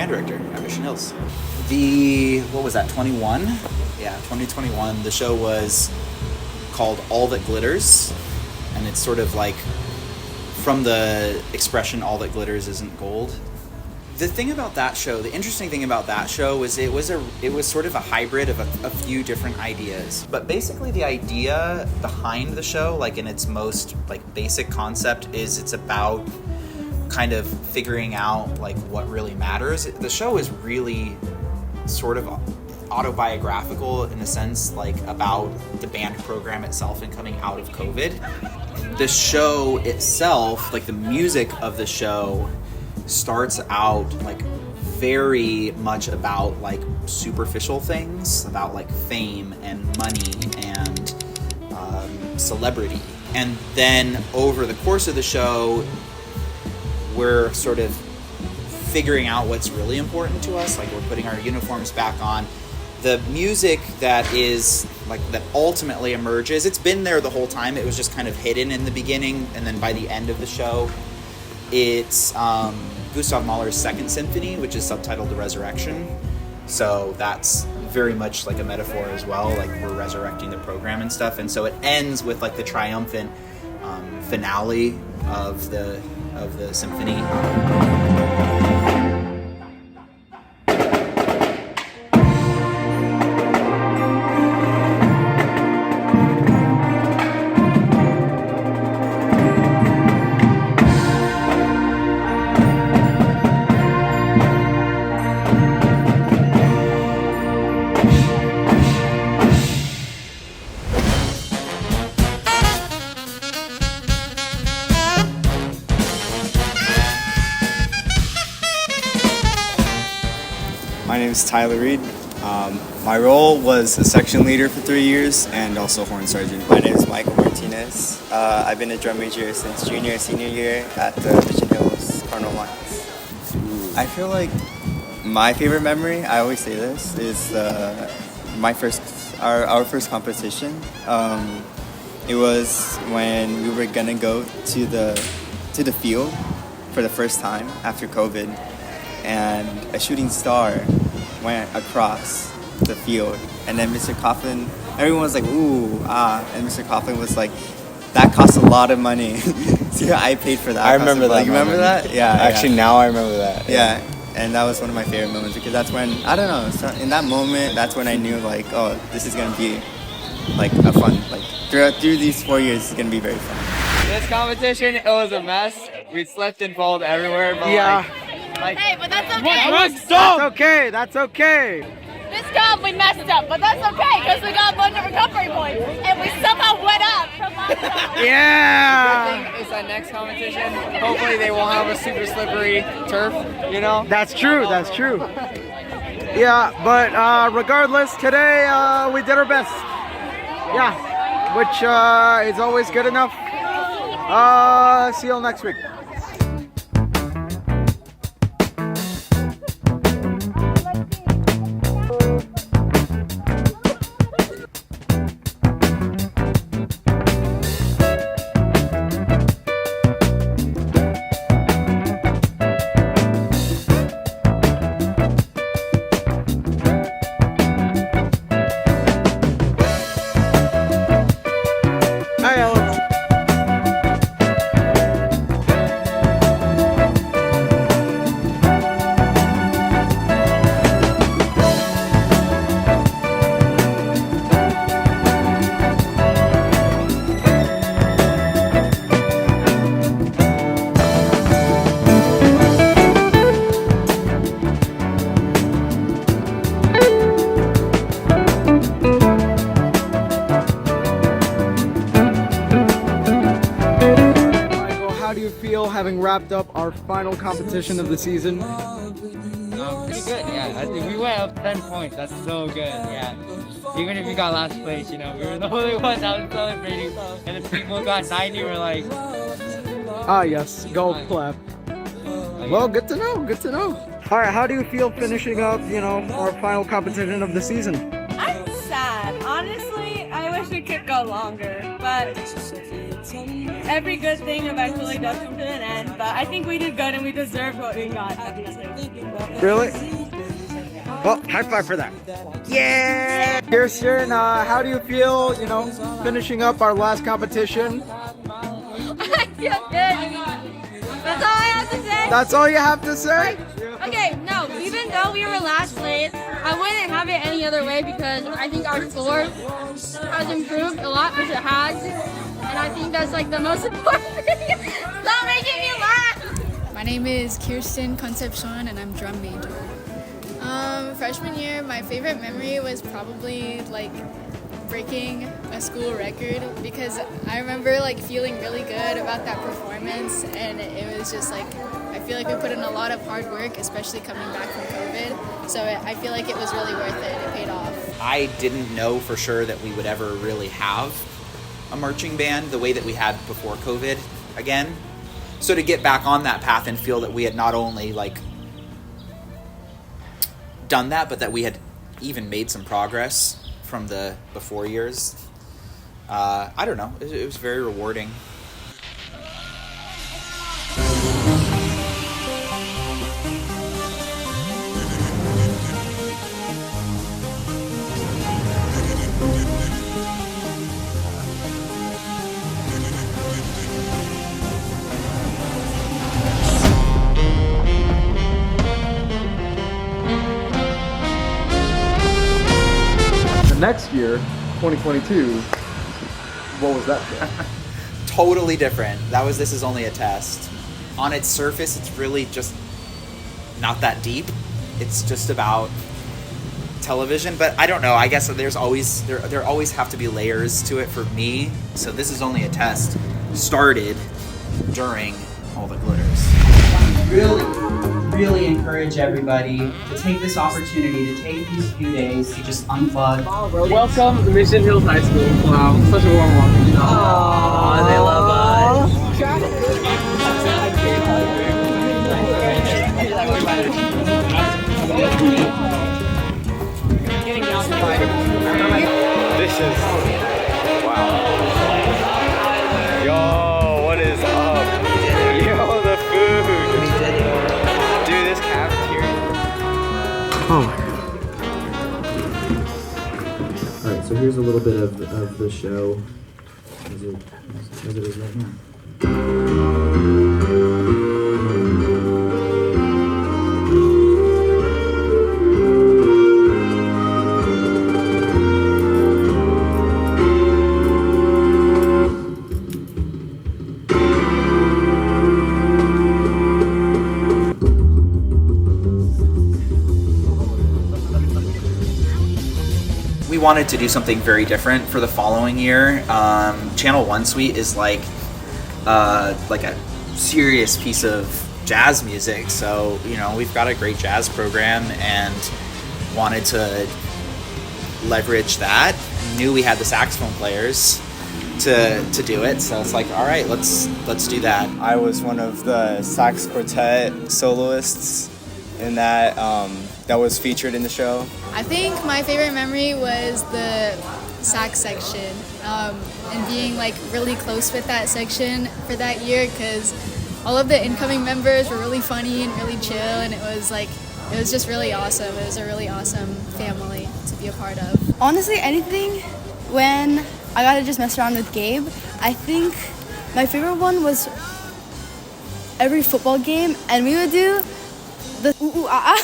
band director at Mission Hills. What was that, 21? Yeah, 2021. The show was called All That Glitters, and it's sort of like from the expression all that glitters isn't gold. The thing about that show, the interesting thing about that show was it was sort of a hybrid of a few different ideas. But basically the idea behind the show, like in its most like basic concept, is it's about kind of figuring out like what really matters. The show is really sort of autobiographical in a sense, like about the band program itself and coming out of COVID. The show itself, like the music of the show, starts out like very much about like superficial things, about like fame and money and celebrity. And then over the course of the show, we're sort of figuring out what's really important to us. Like we're putting our uniforms back on. The music that is like that ultimately emerges, it's been there the whole time. It was just kind of hidden in the beginning, and then by the end of the show, it's Gustav Mahler's Second Symphony, which is subtitled The Resurrection. So that's very much like a metaphor as well, like we're resurrecting the program and stuff. And so it ends with like the triumphant finale of the symphony. My name is Tyler Reed. My role was a section leader for 3 years and also horn sergeant. My name is Michael Martinez. I've been a drum major since junior and senior year at the Mission Hills Cardinal Lions. I feel like my favorite memory, I always say this, is our first competition. It was when we were gonna go to the field for the first time after COVID, and a shooting star went across the field, and then Mr. Coughlin, everyone was like, ooh, and Mr. Coughlin was like, that cost a lot of money. So I paid for that. I remember that. You remember that? Yeah. Actually, now I remember that. Yeah. And that was one of my favorite moments, because that's when, I don't know, so in that moment, that's when I knew like, oh, this is gonna be like a fun, like through these 4 years, it's gonna be very fun. This competition, it was a mess. We slipped and falled everywhere, but hey, but that's okay. That's okay. That's okay. This job we messed up, but that's okay because we got a bunch of recovery points and we somehow went up from last time. Yeah. It's that next competition. Hopefully they won't have a super slippery turf. You know. That's true. That's true. Yeah, but regardless, today we did our best. Yeah, which is always good enough. See you all next week. Having wrapped up our final competition of the season. Pretty good, yeah. I think we went up 10 points. That's so good, yeah. Even if we got last place, you know, we were the only ones that was celebrating. And the people got 90, we're like... Ah, yes. Go clap. Well, good to know. Good to know. All right, how do you feel finishing up, you know, our final competition of the season? I'm sad. Honestly, I wish it could go longer, but every good thing eventually does come to an end. But I think we did good and we deserved what we got. Really? Well, high five for that. Yeah! Kirsten, how do you feel, finishing up our last competition? I feel good. That's all I have to say. That's all you have to say? Okay, no, even though we were last place, I wouldn't have it any other way because I think our score has improved a lot, which it has. And I think that's like the most important thing. Stop making me laugh! My name is Kirsten Concepcion and I'm drum major. Freshman year, my favorite memory was probably like breaking a school record because I remember like feeling really good about that performance, and it was just like I feel like we put in a lot of hard work, especially coming back from COVID. So I feel like it was really worth it. It paid off. I didn't know for sure that we would ever really have a marching band the way that we had before COVID again. So to get back on that path and feel that we had not only like done that, but that we had even made some progress from the before years. I don't know. It was very rewarding. Next year, 2022, what was that show? Totally different. This is only a test. On its surface, it's really just not that deep. It's just about television, but I don't know. I guess there always have to be layers to it for me. So this is only a test. Started during All the Glitters. Really encourage everybody to take this opportunity to take these few days to just unplug. Welcome to Mission Hills High School. Wow, such a warm welcome. Aww, they love us. This is wow. Yo, what is up? Yo, the food. Dude, this cafeteria. Oh my god. Alright, so here's a little bit of the show as it is right now. We wanted to do something very different for the following year. Channel 1 Suite is like a serious piece of jazz music, so we've got a great jazz program and wanted to leverage that. Knew we had the saxophone players to do it, so it's like, all right, let's do that. I was one of the sax quartet soloists in that was featured in the show. I think my favorite memory was the sax section and being like really close with that section for that year because all of the incoming members were really funny and really chill, and it was just really awesome. It was a really awesome family to be a part of. Honestly, anything when I got to just mess around with Gabe. I think my favorite one was every football game, and we would do the ooh ooh ah ah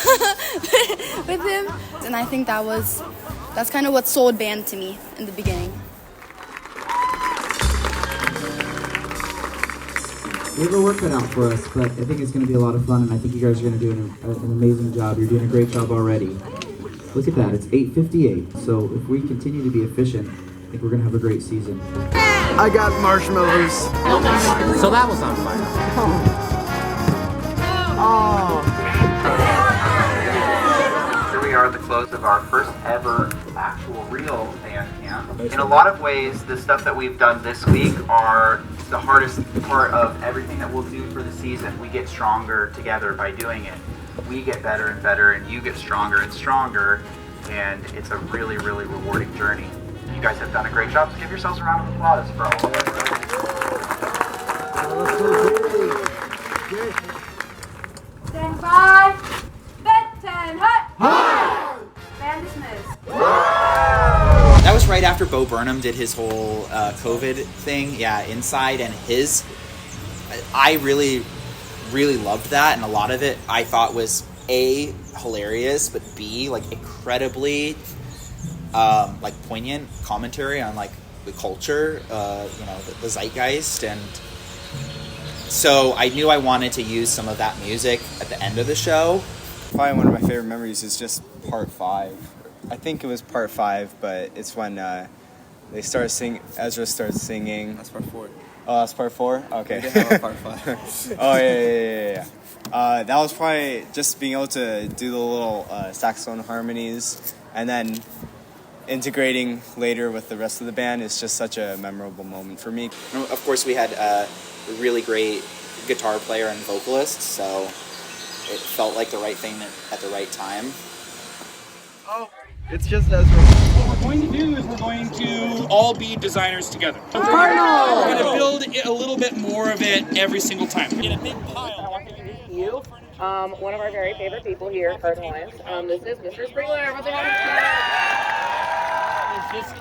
with him, and I think that's kind of what sold band to me in the beginning. We have a work cut out for us, but I think it's going to be a lot of fun, and I think you guys are going to do an amazing job. You're doing a great job already. Look at that, it's 8:58, so if we continue to be efficient, I think we're going to have a great season. I got marshmallows. So that was on fire. Oh. Here we are at the close of our first ever actual real band camp. In a lot of ways, the stuff that we've done this week are the hardest part of everything that we'll do for the season. We get stronger together by doing it. We get better and better, and you get stronger and stronger, and it's a really, really rewarding journey. You guys have done a great job, so give yourselves a round of applause for all of it. Stand by. Bedtime hut. Band dismissed. That was right after Bo Burnham did his whole COVID thing, inside, and I really, really loved that, and a lot of it I thought was A, hilarious, but B, like incredibly like poignant commentary on like the culture, the zeitgeist, and so I knew I wanted to use some of that music at the end of the show. Probably one of my favorite memories is just part 5. I think it was part 5, but it's when they start singing. Ezra starts singing. That's part 4. Oh, that's part 4? Okay. We did have a part 5. Oh, yeah. That was probably just being able to do the little saxophone harmonies, and then integrating later with the rest of the band is just such a memorable moment for me. Of course, we had a really great guitar player and vocalist, so it felt like the right thing at the right time. Oh, it's just Ezra. What we're going to do is we're going to all be designers together. We're going to build a little bit more of it every single time. In a big pile. You, one of our very favorite people here at Cardinal Alliance. This is Mr. Sprinkler.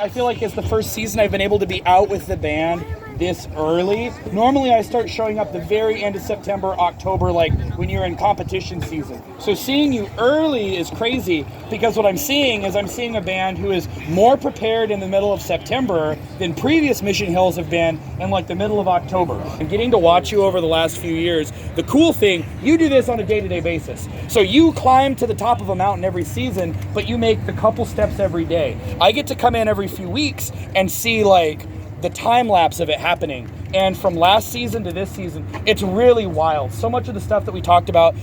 I feel like it's the first season I've been able to be out with the band this early. Normally I start showing up the very end of September, October, like when you're in competition season. So seeing you early is crazy, because what I'm seeing is a band who is more prepared in the middle of September than previous Mission Hills have been in like the middle of October. And getting to watch you over the last few years, the cool thing, you do this on a day-to-day basis. So you climb to the top of a mountain every season, but you make the couple steps every day. I get to come in every few weeks and see like the time lapse of it happening. And from last season to this season, it's really wild. So much of the stuff that we talked about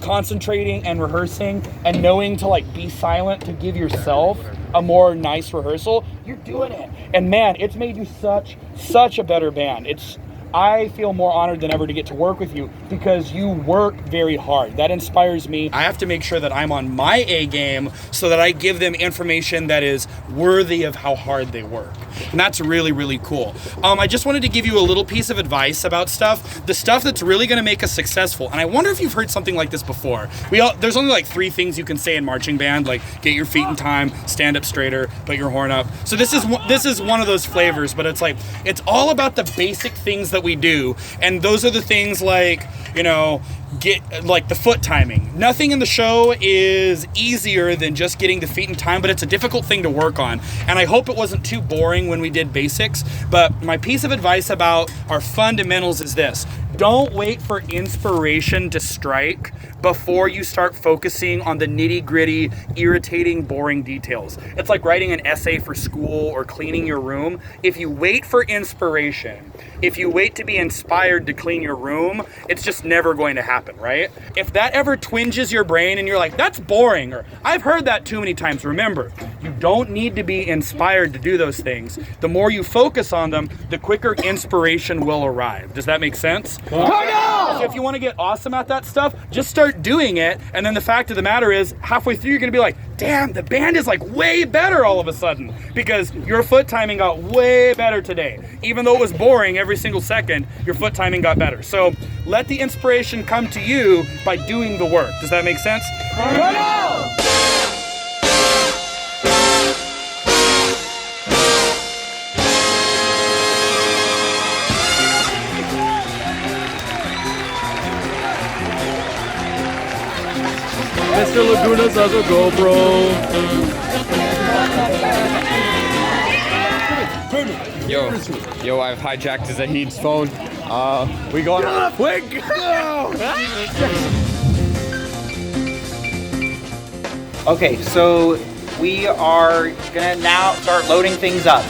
concentrating and rehearsing and knowing to like be silent to give yourself a more nice rehearsal, you're doing it. And man, it's made you such a better band. I feel more honored than ever to get to work with you because you work very hard. That inspires me. I have to make sure that I'm on my A game so that I give them information that is worthy of how hard they work. And that's really, really cool. I just wanted to give you a little piece of advice about stuff, the stuff that's really going to make us successful. And I wonder if you've heard something like this before. There's only like 3 things you can say in marching band, like get your feet in time, stand up straighter, put your horn up. So this is one of those flavors, but it's like, it's all about the basic things that we do. And those are the things like, get like the foot timing. Nothing in the show is easier than just getting the feet in time, but it's a difficult thing to work on. And I hope it wasn't too boring when we did basics, but my piece of advice about our fundamentals is this: don't wait for inspiration to strike before you start focusing on the nitty-gritty, irritating, boring details. It's like writing an essay for school or cleaning your room. If you wait for inspiration, if you wait to be inspired to clean your room, it's just never going to happen, right? If that ever twinges your brain and you're like, that's boring, or I've heard that too many times, remember, you don't need to be inspired to do those things. The more you focus on them, the quicker inspiration will arrive. Does that make sense? So if you want to get awesome at that stuff, just start doing it, and then the fact of the matter is, halfway through you're going to be like, damn, the band is like way better all of a sudden, because your foot timing got way better today. Even though it was boring every single second, your foot timing got better. So let the inspiration come to you by doing the work. Does that make sense? Mr. Laguna's has a GoPro. Yo, I've hijacked Zahid's phone. We going? Wait, go! Okay, so we are gonna now start loading things up.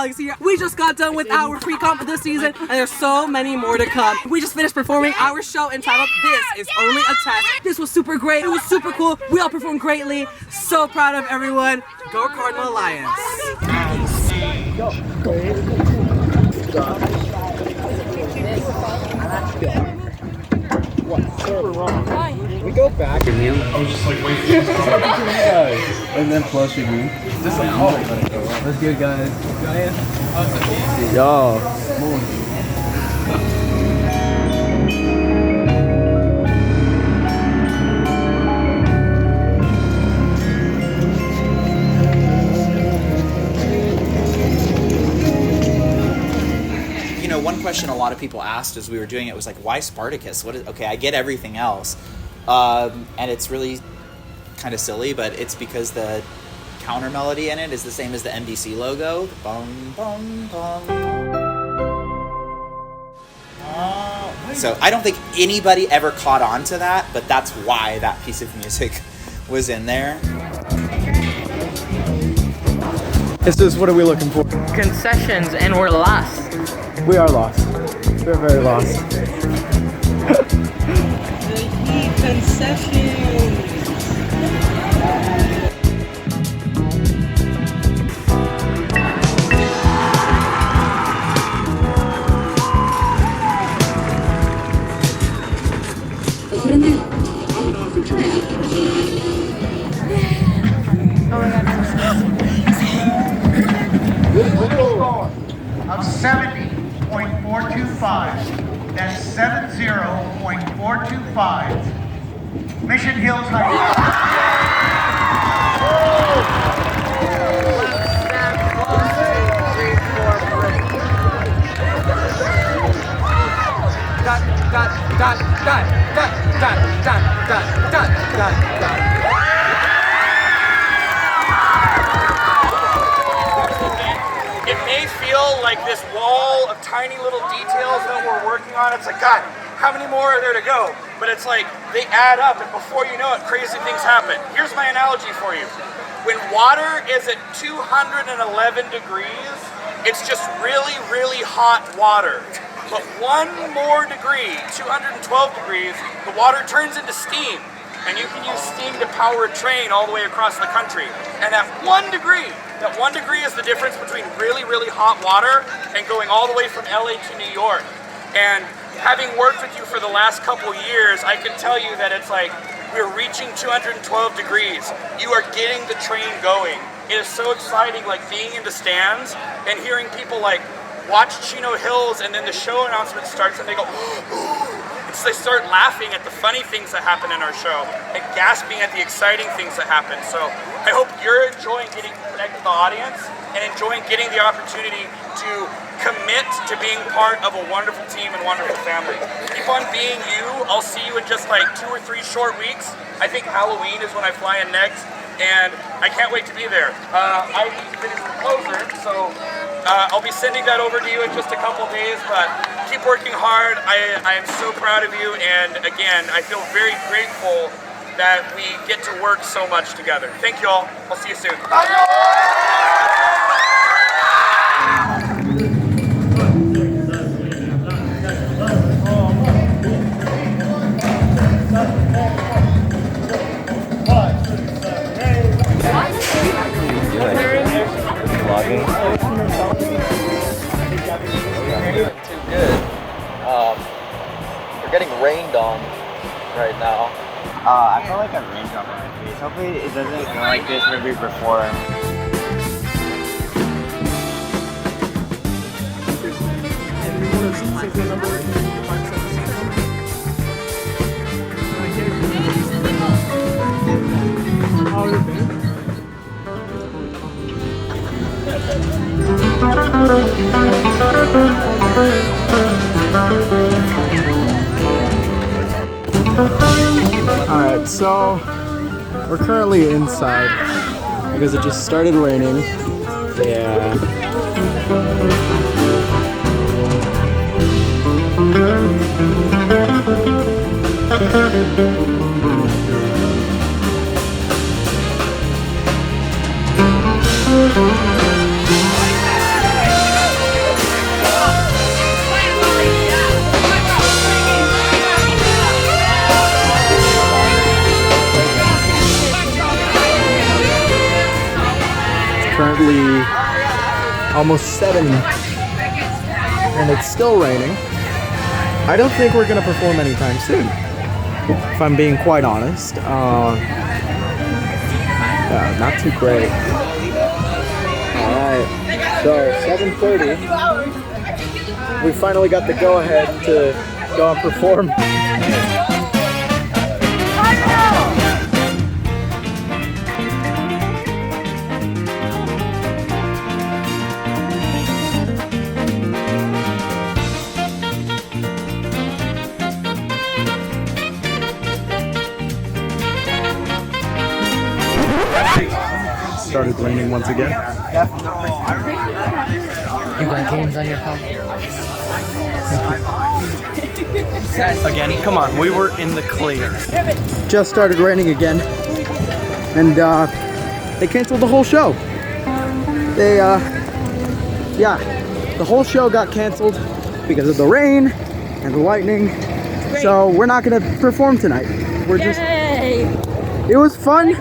Alex here. We just got done with our free comp for this season, and there's so many more to come. We just finished performing our show entitled This Is Only a Test. This was super great. It was super cool. We all performed greatly. So proud of everyone. Go Cardinal Alliance. We go back and you. I was just like, wait. And then plus your game. Just like, oh. Let's go, guys. Yo. You know, one question a lot of people asked as we were doing it was like, why Spartacus? Okay, I get everything else. And it's really kind of silly, but it's because the counter melody in it is the same as the NBC logo. Bum, bum, bum. So I don't think anybody ever caught on to that, but that's why that piece of music was in there. This is, what are we looking for? Concessions, and we're lost. We are lost. We're very lost. Concessions. Of 70.425. That's 70.425. Mission Hills It may feel like this wall of tiny little details that we're working on. It's like, God, how many more are there to go? But it's like, they add up, and before you know it, crazy things happen. Here's my analogy for you. When water is at 211 degrees, it's just really, really hot water. But one more degree, 212 degrees, the water turns into steam. And you can use steam to power a train all the way across the country. And at 1 degree, that 1 degree is the difference between really, really hot water and going all the way from LA to New York. And having worked with you for the last couple years, I can tell you that it's like we're reaching 212 degrees. You are getting the train going. It is so exciting, like being in the stands and hearing people like watch Chino Hills, and then the show announcement starts and they go, so they start laughing at the funny things that happen in our show and gasping at the exciting things that happen. So I hope you're enjoying getting to connect with the audience and enjoying getting the opportunity to commit to being part of a wonderful team and wonderful family. Keep on being you. I'll see you in just like 2 or 3 short weeks. I think Halloween is when I fly in next, and I can't wait to be there. I need to finish the closer, so I'll be sending that over to you in just a couple days, but keep working hard. I am so proud of you, and again, I feel very grateful that we get to work so much together. Thank you all. I'll see you soon. Too good. We're getting rained on right now. I felt like a raindrop on my face. Hopefully it doesn't go like this when we perform. Alright, so we're currently inside because it just started raining. Yeah. currently almost 7 and it's still raining. I don't think we're gonna perform anytime soon, if I'm being quite honest. Yeah, not too great. Alright, so 7:30. We finally got the go-ahead to go and perform. Started raining once again. You got games on your phone? Again, come on, we were in the clear. Just started raining again, and they canceled the whole show. Yeah, the whole show got canceled because of the rain and the lightning. So we're not gonna perform tonight. We're just. It was fun,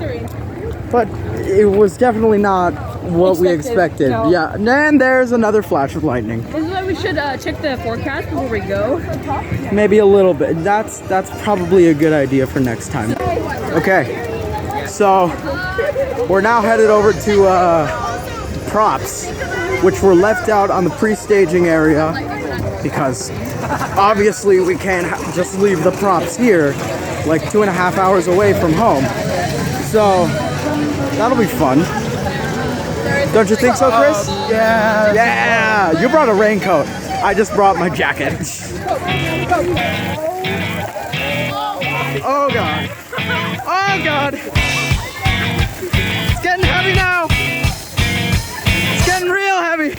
but it was definitely not what we expected. No. Yeah, and then there's another flash of lightning. This is why we should check the forecast before we go. Maybe a little bit. That's probably a good idea for next time. Okay, so we're now headed over to props, which were left out on the pre-staging area because obviously we can't just leave the props here, like 2.5 hours away from home. So that'll be fun. Don't you think so, Chris? Yeah. Yeah! You brought a raincoat. I just brought my jacket. Oh god. Oh god. It's getting heavy now. It's getting real heavy.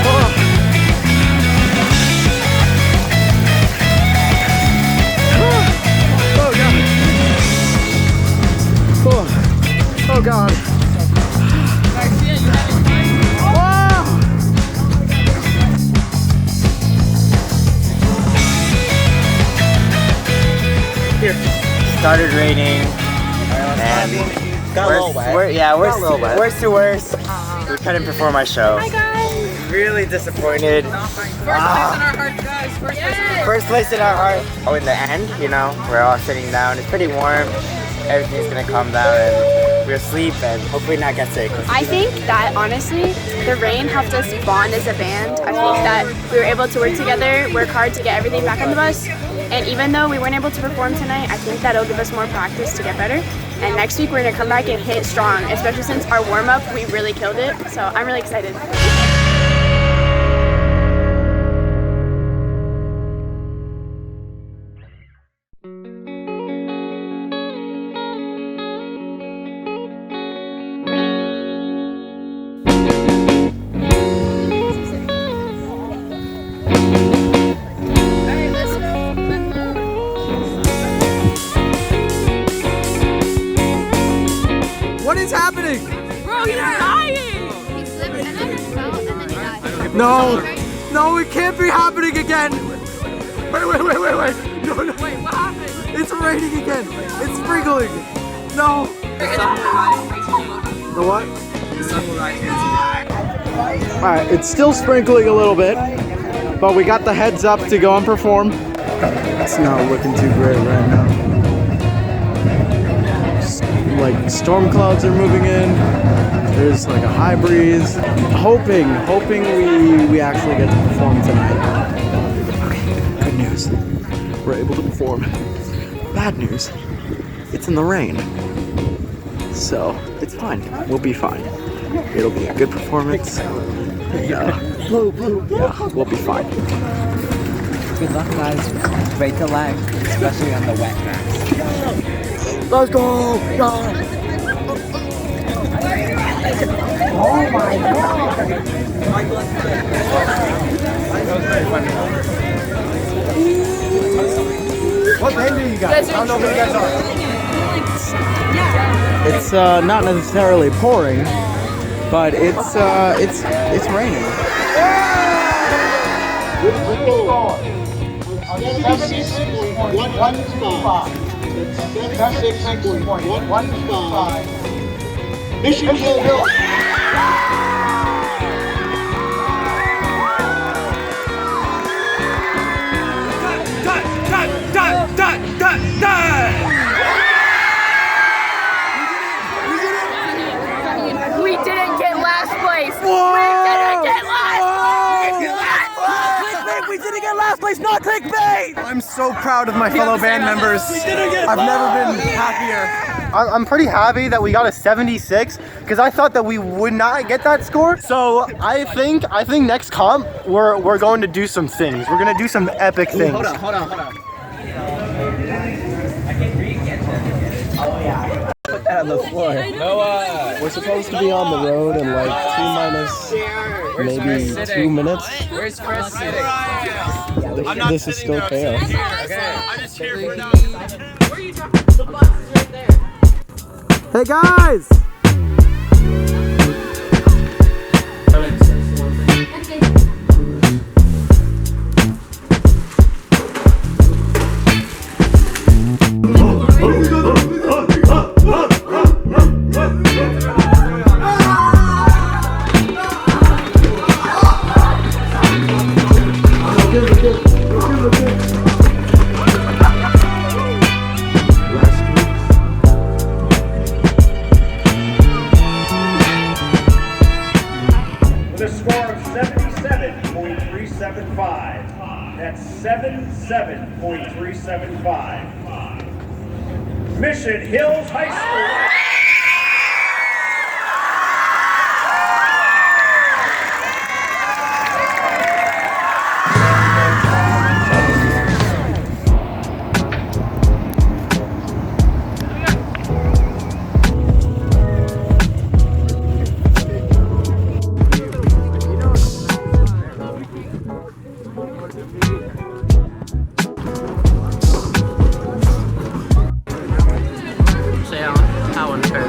Oh. Oh god. Oh. Oh god. Whoa! Here. Started raining and worst to worst, we couldn't perform our show. Hi guys. Really disappointed. First place in our heart. Oh, in the end, you know, we're all sitting down. It's pretty warm. Everything's gonna calm down and we'll sleep and hopefully not get sick. I think that honestly, the rain helped us bond as a band. I think that we were able to work together, work hard to get everything back on the bus. And even though we weren't able to perform tonight, I think that'll give us more practice to get better. And next week we're gonna come back and hit strong, especially since our warm-up, we really killed it. So I'm really excited. What is happening? Bro, he's dying! He slipped and then fell and then he died. No, it can't be happening again. Wait. No. Wait, what happened? It's raining again. It's sprinkling. No. The what? Alright, it's still sprinkling a little bit, but we got the heads up to go and perform. It's not looking too great right now. Like storm clouds are moving in. There's like a high breeze. Hoping we actually get to perform tonight. Okay, good news. We're able to perform. Bad news. It's in the rain. So it's fine. We'll be fine. It'll be a good performance. Yeah, we'll be fine. Good luck, guys. Break the leg, especially on the wet grass. Let's go! Go! Oh my god! What band are you guys? I don't know who you guys are. It's not necessarily pouring, but it's raining. That's 6.115. Mission Hill. We didn't get last place. Whoa! We didn't get last Clickbait! We didn't get last place, not clickbait! I'm so proud of my fellow band members. I've never been happier. I'm pretty happy that we got a 76 because I thought that we would not get that score. So I think next comp we're going to do some things. We're gonna do some epic things. Hold on. Put that on the floor. We're supposed to be on the road in like maybe 2 minutes. Where's Chris sitting? This is still chaos. Hey guys! With a score of 77.375. That's 77.375. Mission Hills High School. How unfair.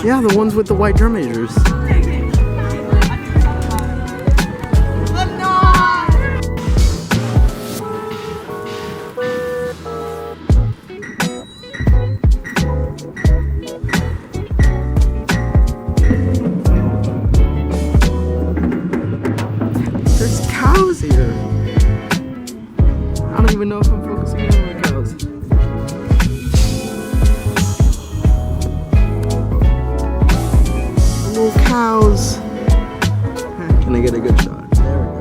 Yeah, the ones with the white drum majors. There's cows here. I don't even know if I'm focusing on the cows. Little cows. Can I get a good shot? There we go.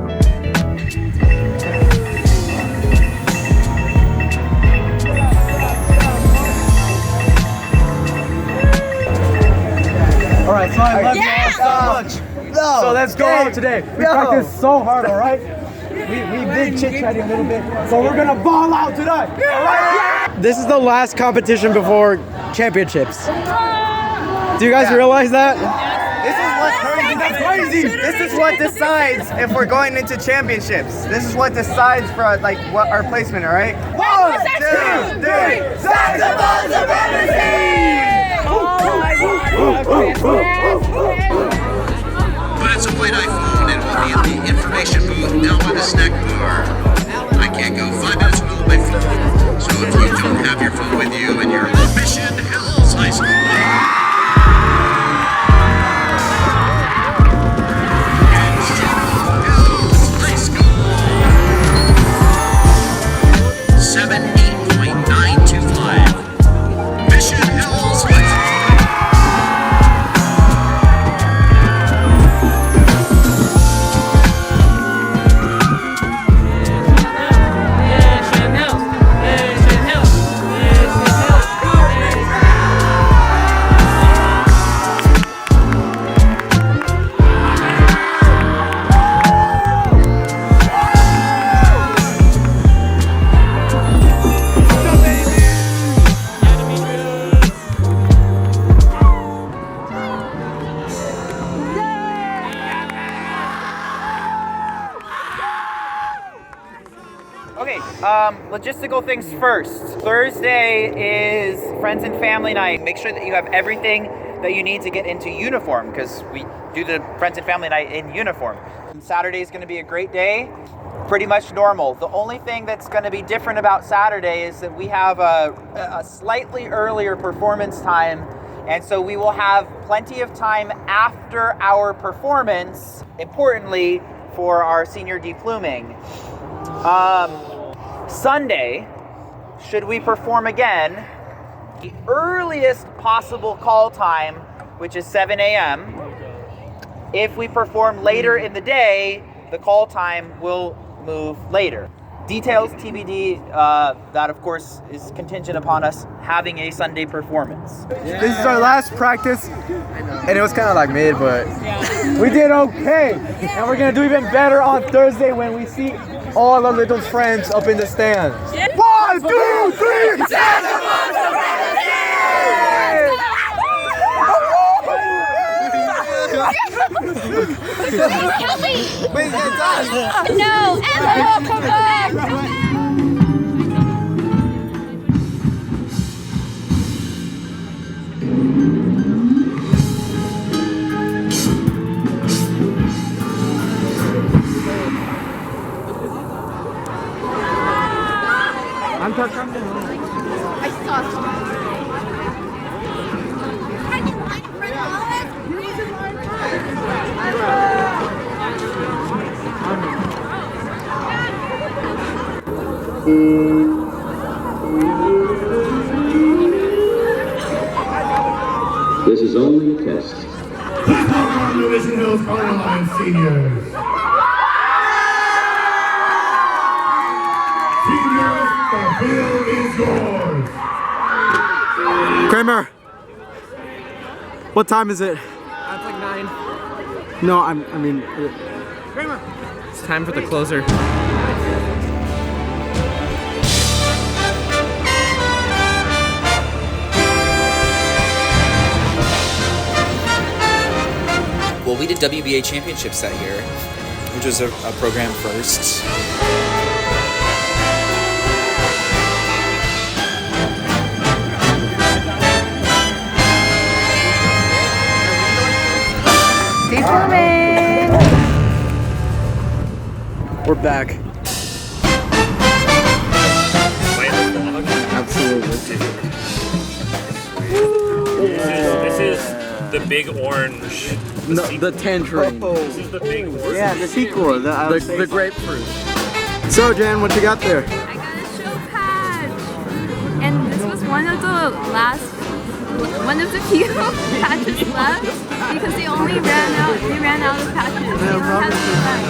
All right, so I love you all so much. So let's go out today. We practiced so hard, all right? We did chit-chatting a little bit, so we're gonna ball out tonight. All right? This is the last competition before championships. Do you guys realize that? This is what's crazy. That's crazy. This is what decides if we're going into championships. This is what decides for like what our placement, all right? 1, 2, 3. Saxophone supremacy! But it's a white iPhone and we'll be in the information booth down by the snack bar. I can't go 5 minutes without my phone. So if you don't have your phone with you and you're in Mission Hills High School. High School. 78.925. Mission Hills High School. Okay, logistical things first. Thursday is friends and family night. Make sure that you have everything that you need to get into uniform because we do the friends and family night in uniform. Saturday is going to be a great day. Pretty much normal. The only thing that's going to be different about Saturday is that we have a slightly earlier performance time, and so we will have plenty of time after our performance, importantly, for our senior depluming. Sunday, should we perform again, the earliest possible call time, which is 7 a.m. If we perform later in the day, the call time will move later. Details TBD, that of course is contingent upon us having a Sunday performance. This is our last practice, and it was kind of like mid, but we did okay. And we're gonna do even better on Thursday when we see all our little friends up in the stands. 1, 2, 3, No, Emma, come back! I saw This is only a test. Let's welcome the Mission Hills Carolina seniors. Seniors, the field is yours. Kramer, what time is it? It's like 9. No, I mean. Kramer. It's time for the closer. Well, we did WBA championships that year, which was a program first. We're back. Absolutely. This is the big orange. The tangerine. This is the big. Yeah, the sequel. The grapefruit. So, Jan, what you got there? I got a show patch, and this was one of the few patches left because they only ran out of patches. They only had 2 left.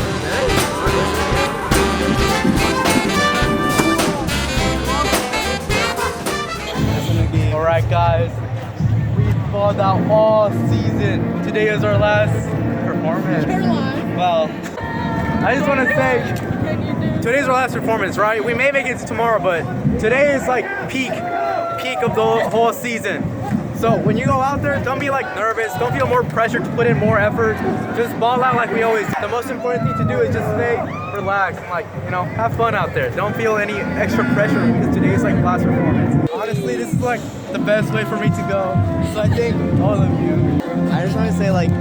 Alright, guys. We fought out all season. Today is our last performance. Well, I just want to say, today's our last performance, right? We may make it to tomorrow, but today is like peak of the whole season. So when you go out there, don't be like nervous. Don't feel more pressure to put in more effort. Just ball out like we always do. The most important thing to do is just stay relaxed and like, have fun out there. Don't feel any extra pressure because today's like last performance. Honestly, this is like the best way for me to go. So I thank all of you. I just want to say, like,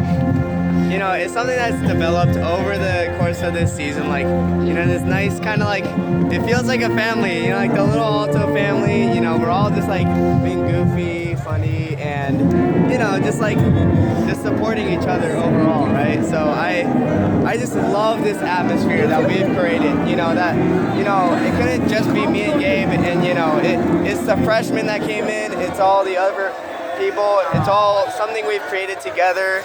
it's something that's developed over the course of this season. Like, this nice kind of like, it feels like a family, like the little Alto family. We're all just like being goofy, funny, and, just supporting each other overall, right? So I just love this atmosphere that we've created. It couldn't just be me and Gabe, and, it's the freshmen that came in, it's all the other people, it's all something we've created together.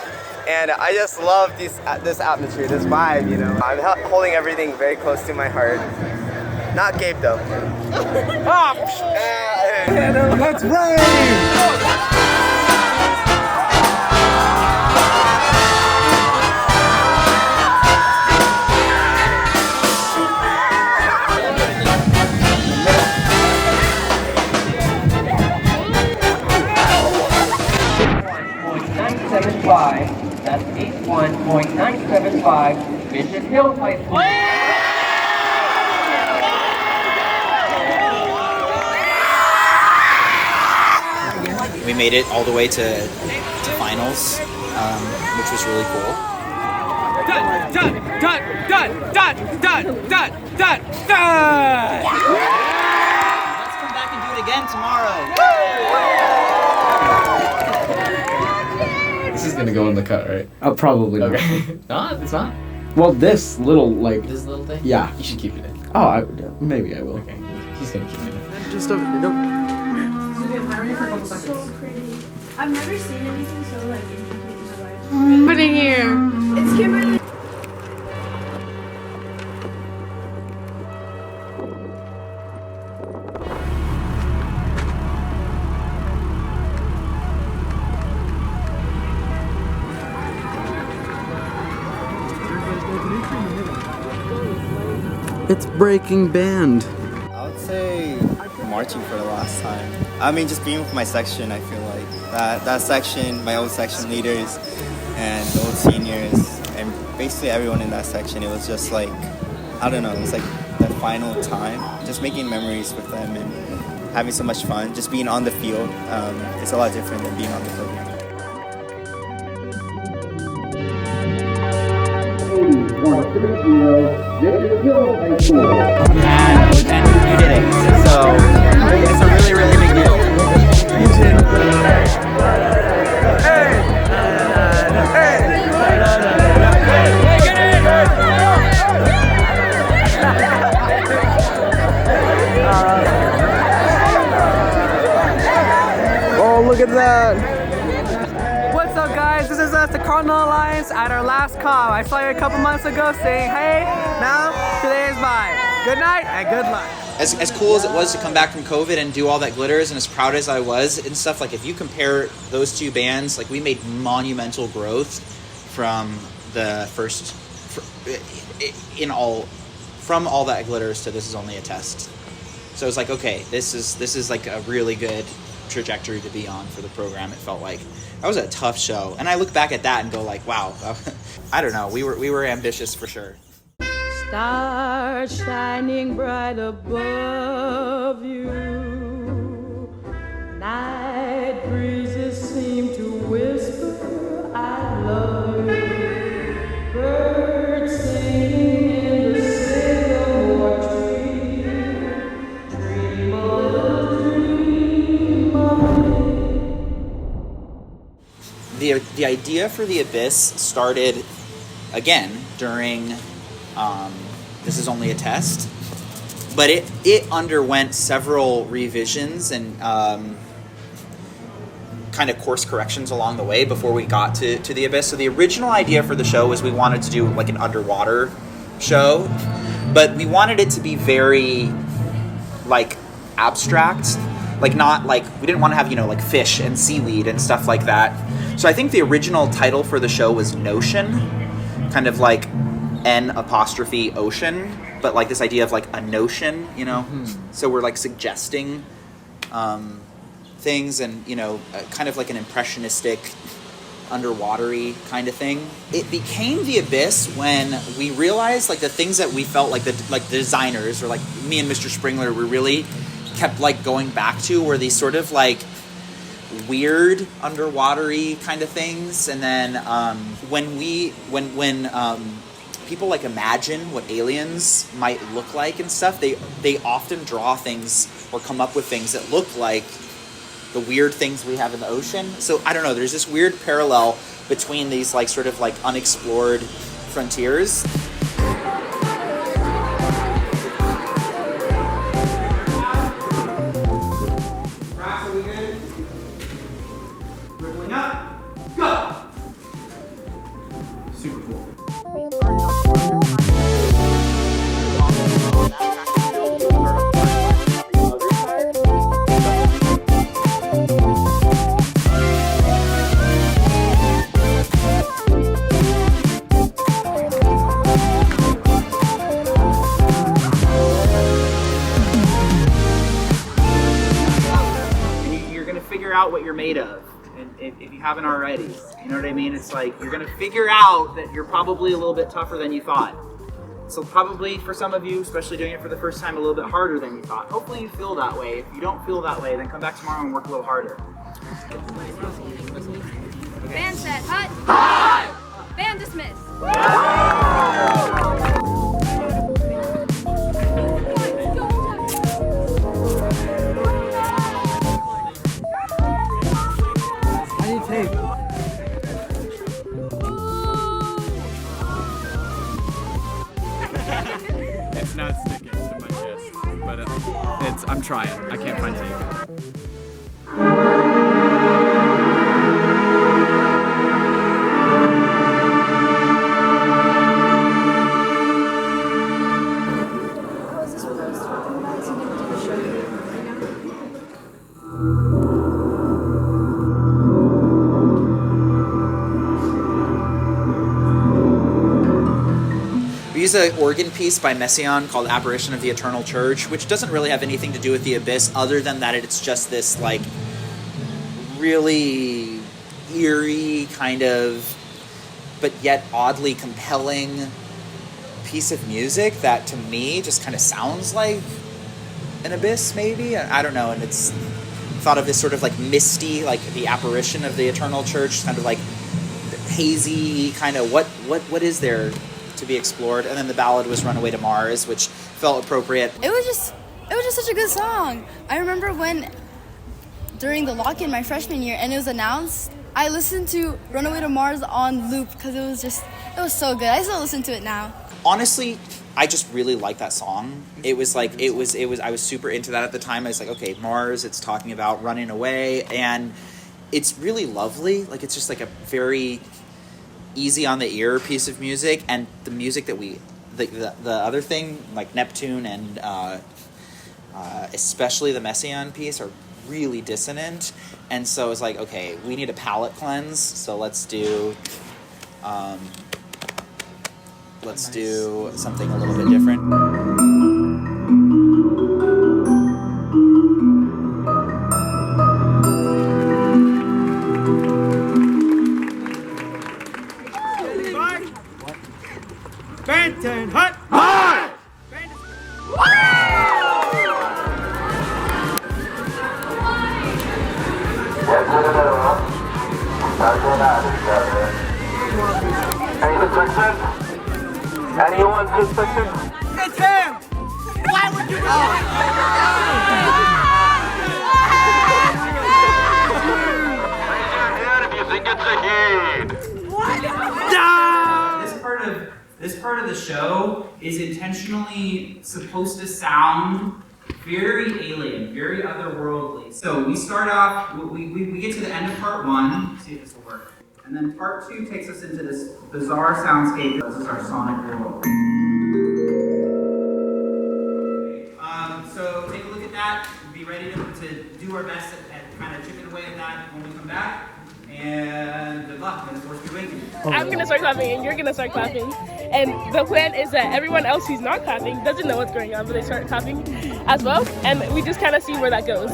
And I just love this atmosphere, this vibe, I'm holding everything very close to my heart. Not Gabe, though. Let's rave! That's 81.975 Mission Hills High School. We made it all the way to finals, which was really cool. Let's come back and do it again tomorrow. This is gonna go in the cut, right? Oh, probably not. Okay. No, it's not. Well, this little like. This little thing? Yeah. You should keep it in. Oh, maybe I will. Okay. He's gonna keep it in. Just a. Don't. I've never seen anything so like incomplete in my life. Putting here. It's Kimberly. It's Breaking Band. I would say marching for the last time. I mean, just being with my section, I feel like that section, my old section leaders and the old seniors and basically everyone in that section, it was just like, I don't know, it was like the final time. Just making memories with them and having so much fun. Just being on the field, it's a lot different than being on the program. And you did it. So it's a really, really big deal. Oh, look at that. What's up, guys? This is us, the Cardinal Alliance, at our last call. I saw you a couple months ago saying, hey, now today is mine. Good night and good luck. As cool as it was to come back from COVID and do all that glitters, and as proud as I was and stuff, like if you compare those two bands, like we made monumental growth from the first, from all that glitters to This Is Only a Test. So it's like, okay, this is like a really good trajectory to be on for the program. It felt like that was a tough show, and I look back at that and go like, wow, I don't know, we were ambitious for sure. Stars shining bright above you. Night breezes seem to whisper, I love you. Birds singing in the sycamore tree. Dream a little dream of me. The idea for the Abyss started again during This Is Only a Test, but it underwent several revisions and kind of course corrections along the way before we got to the Abyss. So the original idea for the show was we wanted to do like an underwater show, but we wanted it to be very like abstract, like not like, we didn't want to have, you know, like fish and seaweed and stuff like that. So I think the original title for the show was Notion, kind of like N''ocean, but like this idea of like a notion, you know. So we're like suggesting things, and you know, kind of like an impressionistic, underwatery kind of thing. It became the Abyss when we realized like the things that we felt like the designers, or like me and Mr. Springler, we really kept like going back to, were these sort of like weird underwatery kind of things. And then when people like imagine what aliens might look like and stuff, they often draw things or come up with things that look like the weird things we have in the ocean. So I don't know, there's this weird parallel between these like sort of like unexplored frontiers. Are we good? Dribbling up. Go! Super cool. You're gonna figure out what you're made of, and if you haven't already, you know what I mean? It's like you're gonna figure out that you're probably a little bit tougher than you thought. So probably for some of you, especially doing it for the first time, a little bit harder than you thought. Hopefully you feel that way. If you don't feel that way, then come back tomorrow and work a little harder. Band set, hut! Band dismissed! I need tape. It's not sticking to my chest, but I'm trying. I can't find tape. We use an organ piece by Messiaen called Apparition of the Eternal Church, which doesn't really have anything to do with the Abyss other than that it's just this, like, really eerie kind of, but yet oddly compelling piece of music that to me just kind of sounds like an Abyss, maybe? I don't know, and it's thought of as sort of like misty, like the apparition of the Eternal Church, kind of like hazy, kind of what is there to be explored. And then the ballad was Runaway to Mars, which felt appropriate. It was just such a good song. I remember when during the lock-in my freshman year and it was announced, I listened to Runaway to Mars on loop because it was so good. I still listen to it now. Honestly, I just really like that song. It was I was super into that at the time. I was like, okay, Mars, it's talking about running away, and it's really lovely. Like, it's just like a very easy on the ear piece of music, and the music that the other thing, like Neptune and especially the Messiaen piece, are really dissonant. And so it's like, okay, we need a palate cleanse, so let's do something a little bit different. Benton Hut! Hut! Any suspicion? Anyone suspicious? It's him! Why would you do If you think it's Zahid. This part of the show is intentionally supposed to sound very alien, very otherworldly. So we start off, we get to the end of part one, see if this will work. And then part two takes us into this bizarre soundscape. This is our sonic world. So take a look at that. Be ready to do our best at kind of chipping away at that when we come back. And good luck. And of course, be waiting. I'm gonna start clapping and you're gonna start clapping. And the plan is that everyone else who's not clapping doesn't know what's going on, but they start clapping as well. And we just kind of see where that goes.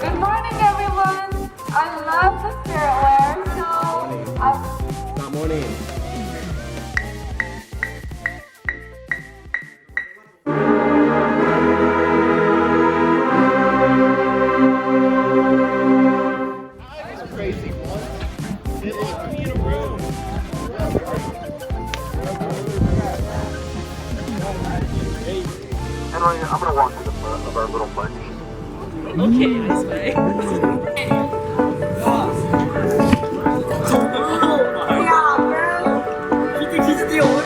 Good morning, everyone. I love the spirit wear, so Not morning. Henry, I'm gonna walk to the front of our little bunch. Okay, this way. You think he's the only?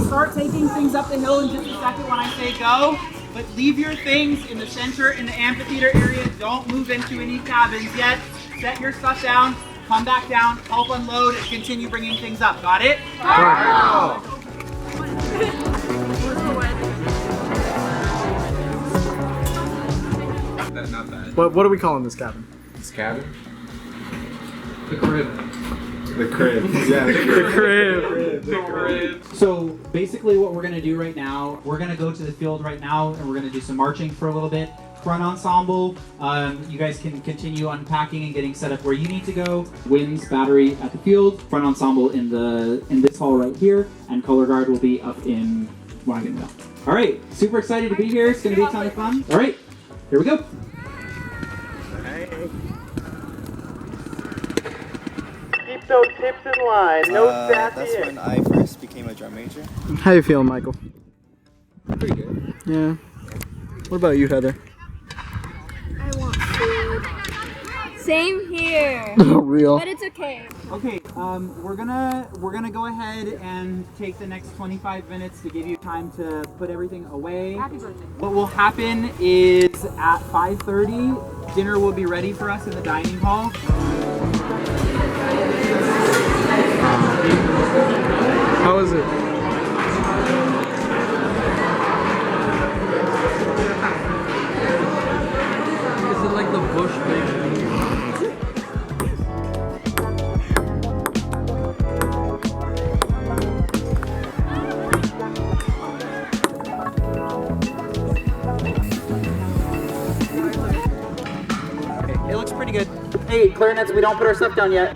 Start taking things up the hill in just a second when I say go, but leave your things in the center in the amphitheater area. Don't move into any cabins yet. Set your stuff down, come back down, help unload, and continue bringing things up. Got it? Not that. What are we calling this cabin? This cabin? The crib. The crib. Yeah, The crib. The crib. So basically what we're going to do right now, we're going to go to the field right now and we're going to do some marching for a little bit. Front ensemble, you guys can continue unpacking and getting set up where you need to go. Winds, battery at the field, front ensemble in this hall right here, and color guard will be up in Wagonville. All right, super excited to be here. It's going to be a ton of fun. All right, here we go. Keep those hips in line. No sassy. That's when I first became a drum major. How you feeling, Michael? Pretty good. Yeah. What about you, Heather? I want food. Same here. Real. But it's okay. Okay, we're gonna go ahead and take the next 25 minutes to give you time to put everything away. Happy birthday. What will happen is at 5:30, dinner will be ready for us in the dining hall. How is it? Is it like the bush thing? It looks pretty good. Hey, clarinets, we don't put our stuff down yet.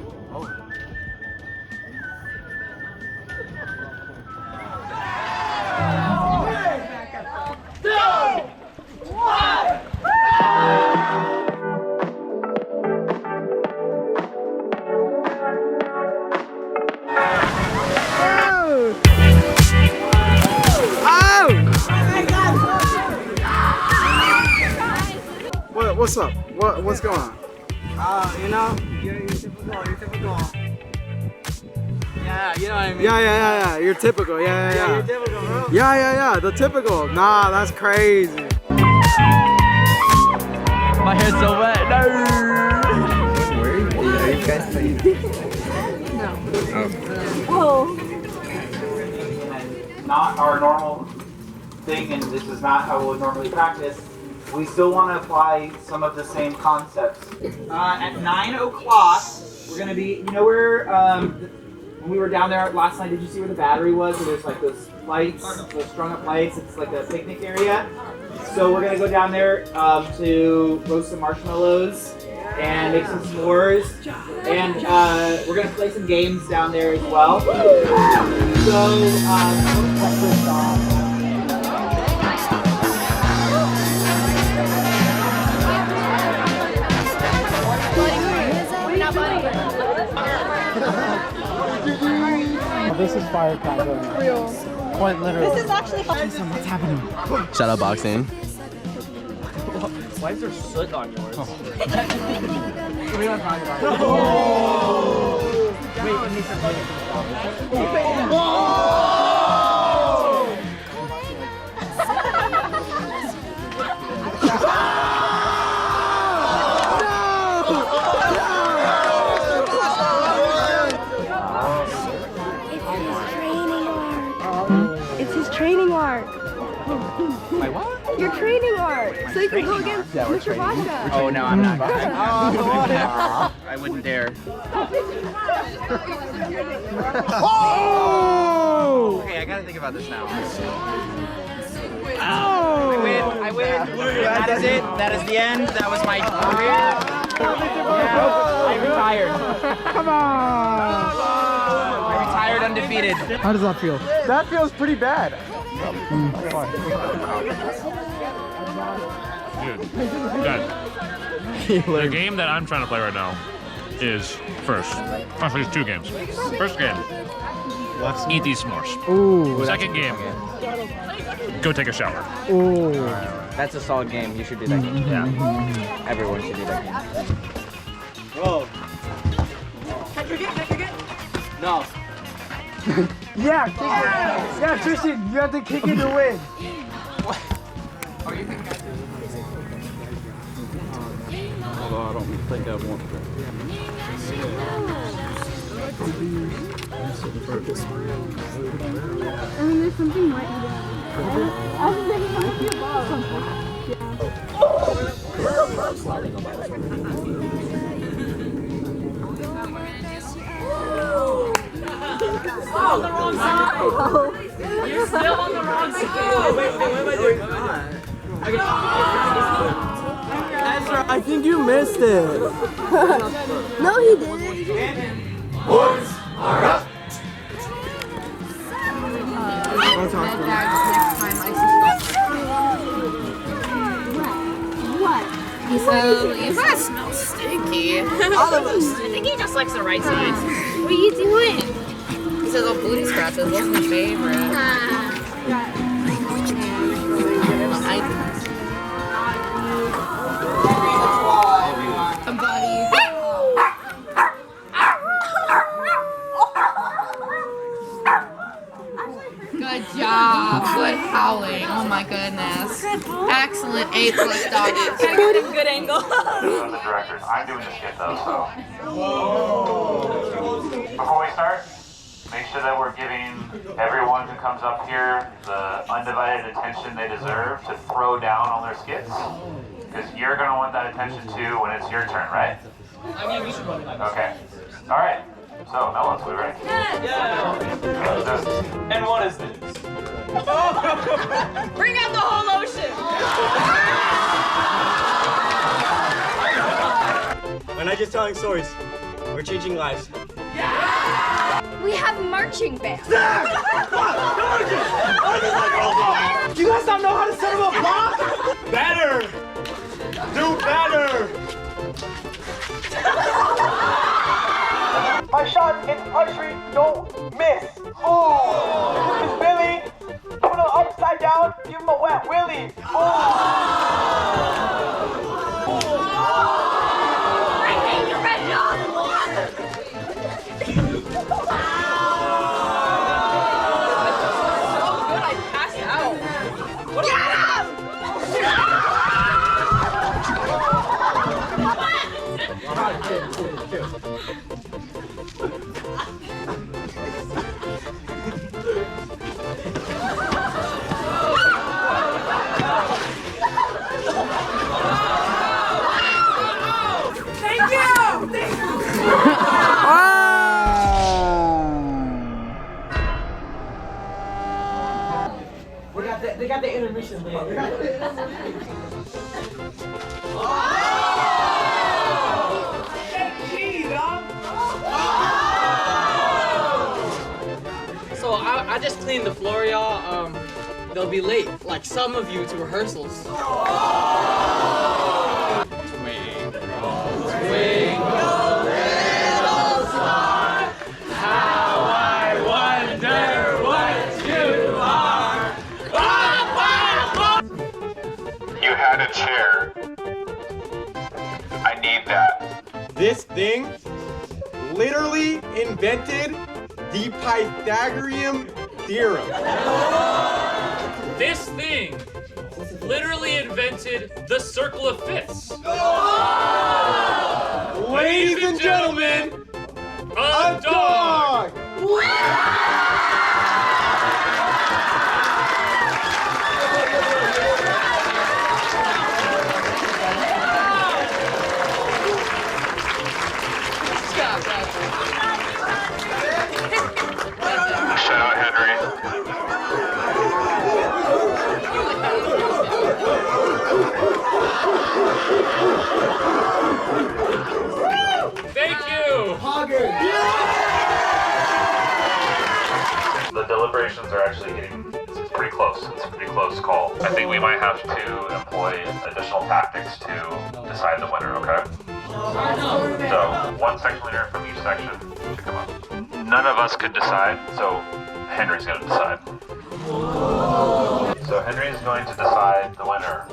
What's up? What's going on? You know, you're typical. Yeah, you know what I mean. Yeah. You're typical. Yeah. You're typical, bro. Yeah. The typical. Nah, that's crazy. My hair's so wet. No. Are you guys playing? Oh. Not our normal thing, and this is not how we'll normally practice. We still want to apply some of the same concepts. At 9 o'clock, we're going to be, you know where, when we were down there last night, did you see where the battery was? Where there's like those lights, those strung up lights, it's like a picnic area. So we're going to go down there to roast some marshmallows and make some s'mores. And we're going to play some games down there as well. So, This is fire combo. Real. Quite literally. This is actually fun. What's happening? Shadow boxing. Why is there soot on yours? Oh. wait, let me start. It's his training arc. My what? Your training arc. So you can go against Mr. Vodka. Oh no, I'm not. I wouldn't dare. Oh! Okay, I gotta think about this now. Oh! I win. That is it. That is the end. That was my career. I retired. Come on! I retired undefeated. How does that feel? That feels pretty bad. Dude, guys, the game that I'm trying to play right now is first. Actually, it's two games. First game, eat these s'mores. Ooh. Second game, go take a shower. Ooh. That's a solid game. You should do that game. Yeah. Everyone should do that game. Bro. No. Yeah, kick it. Yeah, Tristan, you have to kick it to win. Although I don't think I want to. I mean, there's something like that. on the wrong side. You're still on the wrong side. Wait, what am I doing? Ezra, I think you missed it. No, he didn't. Boys are up. What? He said, you guys smell stinky. All of us. I think he just likes the right size. What are you doing? He says, oh, booty scratches. What's my favorite? Good job. Good howling. Oh my goodness. Excellent A+ doggies. Good angle. The directors. I'm doing the skit though, so. Before we start, make sure that we're giving everyone who comes up here the undivided attention they deserve to throw down on their skits. Because you're going to want that attention too when it's your turn, right? Okay. All right. So, Melons, we ready? Yeah. And what is this? Bring out the whole ocean. We're not just telling stories. We're changing lives. We have marching band. Do you guys not know how to set up a block? Better. Do better. My shot in archery don't miss. Ooh. Miss Billy, put him upside down, give him a wet willy. Ooh. I hate your red dog. So good, I passed out. Get They got the intermission. So I just cleaned the floor, y'all. They'll be late, like some of you, to rehearsals. Twinkle, little star, how I wonder what you are. You had a chair. I need that. This thing literally invented the Pythagorean theorem. This thing literally invented the circle of fifths. Ladies and gentlemen, a dog! Shout out Henry. Thank you! The deliberations are actually getting it's pretty close. It's a pretty close call. I think we might have to employ additional tactics to decide the winner, okay? So, one section leader from each section to come up. None of us could decide, so Henry's going to decide. So Henry is going to decide the winner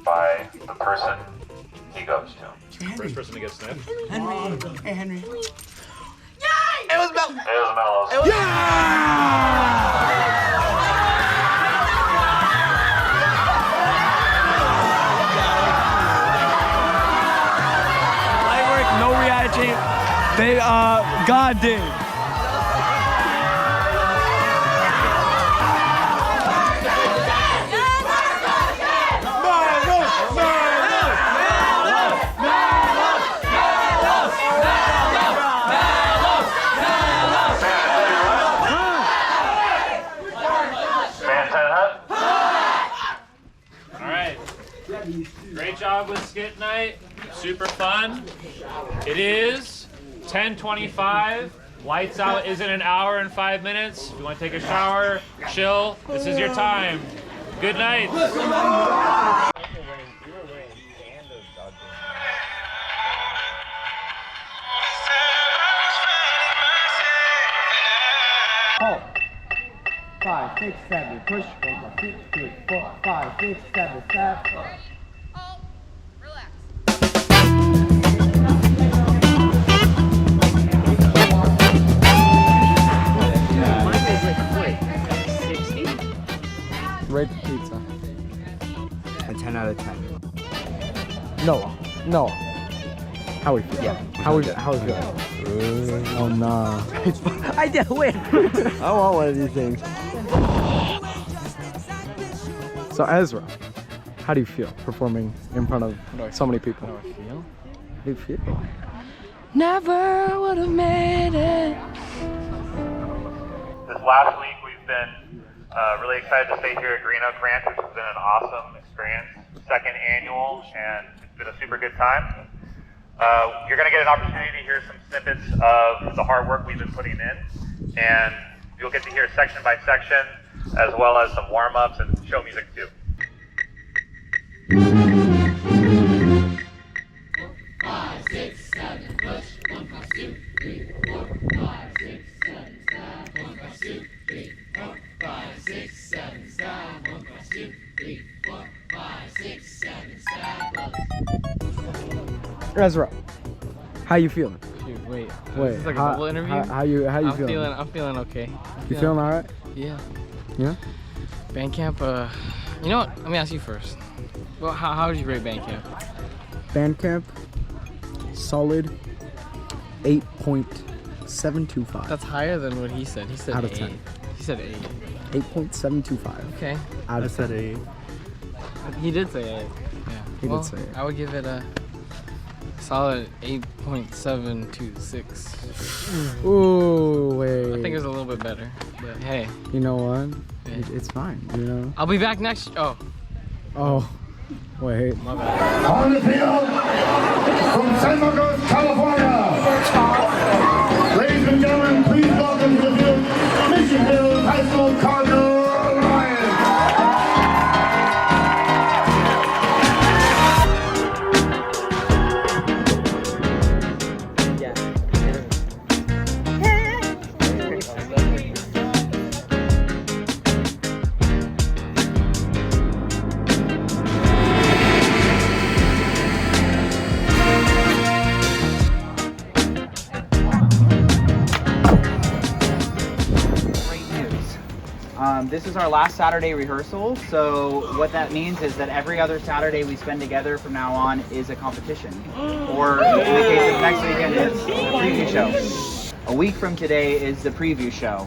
by the person he goes to. First person to get snapped. Henry. Hey, Henry. It was Mellows. It was Mellows. Light work, no reaction. They, God did. skit night. Super fun. It is 10:25. Lights out is in an hour and 5 minutes. If you want to take a shower, chill, this is your time. Good night. Halt. 5, 6, 7, push. 1, 2, 3, 4, 5, 6, 7, step. Rate the pizza. A 10 out of 10. Noah. How we feel? Yeah. How we feel? Oh no. I did win. I want one of these things. So Ezra, how do you feel performing in front of so many people? How do I feel? How do you feel? Never would have made it. This last week we've been really excited to stay here at Green Oak Ranch, which has been an awesome experience. Second annual, and it's been a super good time. You're going to get an opportunity to hear some snippets of the hard work we've been putting in, and you'll get to hear section by section, as well as some warm-ups and show music too. 5, 6, 7, push. 1, 2, 3, 4, 5, 6, 7, stop. 1, 2, 3, 4, 5, 6, 7, stop. 1, 2, 3, 4, 5, 6, 7, stop. Ezra, how you feeling? Dude, wait. Wait, This is like a how- double interview? how you feeling? I'm feeling okay. You feeling all right? Yeah. Yeah. Bandcamp, you know what? Let me ask you first. Well, how would you rate Bandcamp? Bandcamp, solid 8.725. That's higher than what he said. He said Out of 8. 10. He said 8. 8.725. Okay. Out of 10. He did say 8. Yeah. He Well, did say 8. I would give it a solid 8.726. Ooh, wait. I think it was a little bit better, but hey. You know what? Yeah. It's fine, you know? I'll be back next. Oh. Oh, wait. My bad. On the field, from San Marcos, California. Ladies and gentlemen, please welcome to the field, Missionville High School Cardinal Lions. This is our last Saturday rehearsal, so what that means is that every other Saturday we spend together from now on is a competition. Or in the case of next weekend, it's a preview show. A week from today is the preview show.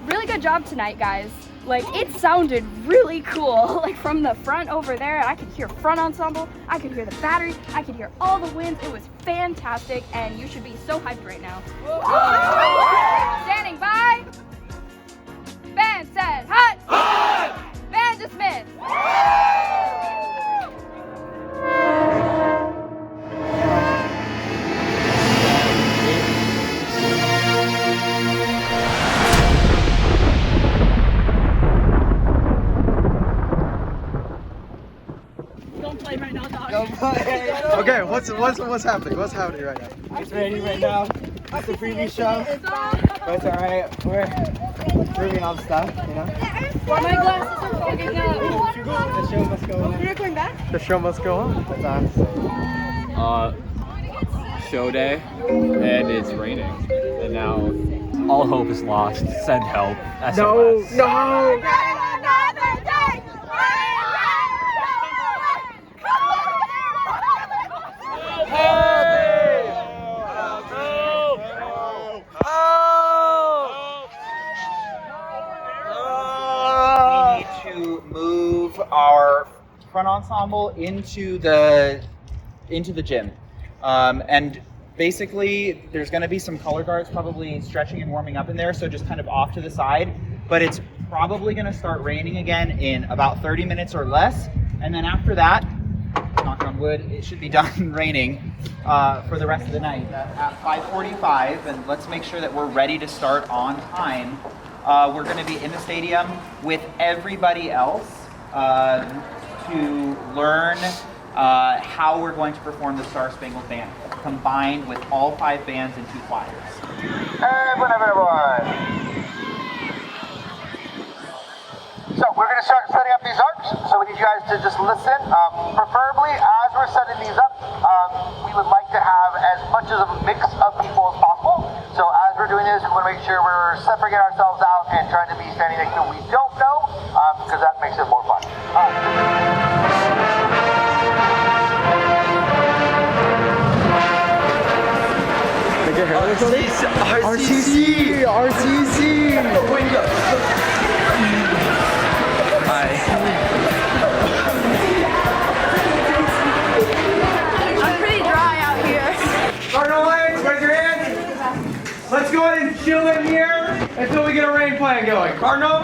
Really good job tonight, guys. Like, it sounded really cool. Like, from the front over there, I could hear front ensemble, I could hear the battery, I could hear all the winds. It was fantastic, and you should be so hyped right now. Standing by. Band said hot. Band dismissed. Don't play right now, dog. Okay, what's happening? What's happening right now? It's raining right now. It's the preview show. But it's alright. We're improving on stuff, you know? My glasses are fogging up. The show must go on. You're not going back? The show must go on. That's awesome. Show day, and it's raining. And now all hope is lost. Send help. SOS. No! We need to move our front ensemble into the gym, and basically there's going to be some color guards probably stretching and warming up in there, so just kind of off to the side. But it's probably going to start raining again in about 30 minutes or less, and then after that, knock on on wood, it should be done raining for the rest of the night at 5:45, and let's make sure that we're ready to start on time. We're going to be in the stadium with everybody else to learn how we're going to perform the Star Spangled Banner, combined with all 5 bands and 2 choirs. Everyone. So we're going to start setting up these arcs, so we need you guys to just listen. Preferably, as we're setting these up, we would like to have as much of a mix of people as possible. So as we're doing this, we want to make sure we're separating ourselves out and trying to be standing next to people we don't know, because that makes it more fun. RCC! I'm pretty dry out here. Cardinal Lights, raise your hand. Let's go ahead and chill in here until we get a rain plan going. Cardinal!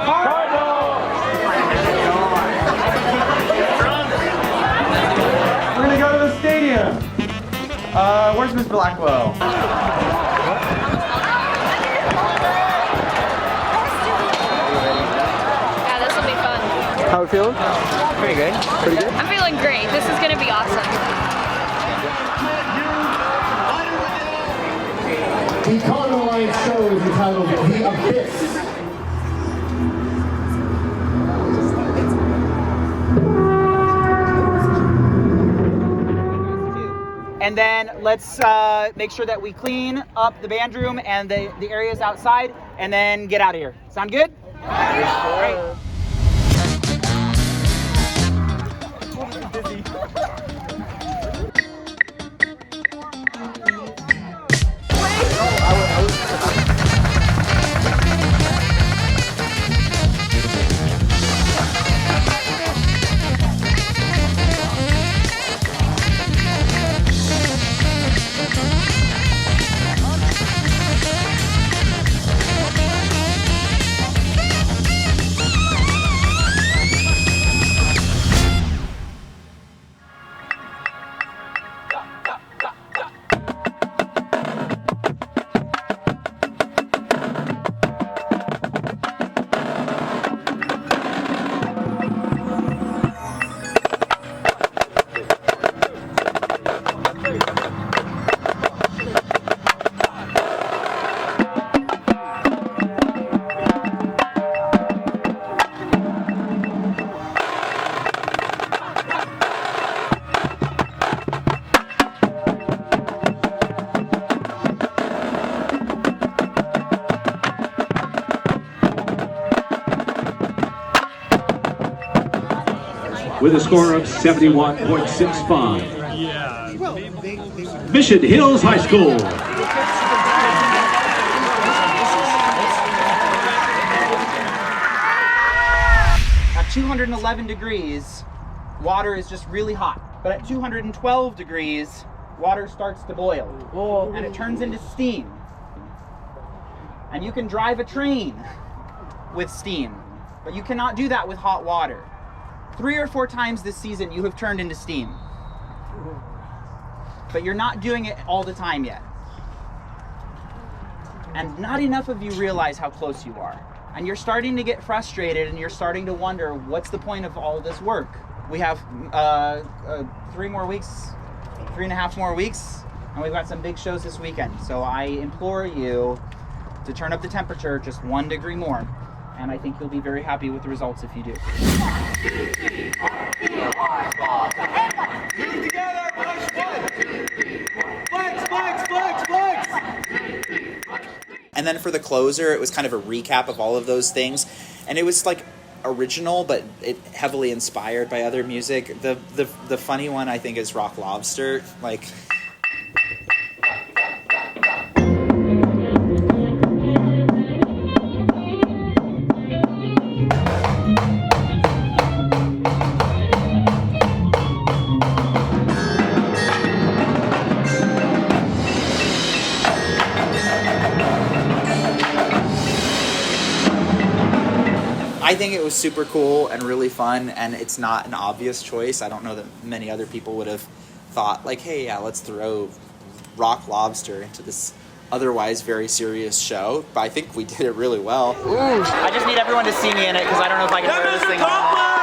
We're gonna go to the stadium. Where's Miss Blackwell? Yeah, this will be fun. How are you feeling? Pretty good. Pretty good? I'm feeling great. This is gonna be awesome. The Cardinal Lights show is entitled The Abyss. And then let's make sure that we clean up the band room and the areas outside, and then get out of here. Sound good? Great. With a score of 71.65. Mission Hills High School. At 211 degrees, water is just really hot. But at 212 degrees, water starts to boil. And it turns into steam. And you can drive a train with steam, but you cannot do that with hot water. 3 or 4 times this season you have turned into steam. But you're not doing it all the time yet. And not enough of you realize how close you are. And you're starting to get frustrated, and you're starting to wonder, what's the point of all this work? We have 3 more weeks, 3.5 more weeks, and we've got some big shows this weekend. So I implore you to turn up the temperature just 1 degree more. And I think you'll be very happy with the results if you do. And then for the closer, it was kind of a recap of all of those things. And it was like original, but it heavily inspired by other music. The funny one, I think, is Rock Lobster. Like... I think it was super cool and really fun, and it's not an obvious choice. I don't know that many other people would have thought, like, hey, yeah, let's throw Rock Lobster into this otherwise very serious show. But I think we did it really well. Ooh, I just need everyone to see me in it because I don't know if I can wear this thing on.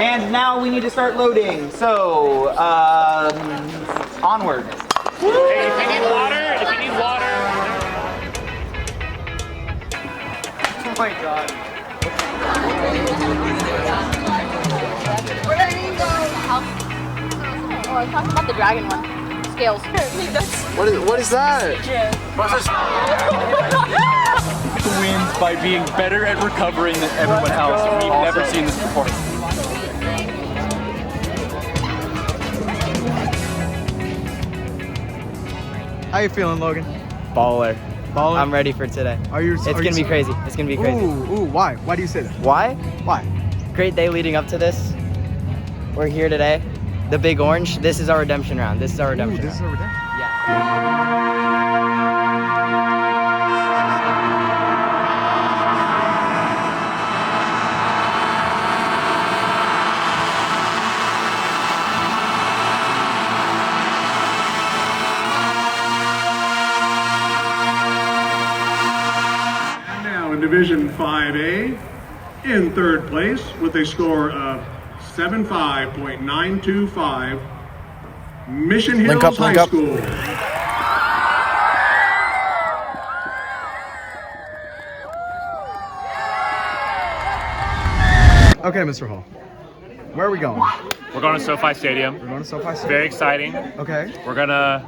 And now we need to start loading. So, onward. Hey, if you need water, Oh my god. We're gonna need the help. Oh, I'm talking about the dragon one. Scales. What is that? Wins by being better at recovering than everyone else. We've never seen this before. How you feeling, Logan? Baller. Baller? I'm ready for today. It's gonna be crazy. It's gonna be crazy. Ooh, why? Why do you say that? Why? Why? Great day leading up to this. We're here today. The Big Orange. This is our redemption round. This is our redemption. This is our redemption. And now in Division 5A, in third place with a score of 75.925, Mission Hills High School. Okay, Mr. Hall. Where are we going? We're going to SoFi Stadium. We're going to SoFi Stadium. Very exciting. Okay. We're gonna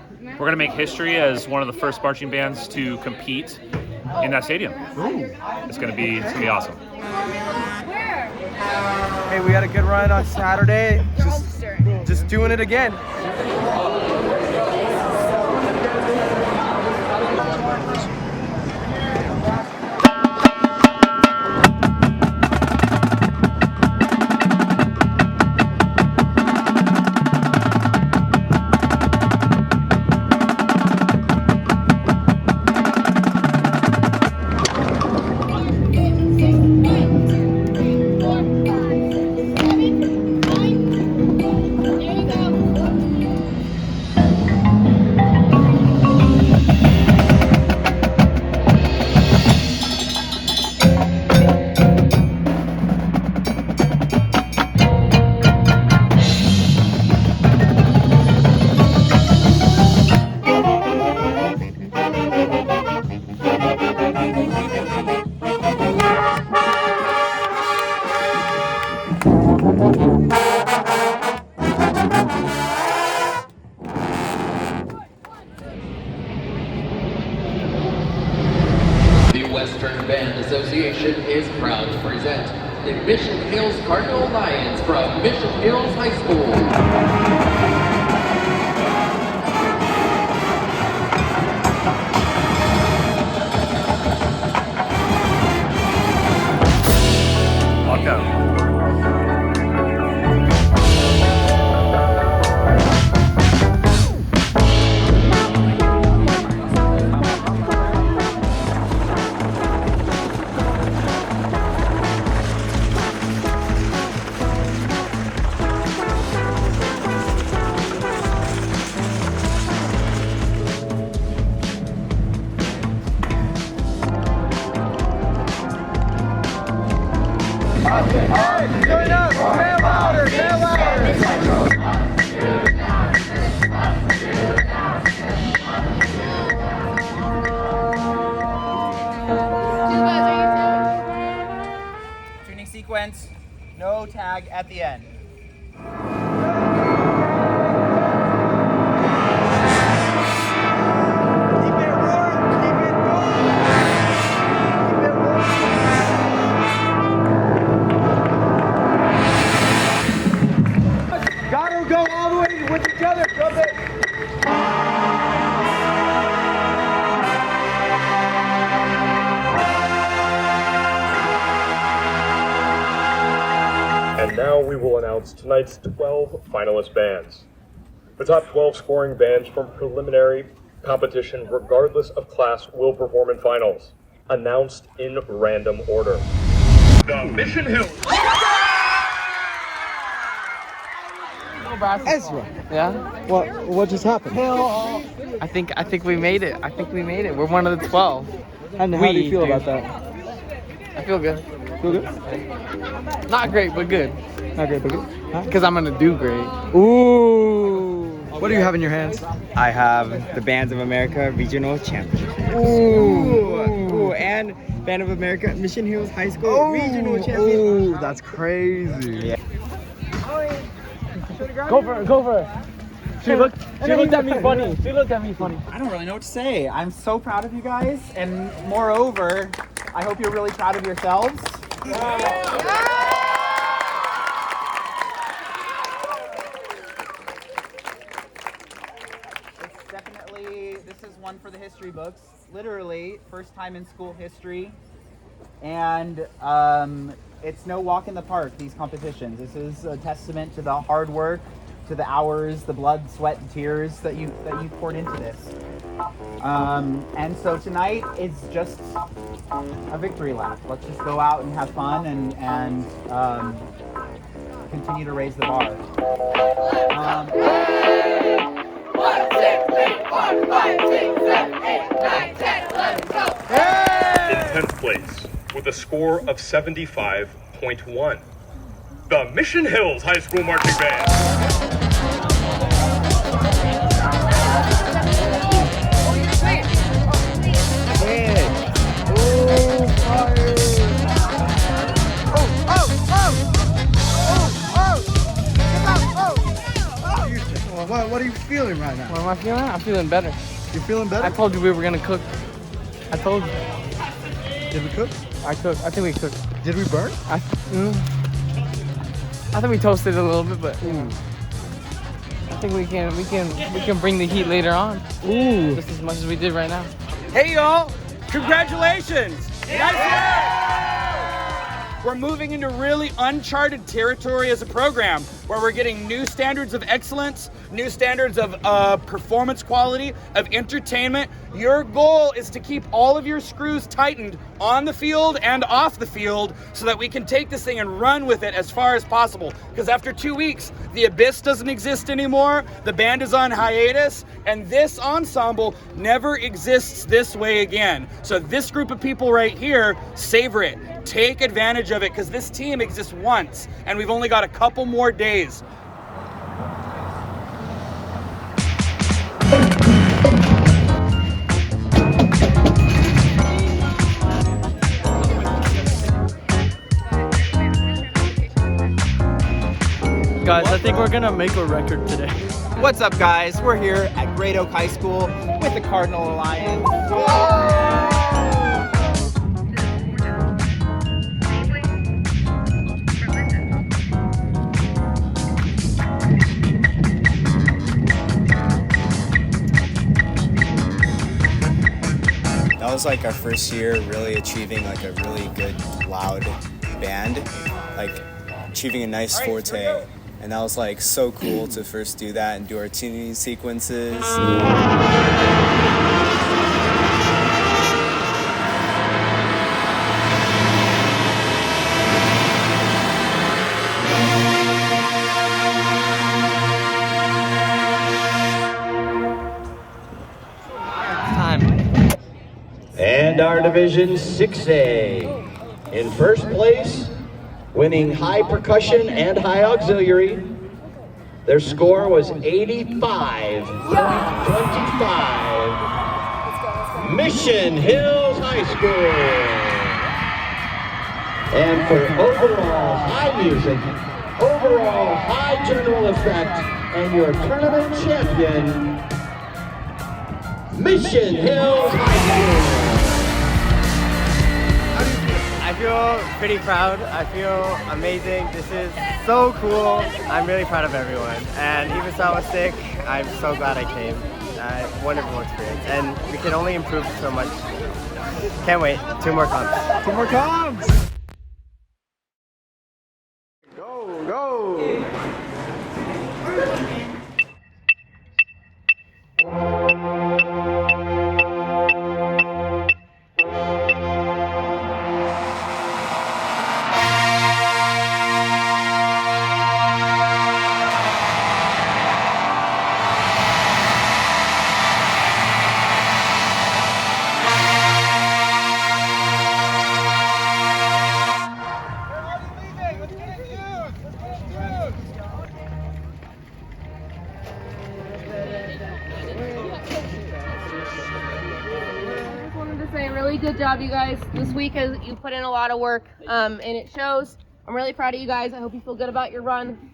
make history as one of the first marching bands to compete in that stadium. Ooh. It's gonna be awesome. Hey, we had a good run on Saturday. Just doing it again. The Western Band Association is proud to present the Mission Hills Cardinal Lions from Mission Hills High School. Tuning sequence, no tag at the end. Gotta go all the way with each other. Go big. And now we will announce tonight's 12 finalist bands. The top 12 scoring bands from preliminary competition, regardless of class, will perform in finals, announced in random order. The Mission Hills Ezra. Yeah. What just happened? I think we made it. I think we made it. We're one of the 12. And how do you feel about that? I feel good. Feel good? Not great, but good. Not great, but good. Because I'm gonna do great. Ooh. What do you have in your hands? I have the Bands of America Regional Championship. Ooh. And Band of America Mission Hills High School Regional Champion. Ooh, that's crazy. Yeah. Go for it. She looked at me funny. She looked at me funny. I don't really know what to say. I'm so proud of you guys, and moreover, I hope you're really proud of yourselves. It's definitely, this is one for the history books. Literally, first time in school history, and it's no walk in the park, these competitions. This is a testament to the hard work, to the hours, the blood, sweat, and tears that you poured into this. And so tonight is just a victory lap. Let's just go out and have fun and continue to raise the bar. 1, 2, 3, 4, 5, 6, 7, 8, 9, 10, 11, 12. In 10th place, with a score of 75.1, the Mission Hills High School Marching Band. What are you feeling right now? What am I feeling? I'm feeling better. You're feeling better? I told you we were gonna cook. I told you. Did we cook? I cooked. I think we cooked. Did we burn? I think we toasted a little bit, but I think we can bring the heat later on. Ooh. Just as much as we did right now. Hey y'all! Congratulations! We're moving into really uncharted territory as a program where we're getting new standards of excellence, new standards of performance quality, of entertainment. Your goal is to keep all of your screws tightened on the field and off the field so that we can take this thing and run with it as far as possible. Because after 2 weeks, the Abyss doesn't exist anymore, the band is on hiatus, and this ensemble never exists this way again. So this group of people right here, savor it. Take advantage of it, because this team exists once, and we've only got a couple more days. Guys, I think we're gonna make a record today. What's up, guys? We're here at Great Oak High School with the Cardinal Alliance. That was like our first year really achieving like a really good loud band, like achieving a nice forte. And that was like so cool to first do that and do our tuning sequences. And our Division 6A. In first place, winning high percussion and high auxiliary. Their score was 85.25. Mission Hills High School. And for overall high music, overall high general effect, and your tournament champion, Mission Hills High School. I feel pretty proud. I feel amazing. This is so cool. I'm really proud of everyone. And even though I was sick, I'm so glad I came. Wonderful experience. And we can only improve so much. Can't wait. 2 more comps. 2 more comps! Go! really good job, you guys. This week you put in a lot of work, and it shows. I'm really proud of you guys. I hope you feel good about your run,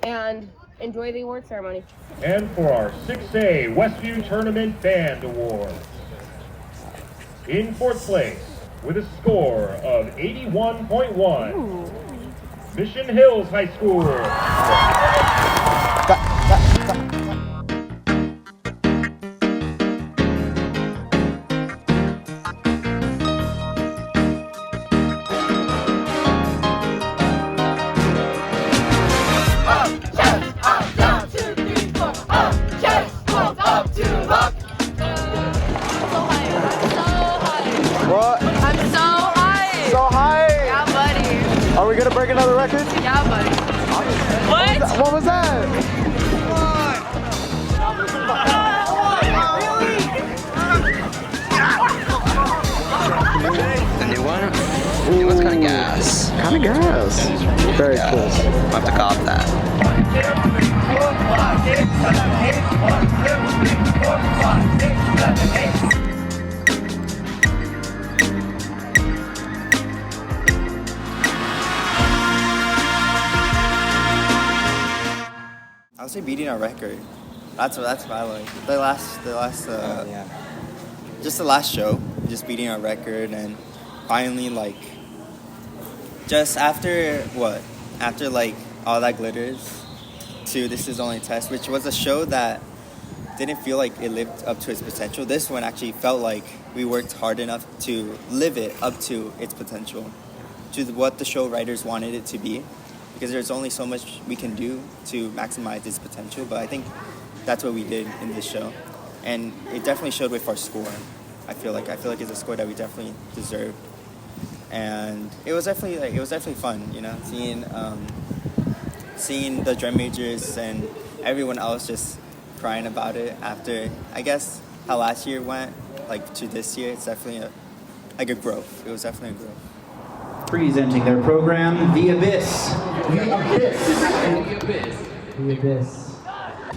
and enjoy the award ceremony. And for our 6A Westview Tournament Band Award, in fourth place with a score of 81.1, Mission Hills High School. What? I'm so high. So high. Yeah, buddy. Are we gonna break another record? Yeah, buddy. What? What was that? The new one? The new one's kind of gas. Kind of gas. Very cool. I'll have to cop that. I would say beating our record. That's what I like. The last just the last show, just beating our record, and finally just after like All That Glitters to This Is Only a Test, which was a show that didn't feel like it lived up to its potential. This one actually felt like we worked hard enough to live it up to its potential, to what the show writers wanted it to be. Because there's only so much we can do to maximize its potential, but I think that's what we did in this show, and it definitely showed with our score. I feel like it's a score that we definitely deserved, and it was definitely fun, you know, seeing the drum majors and everyone else just crying about it after, I guess, how last year went to this year. It's definitely a growth. It was definitely a growth. Presenting their program, The Abyss.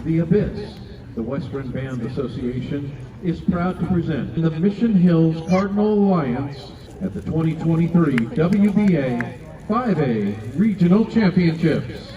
The Abyss, the Western Band Association, is proud to present the Mission Hills Cardinal Alliance at the 2023 WBA 5A Regional Championships.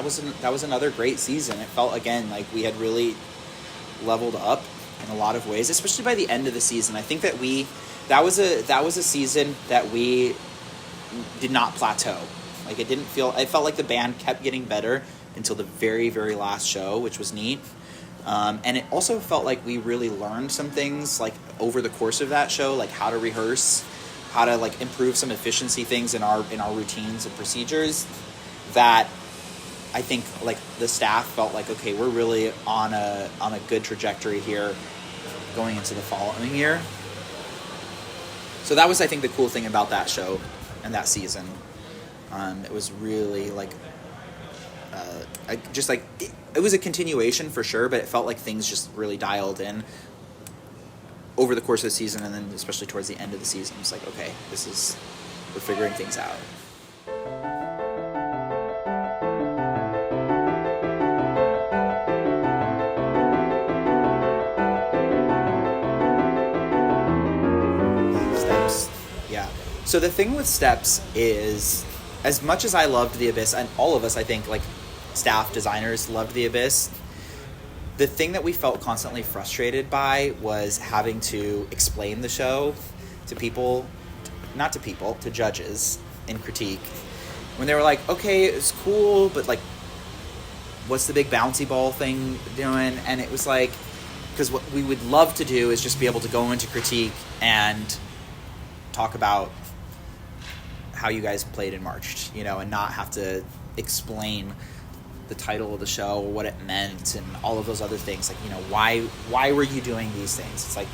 that was another great season. It felt, again, like we had really leveled up in a lot of ways, especially by the end of the season. I think that that was a season that we did not plateau. Like it felt like the band kept getting better until the very, very last show, which was neat. And it also felt like we really learned some things like over the course of that show, like how to rehearse, how to like improve some efficiency things in our routines and procedures, that I think like the staff felt like, okay, we're really on a good trajectory here going into the following year. So that was, I think, the cool thing about that show and that season. It was really like it was a continuation for sure, but it felt like things just really dialed in over the course of the season, and then especially towards the end of the season. It's like, okay, we're figuring things out. Steps. Yeah. So the thing with Steps is, as much as I loved The Abyss, and all of us, I think, like, staff designers loved The Abyss, the thing that we felt constantly frustrated by was having to explain the show to people, to judges in critique. When they were like, okay, it's cool, but like, what's the big bouncy ball thing doing? And it was like, because what we would love to do is just be able to go into critique and talk about how you guys played and marched, and not have to explain the title of the show, what it meant, and all of those other things. Like, why were you doing these things? It's like,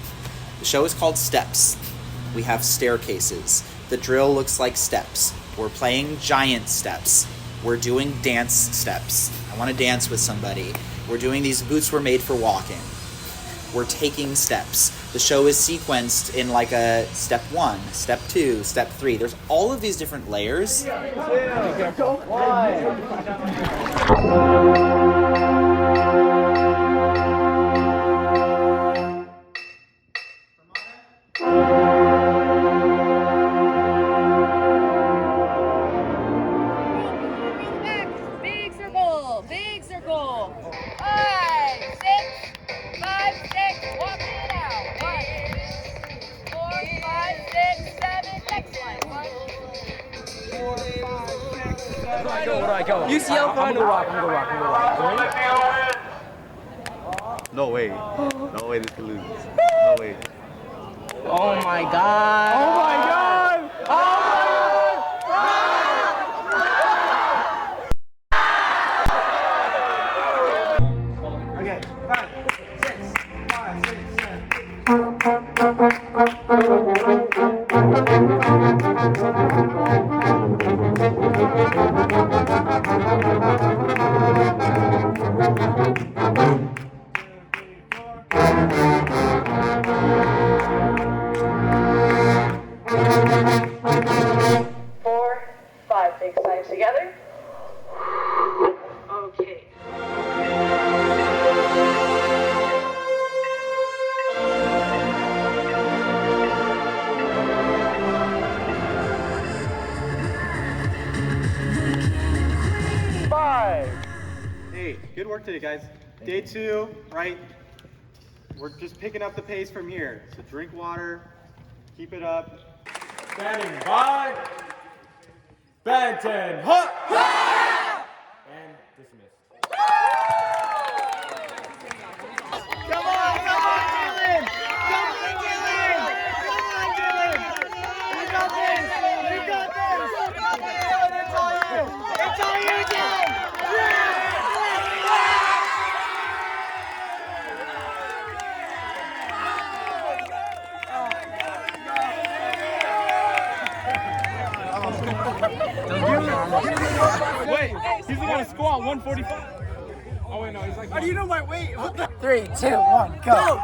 the show is called Steps. We have staircases. The drill looks like steps. We're playing giant steps. We're doing dance steps. I want to dance with somebody. We're doing these boots were made for walking. We're taking steps. The show is sequenced in like a step 1, step 2, step 3. There's all of these different layers. Big circle, big circle. 5, 6, 5, 6, walk it out. 1, 4, 5, 6, 7, next one. 1, 4, 5, 6, 7. Where do I go? UCL I'm gonna rock. No way. No way this can lose. No way. Oh my god. Oh my god. Oh my god. Okay, 5, 6, 5, 6, 7. Big sides together. Okay. Hey, good work today, guys. Day 2, right? We're just picking up the pace from here. So drink water, keep it up. Standing by. Band 10, hot! And dismissed. Come on, Dylan! Come on, Dylan! We got this! We got this! It's all you! It's all you, Dylan! Wait, he's gonna squat 145. Oh wait, no, he's like. How do you know my weight? 3, 2, 1, go!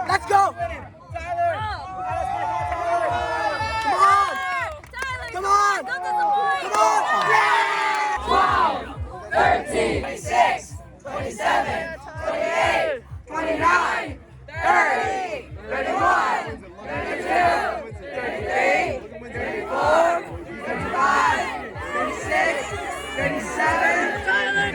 Let's go! Come on! Come on! 12, 13, 26, 27, 28, 29, 30, 31, 32, 33, 34, 35, 36, 37,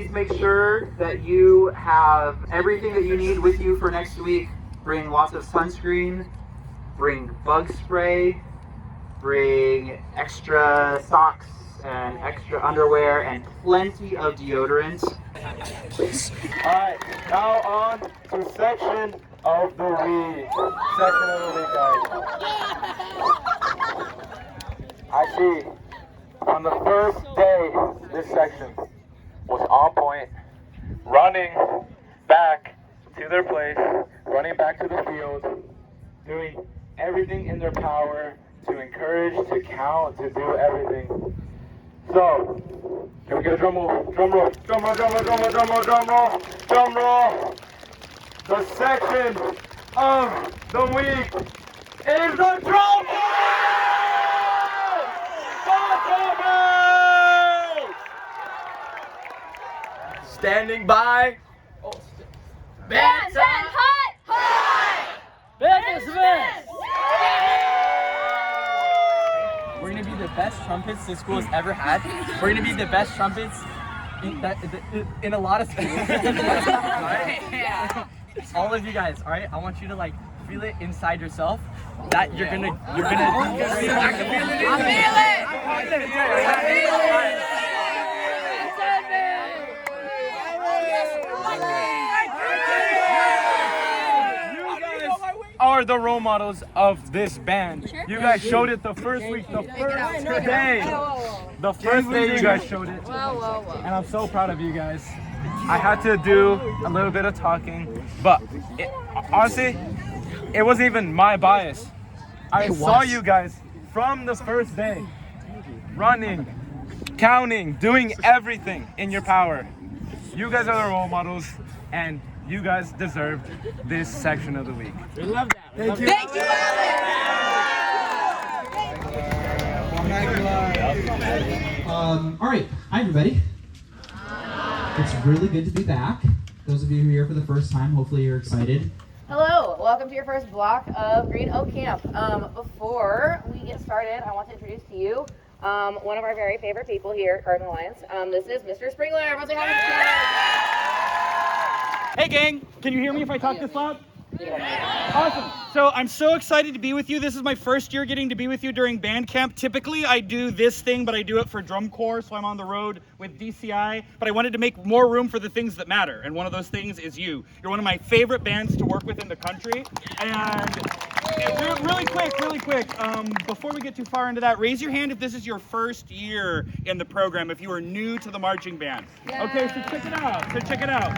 please make sure that you have everything that you need with you for next week. Bring lots of sunscreen, bring bug spray, bring extra socks and extra underwear and plenty of deodorant. Alright, now on to section of the week. Section of the week, guys. I see. On the first day, this section was on point, running back to their place, running back to the field, doing everything in their power to encourage, to count, to do everything. So, can we get a drum roll? Drum roll, drum roll, drum roll, drum roll, drum roll, drum roll, drum roll. The section of the week is the drum roll! Standing by. Bands and hot! Bands and We're gonna be the best trumpets this school has ever had. We're gonna be the best trumpets in a lot of schools. Right? All of you guys, all right? I want you to like feel it inside yourself that you're gonna. I can feel it. I feel it. Are the role models of this band. You guys showed it the first week, the first day. The first day you guys showed it. And I'm so proud of you guys. I had to do a little bit of talking, but honestly, it wasn't even my bias. I saw you guys from the first day, running, counting, doing everything in your power. You guys are the role models, and you guys deserved this section of the week. We love that. Thank you. Thank you, All right, hi everybody. It's really good to be back. Those of you who are here for the first time, hopefully you're excited. Hello, welcome to your first block of Green Oak Camp. Before we get started, I want to introduce to you one of our very favorite people here at Cardinal Alliance. This is Mr. Springler. Everyone say hi. Hey gang, can you hear me if I talk this loud? Awesome. So I'm so excited to be with you. This is my first year getting to be with you during band camp. Typically I do this thing, but I do it for drum corps, so I'm on the road with DCI. But I wanted to make more room for the things that matter, and one of those things is you. You're one of my favorite bands to work with in the country. And really quick, before we get too far into that, raise your hand if this is your first year in the program, if you are new to the marching band. Okay, so check it out.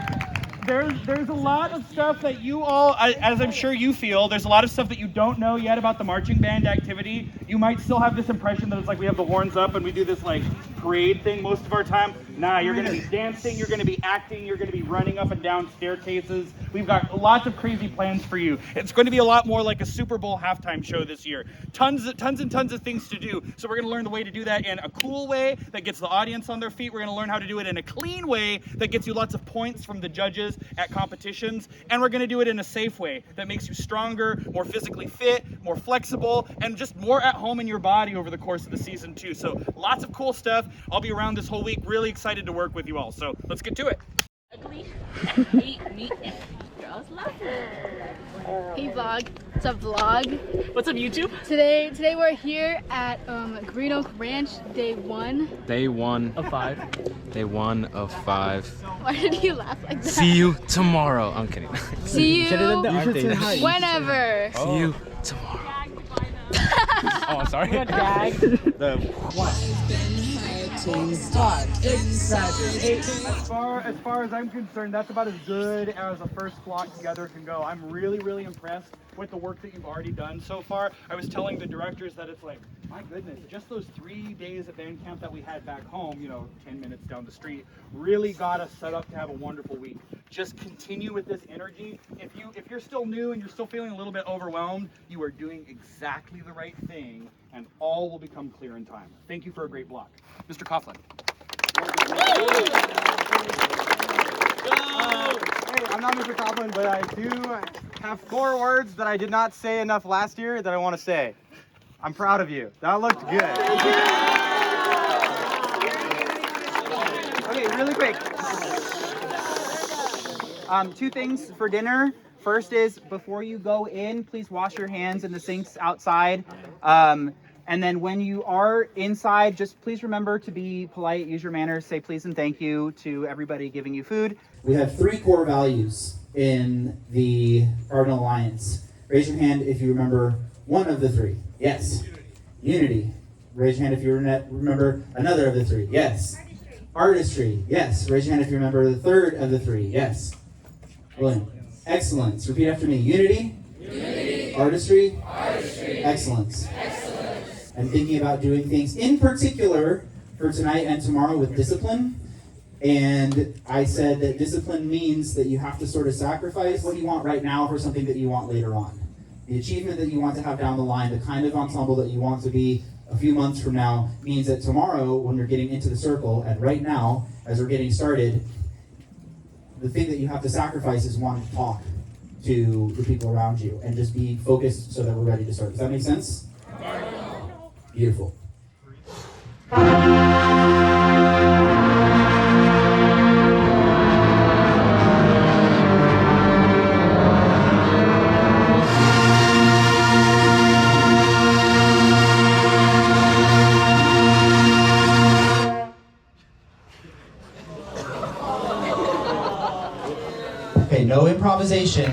There's a lot of stuff that you all, as I'm sure you feel, there's a lot of stuff that you don't know yet about the marching band activity. You might still have this impression that it's like we have the horns up and we do this like parade thing most of our time. Nah, you're gonna be dancing, you're gonna be acting, you're gonna be running up and down staircases. We've got lots of crazy plans for you. It's going to be a lot more like a Super Bowl halftime show this year. Tons and tons of things to do. So we're gonna learn the way to do that in a cool way that gets the audience on their feet. We're gonna learn how to do it in a clean way that gets you lots of points from the judges at competitions. And we're gonna do it in a safe way that makes you stronger, more physically fit, more flexible, and just more at home in your body over the course of the season too. So lots of cool stuff. I'll be around this whole week. Really excited to work with you all. So let's get to it. Hey vlog, what's up vlog? What's up YouTube? Today we're here at Green Oak Ranch, day 1. Day 1 of 5. Day 1 of 5. Why did you laugh like that? See you tomorrow. I'm kidding. See you whenever. See you tomorrow. Oh, I'm sorry. As far as I'm concerned, that's about as good as a first block together can go. I'm really impressed with the work that you've already done so far. I was telling the directors that it's like, my goodness, just those 3 days at band camp that we had back home, 10 minutes down the street, really got us set up to have a wonderful week. Just continue with this energy. If you're still new and you're still feeling a little bit overwhelmed, you are doing exactly the right thing, and all will become clear in time. Thank you for a great block. Mr. Coughlin. Hey, I'm not Mr. Coughlin, but I do have 4 words that I did not say enough last year that I want to say. I'm proud of you. That looked good. Okay, really quick. Two things for dinner. First is before you go in, please wash your hands in the sinks outside. And then when you are inside, just please remember to be polite, use your manners, say please and thank you to everybody giving you food. We have 3 core values in the Cardinal Alliance. Raise your hand if you remember one of the 3. Yes. Unity. Raise your hand if you remember another of the 3. Yes. Artistry. Yes. Raise your hand if you remember the third of the 3. Yes. William. Excellence. Repeat after me. Unity. Unity. Artistry. Artistry. Excellence. Excellence. And thinking about doing things in particular for tonight and tomorrow with discipline. And I said that discipline means that you have to sort of sacrifice what you want right now for something that you want later on. The achievement that you want to have down the line, the kind of ensemble that you want to be a few months from now, means that tomorrow when you're getting into the circle, and right now as we're getting started, the thing that you have to sacrifice is wanting to talk to the people around you and just be focused so that we're ready to start. Does that make sense? Beautiful. Okay, no improvisation.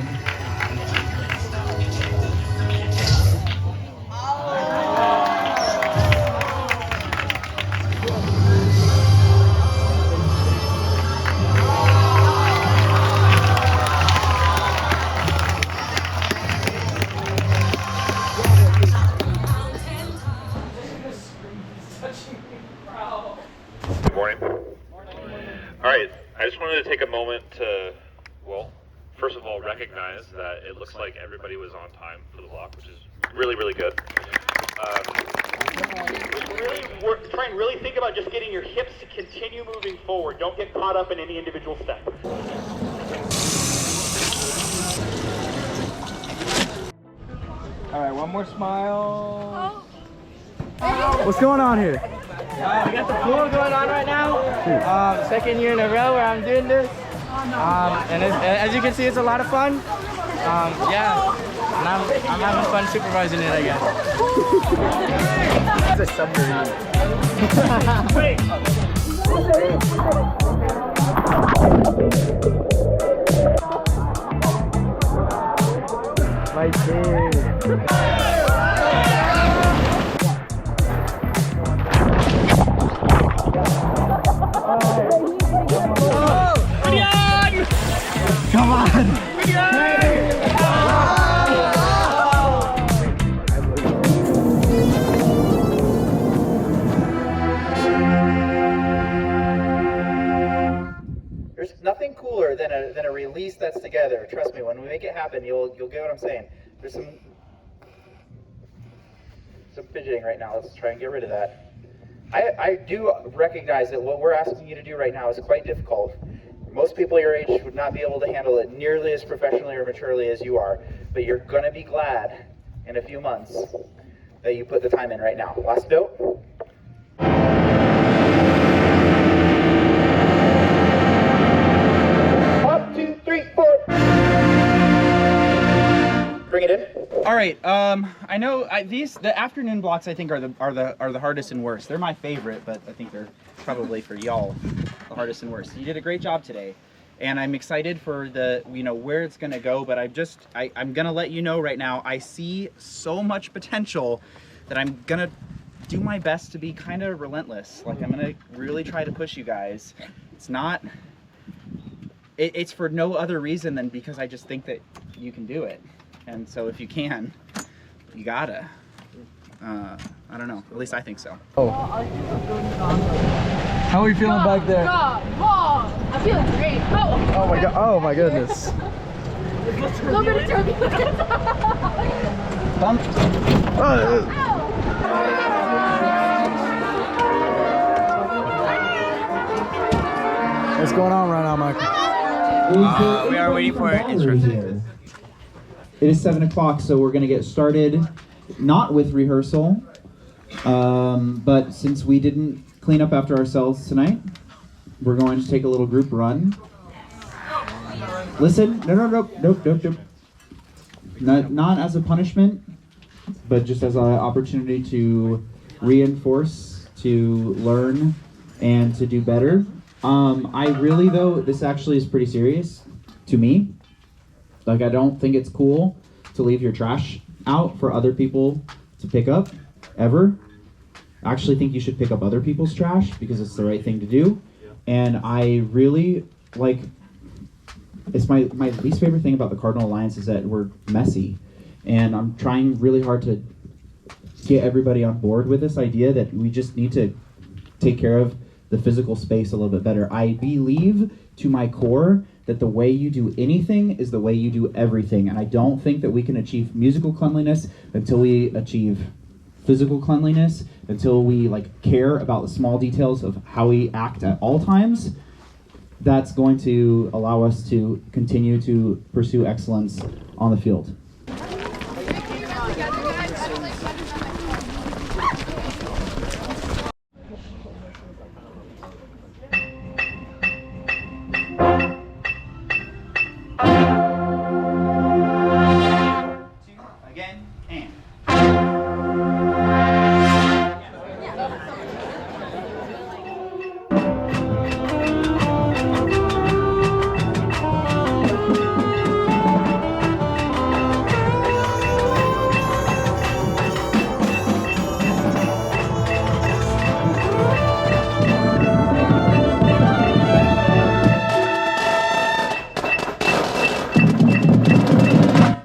Good morning. All right, I just wanted to take a moment to, well, first of all, recognize that it looks like everybody was on time for the block, which is really, really good. Try and really think about just getting your hips to continue moving forward. Don't get caught up in any individual step. All right, one more smile. What's going on here? We got the pool going on right now. Second year in a row where I'm doing this. And as you can see, it's a lot of fun. Yeah, and I'm having fun supervising it, I guess. It's a submarine. Wait. Right there. Come on! There's nothing cooler than a release that's together. Trust me, when we make it happen, you'll get what I'm saying. There's some fidgeting right now. Let's try and get rid of that. I do recognize that what we're asking you to do right now is quite difficult. Most people your age would not be able to handle it nearly as professionally or maturely as you are, but you're gonna be glad in a few months that you put the time in right now. Last note. One, two, three, four. Bring it in. All right. I know the afternoon blocks I think are the hardest and worst. They're my favorite, but I think they're probably for y'all the hardest and worst. You did a great job today, and I'm excited for where it's gonna go. But I'm gonna let you know right now. I see so much potential that I'm gonna do my best to be kind of relentless. Like I'm gonna really try to push you guys. It's not. It's for no other reason than because I just think that you can do it. And so if you can, you gotta. I don't know. At least I think so. Oh. How are you feeling back there? I'm feeling great. Oh my god. Oh my goodness. A little bit of turbulence. What's going on right now, Michael? We are waiting for instructions. It is 7 o'clock, so we're going to get started, not with rehearsal, but since we didn't clean up after ourselves tonight, we're going to take a little group run. Listen, nope. Not as a punishment, but just as an opportunity to reinforce, to learn, and to do better. I really, though, this actually is pretty serious to me. Like, I don't think it's cool to leave your trash out for other people to pick up, ever. I actually think you should pick up other people's trash because it's the right thing to do. And I really, like, it's my least favorite thing about the Cardinal Alliance is that we're messy. And I'm trying really hard to get everybody on board with this idea that we just need to take care of the physical space a little bit better. I believe to my core that the way you do anything is the way you do everything. And I don't think that we can achieve musical cleanliness until we achieve physical cleanliness, until we care about the small details of how we act at all times. That's going to allow us to continue to pursue excellence on the field.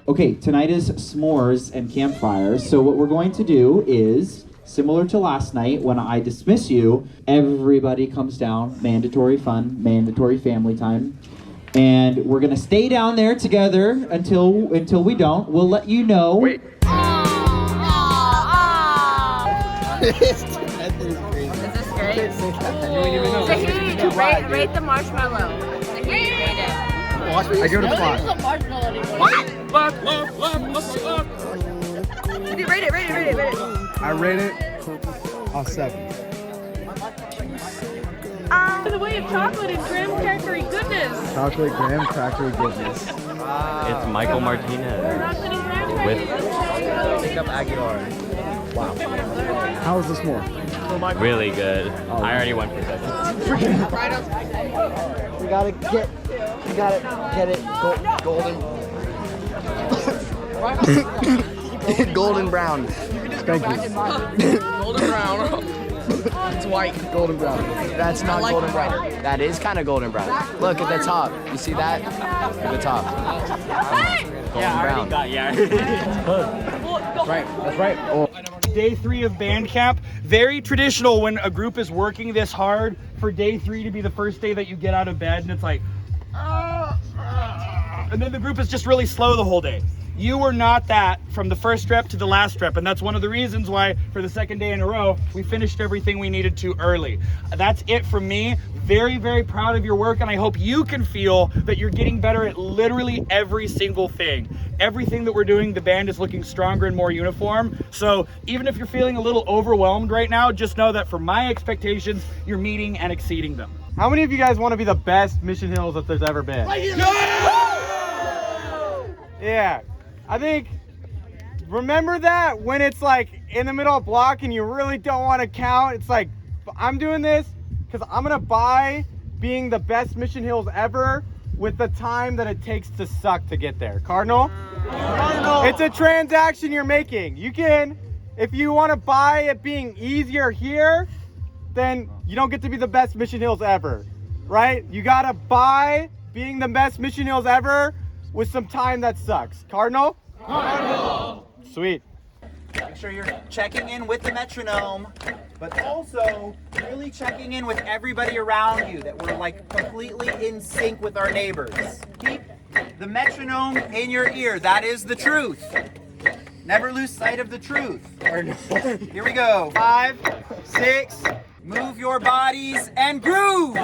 Okay, tonight is s'mores and campfires. So what we're going to do is, similar to last night, when I dismiss you, everybody comes down, mandatory fun, mandatory family time. And we're gonna stay down there together until we don't. We'll let you know. Wait. Is this great? Zahid, rate the marshmallow. Zahid, rate it. I give it a 5. What? Rate it. I rate it a 7. The way of chocolate and graham crackery goodness. Chocolate graham crackery goodness. It's Michael Martinez with Jacob Aguilar. Wow. How is this more? really good. I already went for second. We gotta get it golden. Golden brown. Thank you. Golden brown. It's white. Golden brown. That's not golden brown. That is kind of golden brown. Look at the top. You see that? At the top. Golden brown. That's right. Oh. Day 3 of band camp. Very traditional when a group is working this hard for day 3 to be the first day that you get out of bed and it's like, and then the group is just really slow the whole day. You were not that from the first rep to the last rep, and that's one of the reasons why for the second day in a row we finished everything we needed to early. That's it from me. Very, very proud of your work, and I hope you can feel that you're getting better at literally every single thing. Everything that we're doing, the band is looking stronger and more uniform. So even if you're feeling a little overwhelmed right now, just know that for my expectations, you're meeting and exceeding them. How many of you guys want to be the best Mission Hills that there's ever been? Yeah. I think, remember that when it's like in the middle of block and you really don't want to count, it's like, I'm doing this because I'm going to buy being the best Mission Hills ever with the time that it takes to suck to get there. Cardinal? Cardinal! It's a transaction you're making. You can, if you want to buy it being easier here, then you don't get to be the best Mission Hills ever, right? You got to buy being the best Mission Hills ever with some time that sucks. Cardinal? Cardinal! Sweet. Make sure you're checking in with the metronome, but also really checking in with everybody around you, that we're like completely in sync with our neighbors. Keep the metronome in your ear. That is the truth. Never lose sight of the truth. Here we go. 5, 6, move your bodies and groove.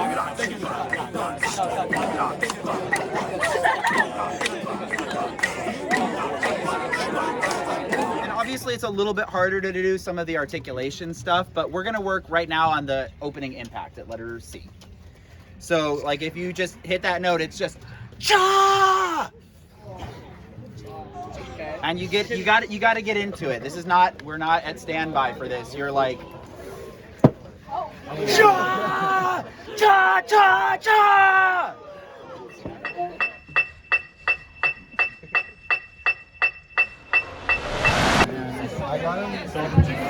And obviously it's a little bit harder to do some of the articulation stuff, but we're gonna work right now on the opening impact at letter C. So like if you just hit that note, it's just Cha! And you got to get into it. This is not, we're not at standby for this. You're like, cha! Cha! Cha! Cha!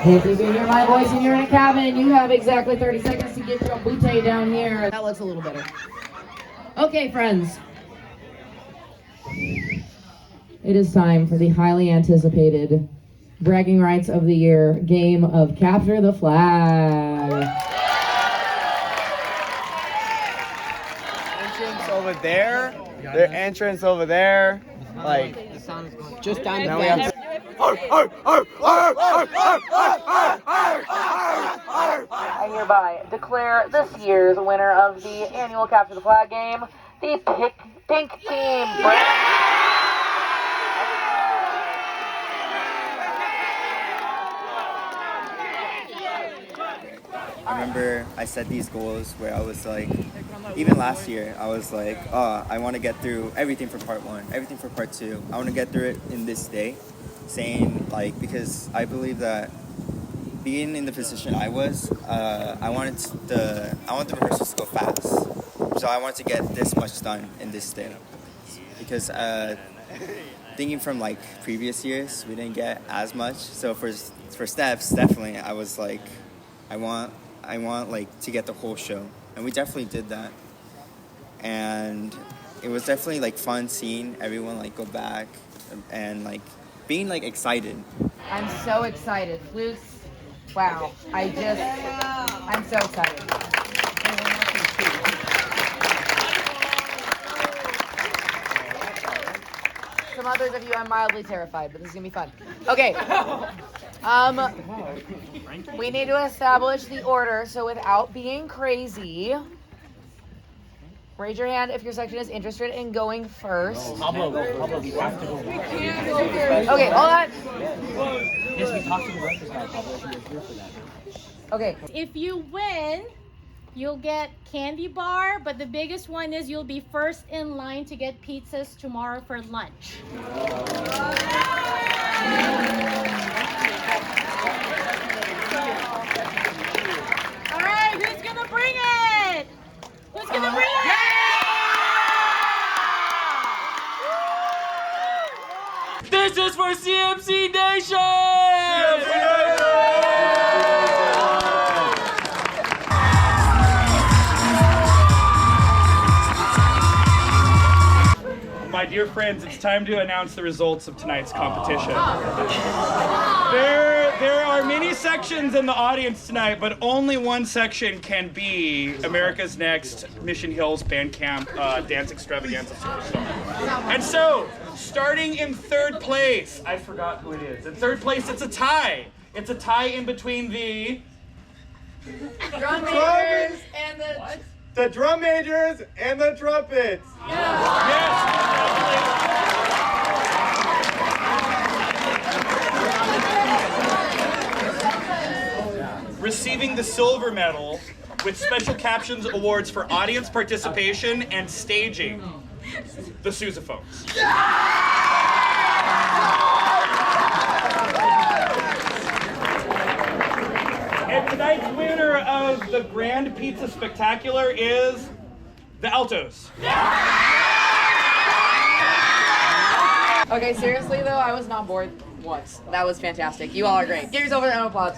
If you can hear my voice and you're in a cabin, you have exactly 30 seconds to get your booty down here. That looks a little better. Okay, friends. It is time for the highly anticipated bragging rights of the year game of Capture the Flag. Entrance over there. Their entrance over there. Like, just down the fence. I hereby declare this year's winner of the annual Capture the Flag game, the Pink Team. I remember I set these goals where I was like, even last year, I was like, oh, I want to get through everything for part 1, everything for part 2. I want to get through it in this day, saying like, because I believe that being in the position I was, I wanted the rehearsals to go fast. So I wanted to get this much done in this day. Because thinking from like previous years, we didn't get as much. So for steps, definitely, I was like, I want like to get the whole show, and we definitely did that. And it was definitely like fun seeing everyone like go back and like being like excited. I'm so excited. Flutes, wow. I'm so excited. Some others of you, I'm mildly terrified, but this is gonna be fun. Okay. We need to establish the order, so without being crazy, raise your hand if your section is interested in going first. Pablo, you have to go. Okay, hold on. Yes, we talked to the breakfast guy, Pablo, if you're here for that. Okay. If you win, you'll get candy bar, but the biggest one is you'll be first in line to get pizzas tomorrow for lunch. All right, who's gonna bring it? Who's gonna bring it? This is for CMC Nation! My dear friends, it's time to announce the results of tonight's competition. There are many sections in the audience tonight, but only one section can be America's Next Mission Hills Band Camp Dance Extravaganza Superstar. And so, starting in third place, I forgot who it is. In third place, it's a tie. It's a tie in between the Drum majors and the... The drum majors and the trumpets. receiving the silver medal with special captions awards for audience participation and staging, the sousaphones. And tonight's winner of the Grand Pizza Spectacular is the Altos. Okay, seriously though, I was not bored once. That was fantastic. You all are great. Give yourself a round of applause.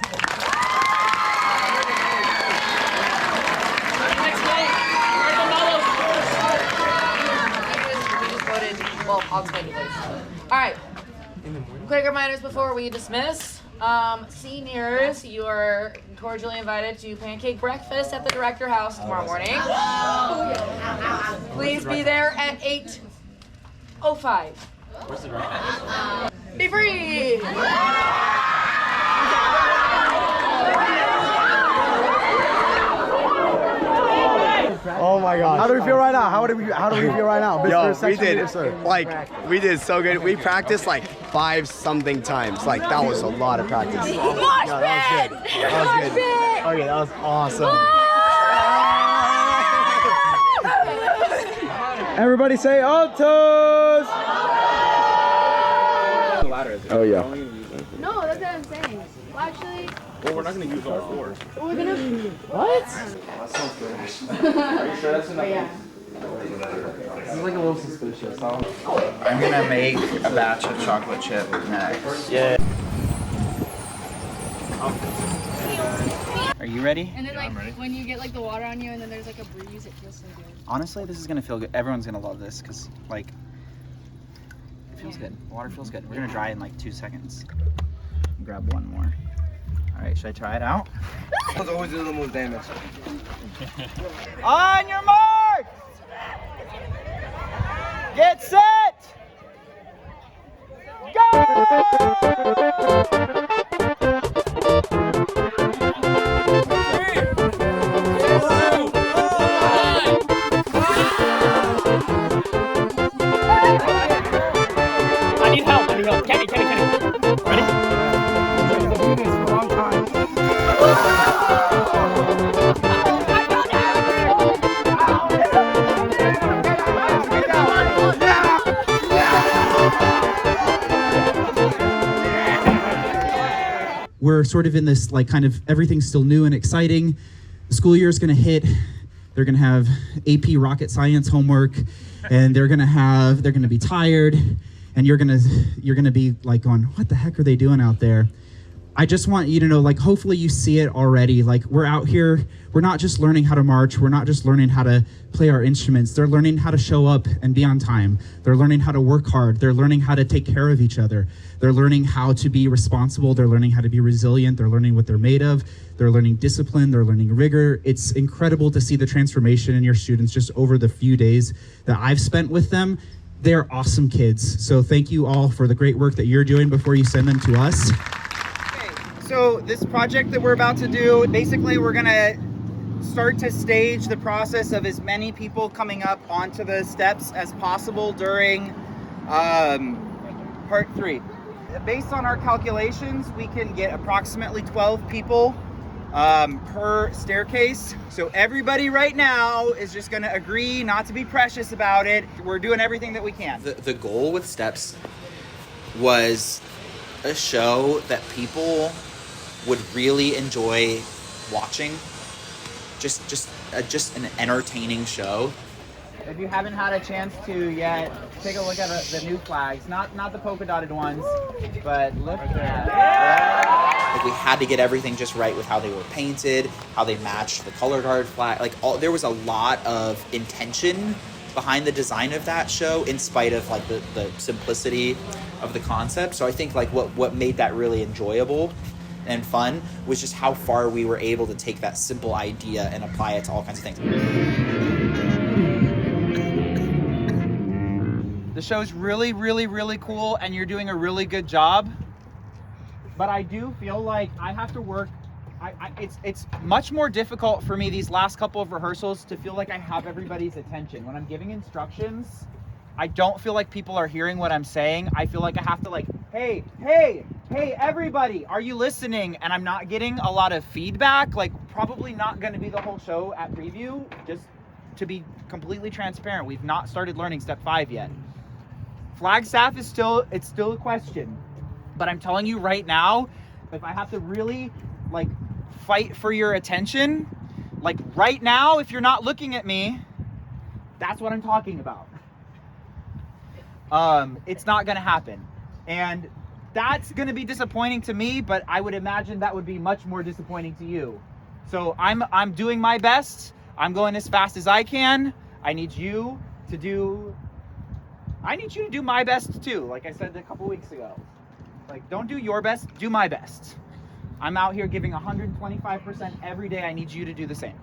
We just voted. Well, I'll explain it later. All right. Quick reminders before we dismiss. Seniors, you are cordially invited to pancake breakfast at the Director House tomorrow morning. Please be there at 8:05. Where's the director? Be free! Oh my gosh. How do we feel right now? How do we feel right now? Yo, Mr. we did so good. We practiced like 5-something times. Like that was a lot of practice. Mosh No, that was good. That was good. Okay, that was awesome. Everybody say altos! Oh yeah. No, that's what I'm saying. Well, actually, Well, we're not going to use all four. we're gonna. What? That sounds good. Are you sure that's enough? Yeah. This is like a little suspicious. I'm gonna make a batch of chocolate chip next. Yeah. Are you ready? And then like when you get like the water on you, and then there's like a breeze, it feels so good. Honestly, this is gonna feel good. Everyone's gonna love this because like it feels good. The water feels good. We're gonna dry in like 2 seconds. Grab one more. All right, should I try it out? Always always do the most damage. On your mark! Get set! I need help. Kenny. Ready? We're sort of in this like kind of everything's still new and exciting. The school year is going to hit. They're going to have AP rocket science homework, and they're going to be tired, and you're going to be like going, what the heck are they doing out there? I just want you to know, like, hopefully you see it already. Like, we're out here, we're not just learning how to march, we're not just learning how to play our instruments. They're learning how to show up and be on time. They're learning how to work hard. They're learning how to take care of each other. They're learning how to be responsible. They're learning how to be resilient. They're learning what they're made of. They're learning discipline. They're learning rigor. It's incredible to see the transformation in your students just over the few days that I've spent with them. They're awesome kids. So thank you all for the great work that you're doing before you send them to us. So this project that we're about to do, basically we're gonna start to stage the process of as many people coming up onto the steps as possible during part 3. Based on our calculations, we can get approximately 12 people per staircase. So everybody right now is just gonna agree not to be precious about it. We're doing everything that we can. The goal with Steps was a show that people would really enjoy watching. Just an entertaining show. If you haven't had a chance to yet, take a look at the new flags. Not the polka dotted ones, but look at. Like, we had to get everything just right with how they were painted, how they matched the color guard flag. Like, there was a lot of intention behind the design of that show, in spite of like the simplicity of the concept. So I think like what made that really enjoyable and fun was just how far we were able to take that simple idea and apply it to all kinds of things. The show's really, really, really cool, and you're doing a really good job. But I do feel like I have to work. It's much more difficult for me these last couple of rehearsals to feel like I have everybody's attention. When I'm giving instructions, I don't feel like people are hearing what I'm saying. I feel like I have to like, hey, everybody, are you listening? And I'm not getting a lot of feedback. Like, probably not going to be the whole show at preview. Just to be completely transparent, we've not started learning step 5 yet. Flagstaff is still a question. But I'm telling you right now, if I have to really like fight for your attention, like right now, if you're not looking at me, that's what I'm talking about. It's not gonna happen. And that's gonna be disappointing to me, but I would imagine that would be much more disappointing to you. So I'm doing my best. I'm going as fast as I can. I need you to do my best too, like I said a couple weeks ago. Like, don't do your best, do my best. I'm out here giving 125% every day. I need you to do the same.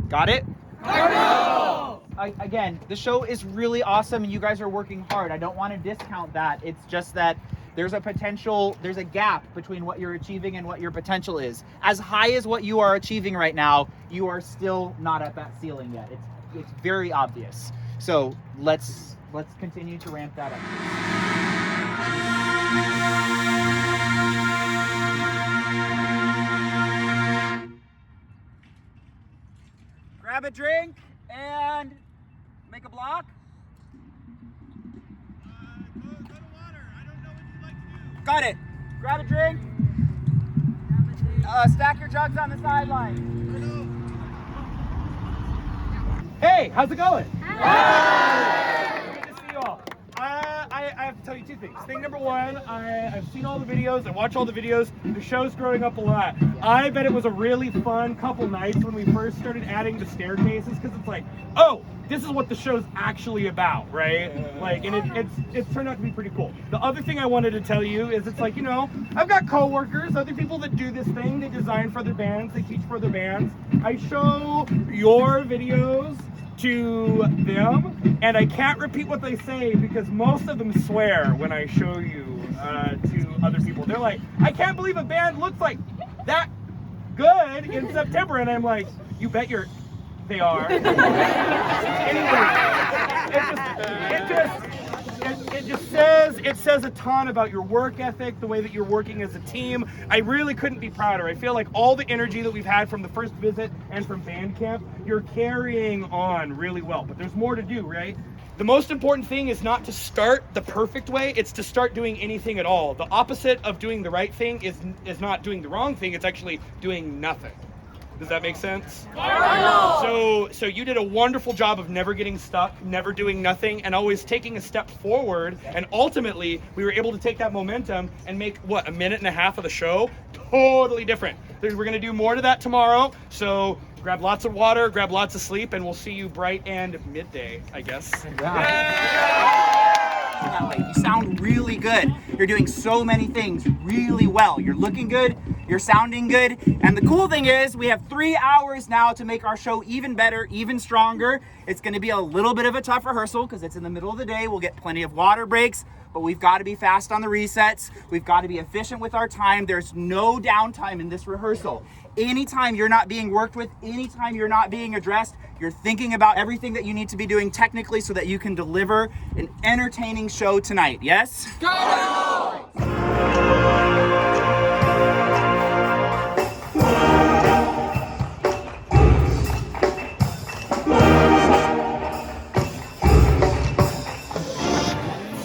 Got it? Again, the show is really awesome and you guys are working hard. I don't want to discount that. It's just that there's a gap between what you're achieving and what your potential is. As high as what you are achieving right now, you are still not at that ceiling yet. It's very obvious. So let's continue to ramp that up. Grab a drink and make a block. got it. Grab a drink. Stack your jugs on the sideline. Hey, how's it going? Hi. Good to see you all. I have to tell you two things. Thing number one, I've seen all the videos, I watch all the videos. The show's growing up a lot. I bet it was a really fun couple nights when we first started adding the staircases, because it's like, oh, this is what the show's actually about, right? Like, and it's turned out to be pretty cool. The other thing I wanted to tell you is it's like, you know, I've got coworkers, other people that do this thing, they design for their bands, they teach for their bands. I show your videos to them, and I can't repeat what they say because most of them swear when I show you to other people. They're like, I can't believe a band looks like that good in September, and I'm like, you bet they are. It says a ton about your work ethic, the way that you're working as a team. I really couldn't be prouder. I feel like all the energy that we've had from the first visit and from band camp, you're carrying on really well. But there's more to do, right? The most important thing is not to start the perfect way, it's to start doing anything at all. The opposite of doing the right thing is not doing the wrong thing, it's actually doing nothing. Does that make sense? So you did a wonderful job of never getting stuck, never doing nothing, and always taking a step forward. And ultimately, we were able to take that momentum and make, what, a minute and a half of the show totally different. We're going to do more to that tomorrow. So grab lots of water, grab lots of sleep, and we'll see you bright and midday, I guess. That way. You sound really good. You're doing so many things really well. You're looking good, you're sounding good, and the cool thing is we have 3 hours now to make our show even better, even stronger. It's going to be a little bit of a tough rehearsal because it's in the middle of the day. We'll get plenty of water breaks, but we've got to be fast on the resets. We've got to be efficient with our time. There's no downtime in this rehearsal. Anytime you're not being worked with, anytime you're not being addressed, you're thinking about everything that you need to be doing technically so that you can deliver an entertaining show tonight. Yes? Go!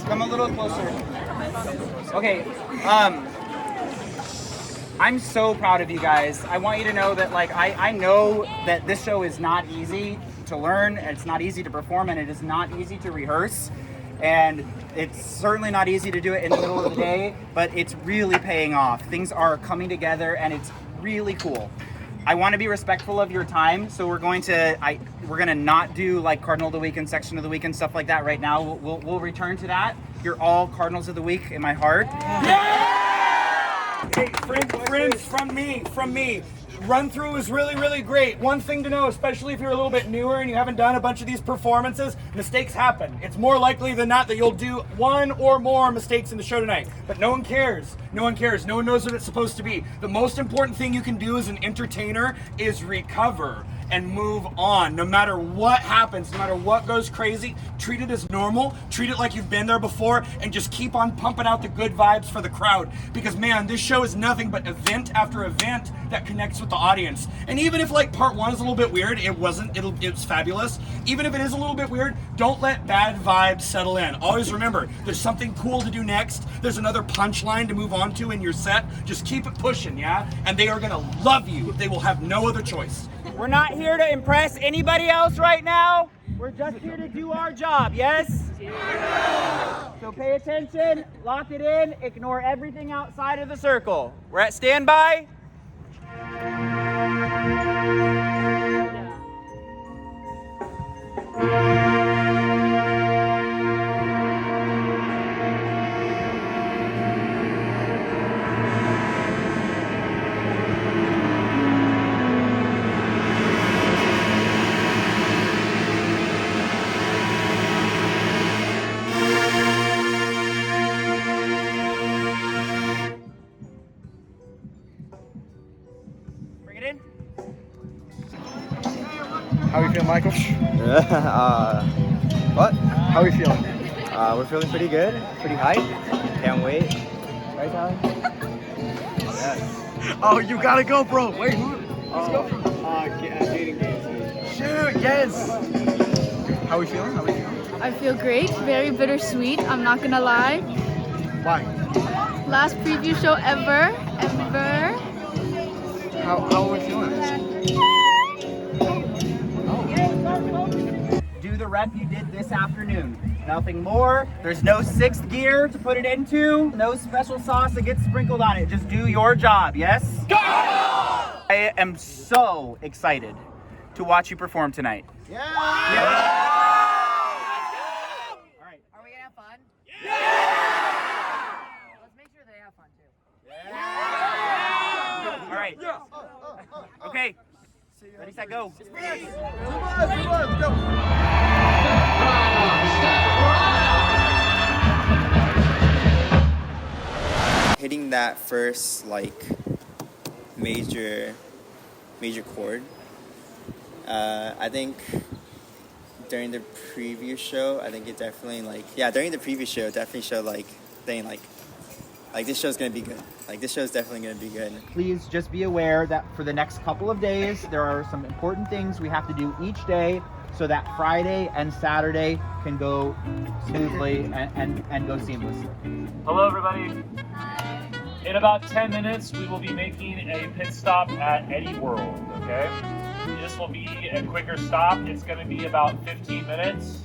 Come a little closer. Okay, I'm so proud of you guys. I want you to know that, like, I know that this show is not easy to learn, it's not easy to perform, and it is not easy to rehearse. And it's certainly not easy to do it in the middle of the day, but it's really paying off. Things are coming together, and it's really cool. I want to be respectful of your time, so we're going to not do like Cardinal of the Week and Section of the Week and stuff like that right now. We'll return to that. You're all Cardinals of the Week in my heart. Yeah! Hey, friends, from me. Run through is really, really great. One thing to know, especially if you're a little bit newer and you haven't done a bunch of these performances, mistakes happen. It's more likely than not that you'll do one or more mistakes in the show tonight. But no one cares. No one cares. No one knows what it's supposed to be. The most important thing you can do as an entertainer is recover and move on. No matter what happens, no matter what goes crazy, treat it as normal, treat it like you've been there before, and just keep on pumping out the good vibes for the crowd. Because man, this show is nothing but event after event that connects with the audience. And even if like part one is a little bit weird, it's fabulous. Even if it is a little bit weird, don't let bad vibes settle in. Always remember, there's something cool to do next. There's another punchline to move on to in your set. Just keep it pushing, yeah? And they are gonna love you. They will have no other choice. We're not here to impress anybody else right now. We're just here to do our job, yes? So pay attention, lock it in, ignore everything outside of the circle. We're at standby. How are you feeling, Michael? What? How are we feeling? We're feeling pretty good, pretty hyped. Can't wait. Right, Tyler? Yes. Oh, you gotta go, bro. Wait, let's go. Dating games. Shoot, yes. How are we feeling? I feel great, very bittersweet, I'm not gonna lie. Why? Last preview show ever. How are we feeling? Do the rep you did this afternoon. Nothing more. There's no sixth gear to put it into. No special sauce that gets sprinkled on it. Just do your job, yes? Go! I am so excited to watch you perform tonight. Are we gonna have fun? Let's make sure they have fun too. All right. Okay. Ready, set, go. Hitting that first like major chord. I think during the preview show, I think it definitely during the preview show, it definitely showed saying this show's gonna be good. Like this show's definitely gonna be good. Please just be aware that for the next couple of days, there are some important things we have to do each day so that Friday and Saturday can go smoothly and go seamlessly. Hello, everybody. In about 10 minutes, we will be making a pit stop at Eddy World, okay? This will be a quicker stop. It's going to be about 15 minutes.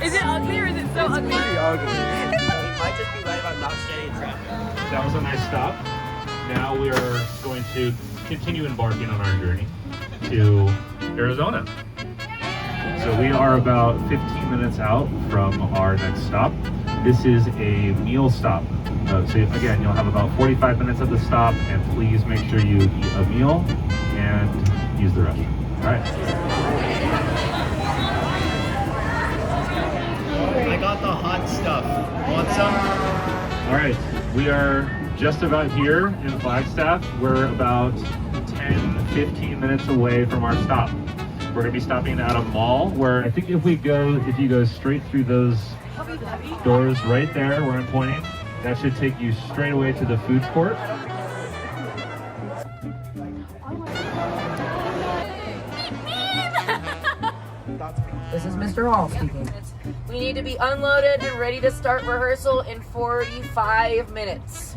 Is it ugly or is it so ugly? It might just be right about not staying in traffic. That was a nice stop. Now we are going to continue embarking on our journey to Arizona. So we are about 15 minutes out from our next stop. This is a meal stop. So again, you'll have about 45 minutes at the stop, and please make sure you eat a meal and use the restroom. All right. I got the hot stuff. Want some? All right, we are just about here in Flagstaff. We're about 10-15 minutes away from our stop. We're gonna be stopping at a mall where I think if you go straight through those doors right there where I'm pointing, that should take you straight away to the food court. This is Mr. Hall speaking. We need to be unloaded and ready to start rehearsal in 45 minutes.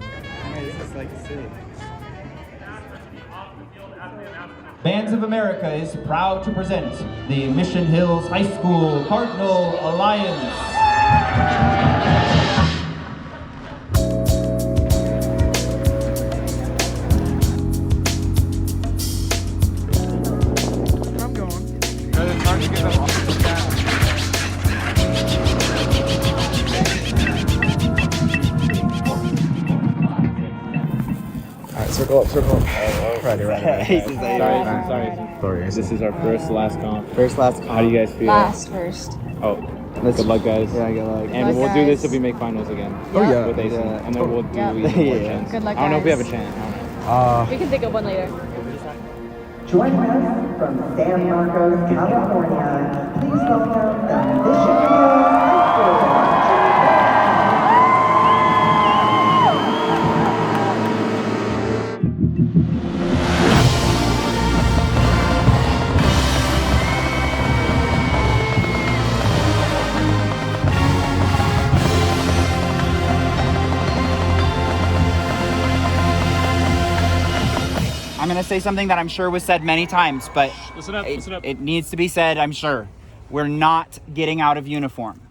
Bands of America is proud to present the Mission Hills High School Cardinal Alliance. Circle up. Ready. Sorry. This is our last comp. How do you guys feel? First. Oh, good luck, guys. Yeah, good luck. And we'll do this if we make finals again. Oh yeah. With AC. Yeah. And then we'll do even more chants. Good luck, I don't know if we have a guys. chant. I don't know. We can think of one later. Joining us from San Marcos, California, please welcome the Mission Hills High School. I'm going to say something that I'm sure was said many times, but Listen up. it needs to be said, I'm sure. We're not getting out of uniform.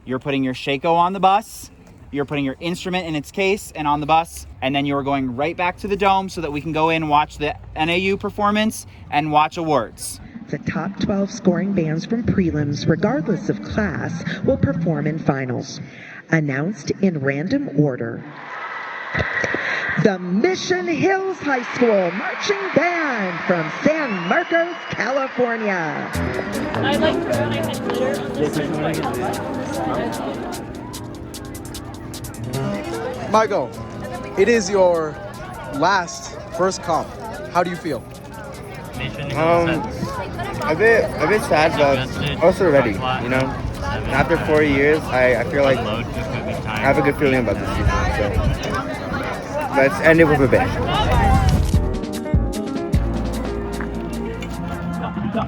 You're putting your Shako on the bus, you're putting your instrument in its case and on the bus, and then you're going right back to the dome so that we can go in, watch the NAU performance, and watch awards. The top 12 scoring bands from prelims, regardless of class, will perform in finals. Announced in random order. The Mission Hills High School Marching Band from San Marcos, California. I like for when I had glitter on this one. Michael, it is your first comp. How do you feel? A bit sad, but also ready. You know, after 4 years, I feel like I have a good feeling about this season. So let's end it with a bang. In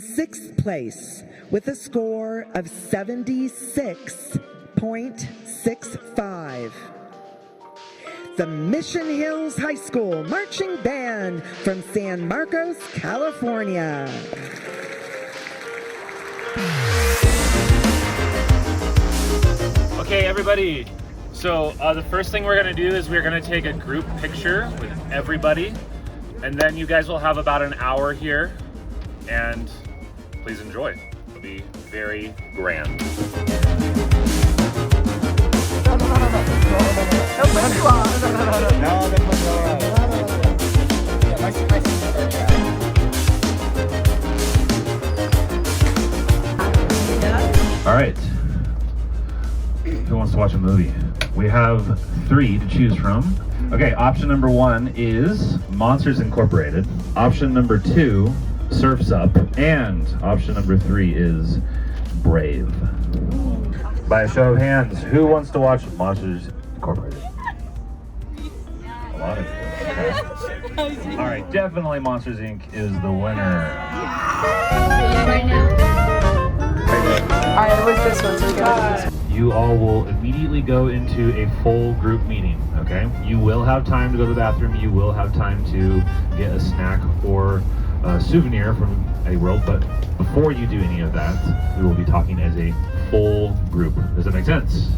sixth place, with a score of 76.65, the Mission Hills High School Marching Band from San Marcos, California. Okay, everybody. So the first thing we're gonna do is we're gonna take a group picture with everybody, and then you guys will have about an hour here, and please enjoy. It'll be very grand. All right. Who wants to watch a movie? We have 3 to choose from. Okay, option number 1 is Monsters Incorporated. Option number 2, Surf's Up. And option number 3 is Brave. By a show of hands, who wants to watch Monsters Incorporated? A lot of you. Okay. All right, definitely Monsters Inc. is the winner. Alright, it was this one, so we got this. You all will immediately go into a full group meeting, okay? You will have time to go to the bathroom. You will have time to get a snack or a souvenir from a world, but before you do any of that, we will be talking as a full group. Does that make sense?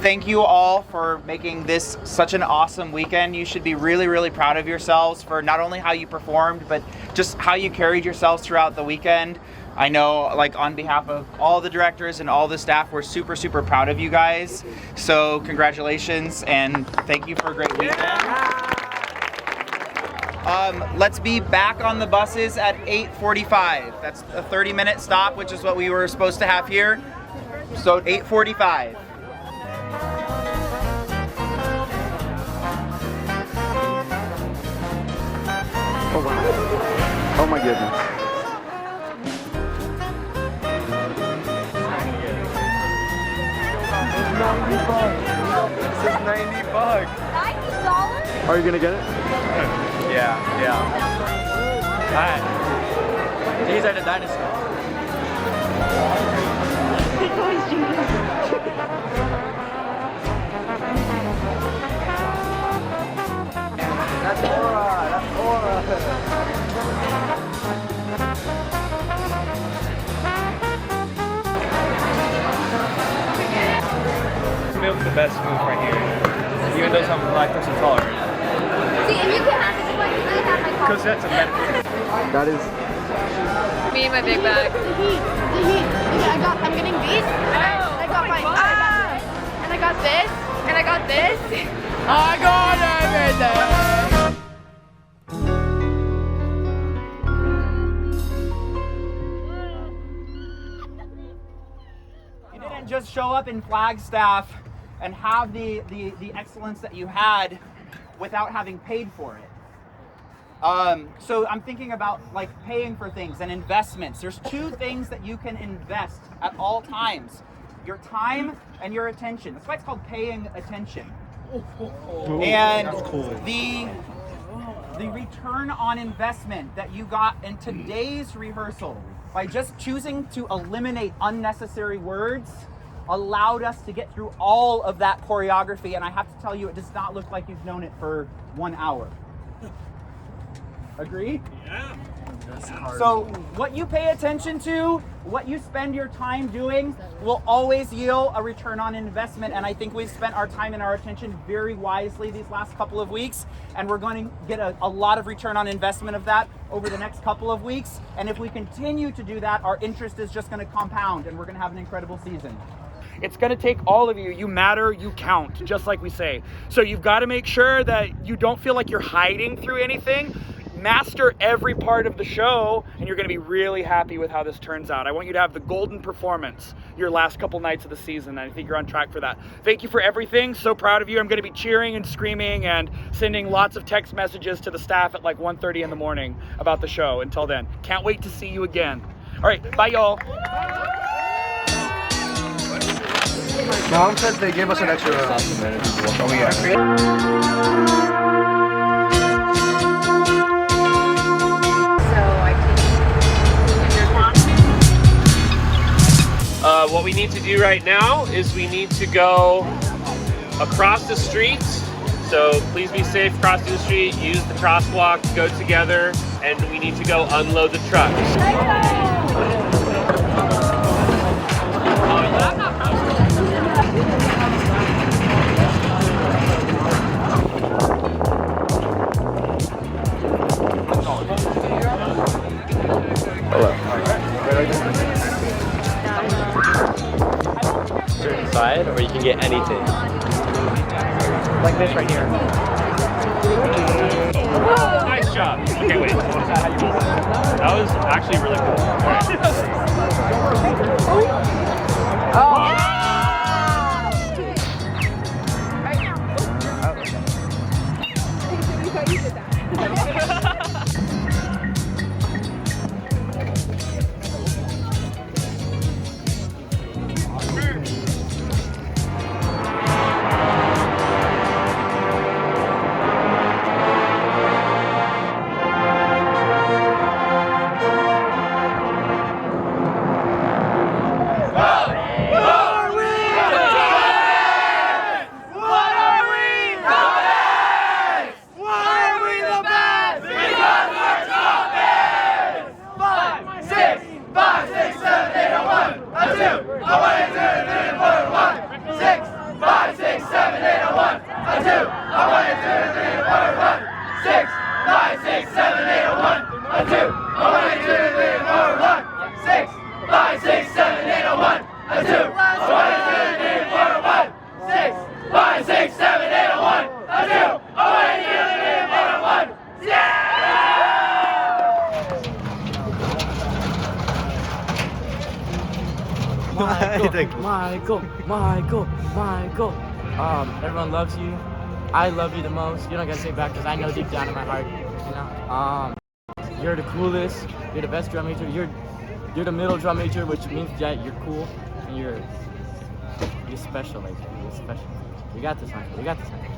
Thank you all for making this such an awesome weekend. You should be really, really proud of yourselves for not only how you performed, but just how you carried yourselves throughout the weekend. I know, like, on behalf of all the directors and all the staff, we're super, super proud of you guys. So congratulations and thank you for a great weekend. Let's be back on the buses at 8:45. That's a 30-minute stop, which is what we were supposed to have here. So 8:45. Oh wow. Oh my goodness. This is $90. $90? Are you gonna get it? Yeah. Alright. These are the dinosaurs. That's Aura. Milk's the best move right here, even though I'm lactose intolerant. See, and you can have this one, you really have my Because that's a benefit. That is. Me and my big bag. I'm getting these. I got my and I got this, and I got this. I got everything. You didn't just show up in Flagstaff and have the excellence that you had without having paid for it. So I'm thinking about, like, paying for things and investments. There's 2 things that you can invest at all times: your time and your attention. That's why it's called paying attention. And the return on investment that you got in today's rehearsal by just choosing to eliminate unnecessary words allowed us to get through all of that choreography, and I have to tell you, it does not look like you've known it for 1 hour. Agree? Yeah. So what you pay attention to, what you spend your time doing, will always yield a return on investment, and I think we've spent our time and our attention very wisely these last couple of weeks, and we're going to get a lot of return on investment of that over the next couple of weeks, and if we continue to do that, our interest is just going to compound, and we're going to have an incredible season. It's going to take all of you. You matter, you count, just like we say. So you've got to make sure that you don't feel like you're hiding through anything. master every part of the show, and you're going to be really happy with how this turns out. I want you to have the golden performance your last couple nights of the season, and I think you're on track for that. Thank you for everything. So proud of you. I'm going to be cheering and screaming and sending lots of text messages to the staff at like 1:30 in the morning about the show. Until then, can't wait to see you again. All right, bye y'all. Mom says they gave us an extra. Oh yeah. What we need to do right now is we need to go across the street. So please be safe crossing the street, use the crosswalk, go together, and we need to go unload the trucks. Certain side, or you can get anything. Like this right here. Nice job. Okay, wait. What was that? How you roll that? That was actually really cool. Oh. Michael. Everyone loves you. I love you the most. You don't gotta say it back because I know deep down in my heart. You know, you're the coolest. You're the best drum major. You're the middle drum major, which means that you're cool and you're special. Like you're special. We got this, Michael. We got this, Michael.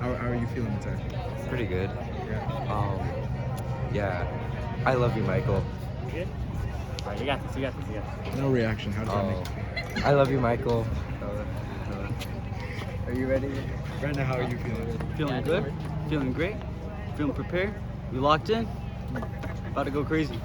How are you feeling today? Pretty good. Yeah. Yeah. I love you, Michael. You good? All right, you got this. You got this. You got this. No reaction. How does that make you feel? I love you, Michael. Are you ready? Brenda, how are you feeling? Feeling good. Feeling great. Feeling prepared. We locked in. About to go crazy.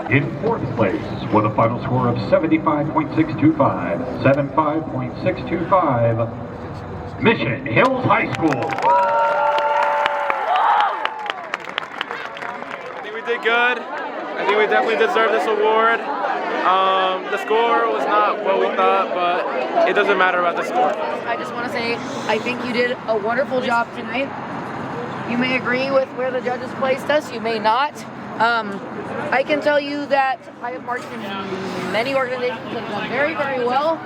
In fourth place, with a final score of 75.625, 75.625, Mission Hills High School. I think we did good. I think we definitely deserve this award. The score was not what we thought, but it doesn't matter about the score. I just want to say, I think you did a wonderful job tonight. You may agree with where the judges placed us, you may not. I can tell you that I have marched in many organizations that have done very, very well,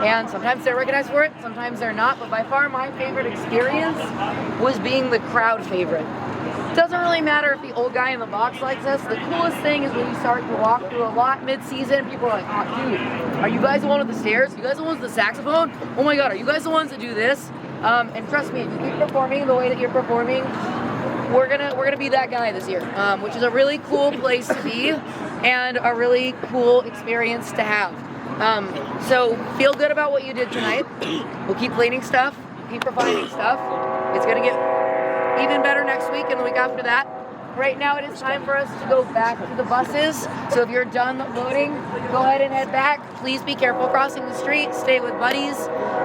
and sometimes they're recognized for it, sometimes they're not, but by far my favorite experience was being the crowd favorite. It doesn't really matter if the old guy in the box likes us. The coolest thing is when you start to walk through a lot mid-season, people are like, oh dude, are you guys the one with the stairs? You guys the ones with the saxophone? Oh my god, are you guys the ones that do this? And trust me, if you keep performing the way that you're performing, we're gonna be that guy this year, which is a really cool place to be and a really cool experience to have. So feel good about what you did tonight. We'll keep cleaning stuff, keep refining stuff. It's gonna get even better next week and the week after that. Right now it is time for us to go back to the buses. So if you're done loading, go ahead and head back. Please be careful crossing the street, stay with buddies,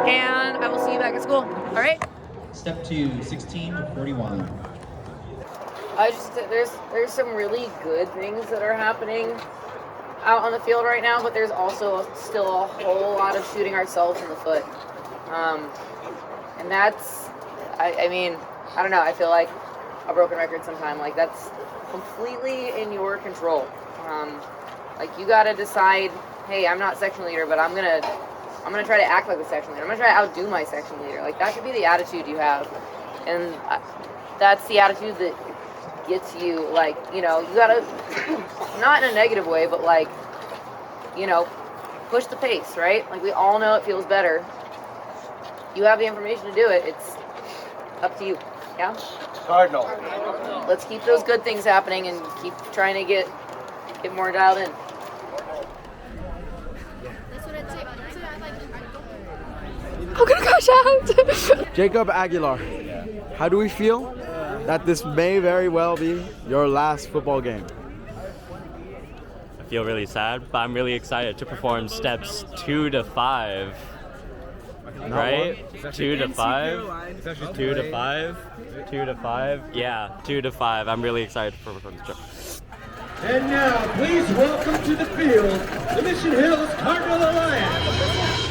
and I will see you back at school. All right? Step 2, 16-41. There's some really good things that are happening out on the field right now, but there's also still a whole lot of shooting ourselves in the foot. And that's, I mean, I don't know, I feel like a broken record sometime. Like, that's completely in your control. Like, you gotta decide, hey, I'm not section leader, but I'm gonna try to act like the section leader. I'm gonna try to outdo my section leader. Like, that should be the attitude you have. And that's the attitude that gets you, like, you know, you gotta, not in a negative way, but like, you know, push the pace, right? Like, we all know it feels better. You have the information to do it. It's up to you. Yeah? Cardinal. Let's keep those good things happening and keep trying to get more dialed in. I'm gonna crash out. Jacob Aguilar, how do we feel that this may very well be your last football game? I feel really sad, but I'm really excited to perform steps 2 to 5. Right? 2 to 5? 2 to 5? 2 to 5? Yeah, 2 to 5. I'm really excited to perform the show. And now, please welcome to the field, the Mission Hills Cardinal Alliance.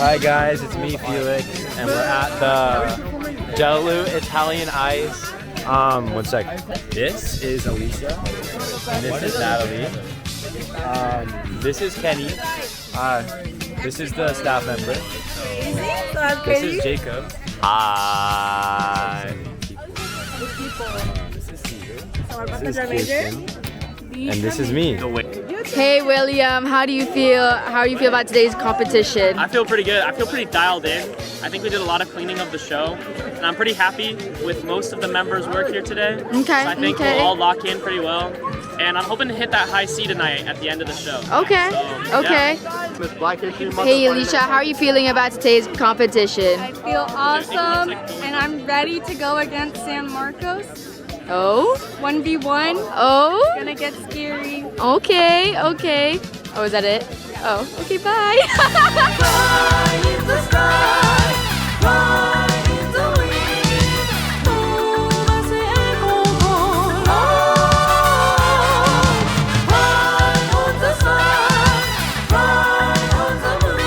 Hi guys, it's me Felix, and we're at the Gelalu Italian Ice. One sec. This is Alicia, and this is Natalie. This is Kenny. This is the staff member. This is Jacob. Hi. This is Steve. This is Kirsten. And this is me. Hey William, how do you feel? How do you feel about today's competition? I feel pretty good. I feel pretty dialed in. I think we did a lot of cleaning of the show, and I'm pretty happy with most of the members' work here today. Okay. So I think we'll all lock in pretty well, and I'm hoping to hit that high C tonight at the end of the show. Okay. So, okay. Yeah. Hey Alicia, how are you feeling about today's competition? I feel awesome, and I'm ready to go against San Marcos. Oh? 1v1. Oh? It's gonna get scary. Okay, okay. Oh, is that it? Oh, okay, bye. Fly in the sky, fly in the wind. Fly on the sun, fly on the moon.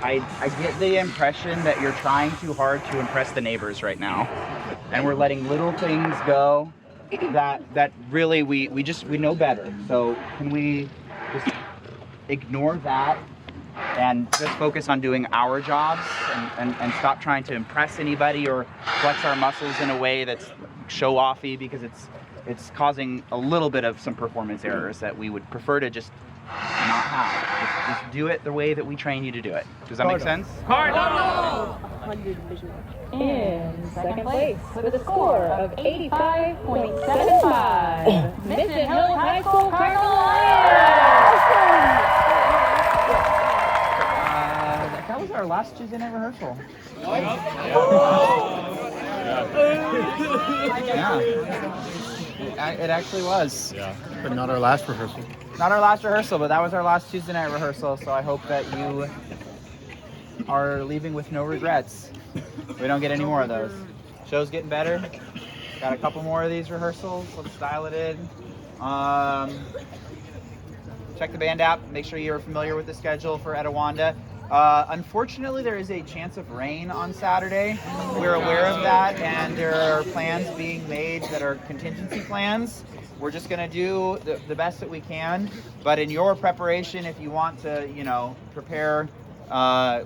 I get the impression that you're trying too hard to impress the neighbors right now, and we're letting little things go that really we know better. So can we just ignore that and just focus on doing our jobs and stop trying to impress anybody or flex our muscles in a way that's show-offy, because it's causing a little bit of some performance errors that we would prefer to just not have. Just do it the way that we train you to do it. Does that make sense? Cardinal! In second place with a score of 85.75, Mission Hills High School Cardinal Alliance. That was our last Tuesday night rehearsal. Yeah. It actually was. Yeah. But not our last rehearsal. Not our last rehearsal, but that was our last Tuesday night rehearsal, so I hope that you are leaving with no regrets. We don't get any more of those. Show's getting better. Got a couple more of these rehearsals. Let's dial it in. Check the band app. Make sure you're familiar with the schedule for Etowanda. Unfortunately, there is a chance of rain on Saturday. We're aware of that, and there are plans being made that are contingency plans. We're just going to do the best that we can. But in your preparation, if you want to, prepare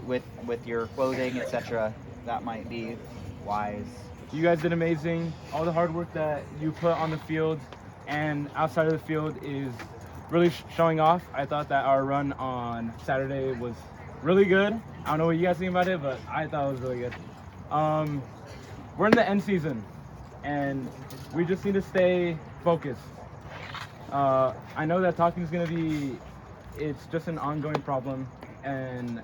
with your clothing, etc., that might be wise. You guys did amazing. All the hard work that you put on the field and outside of the field is really showing off. I thought that our run on Saturday was really good. I don't know what you guys think about it, but I thought it was really good. We're in the end season, and we just need to stay focused. I know that talking is going to be, it's just an ongoing problem, and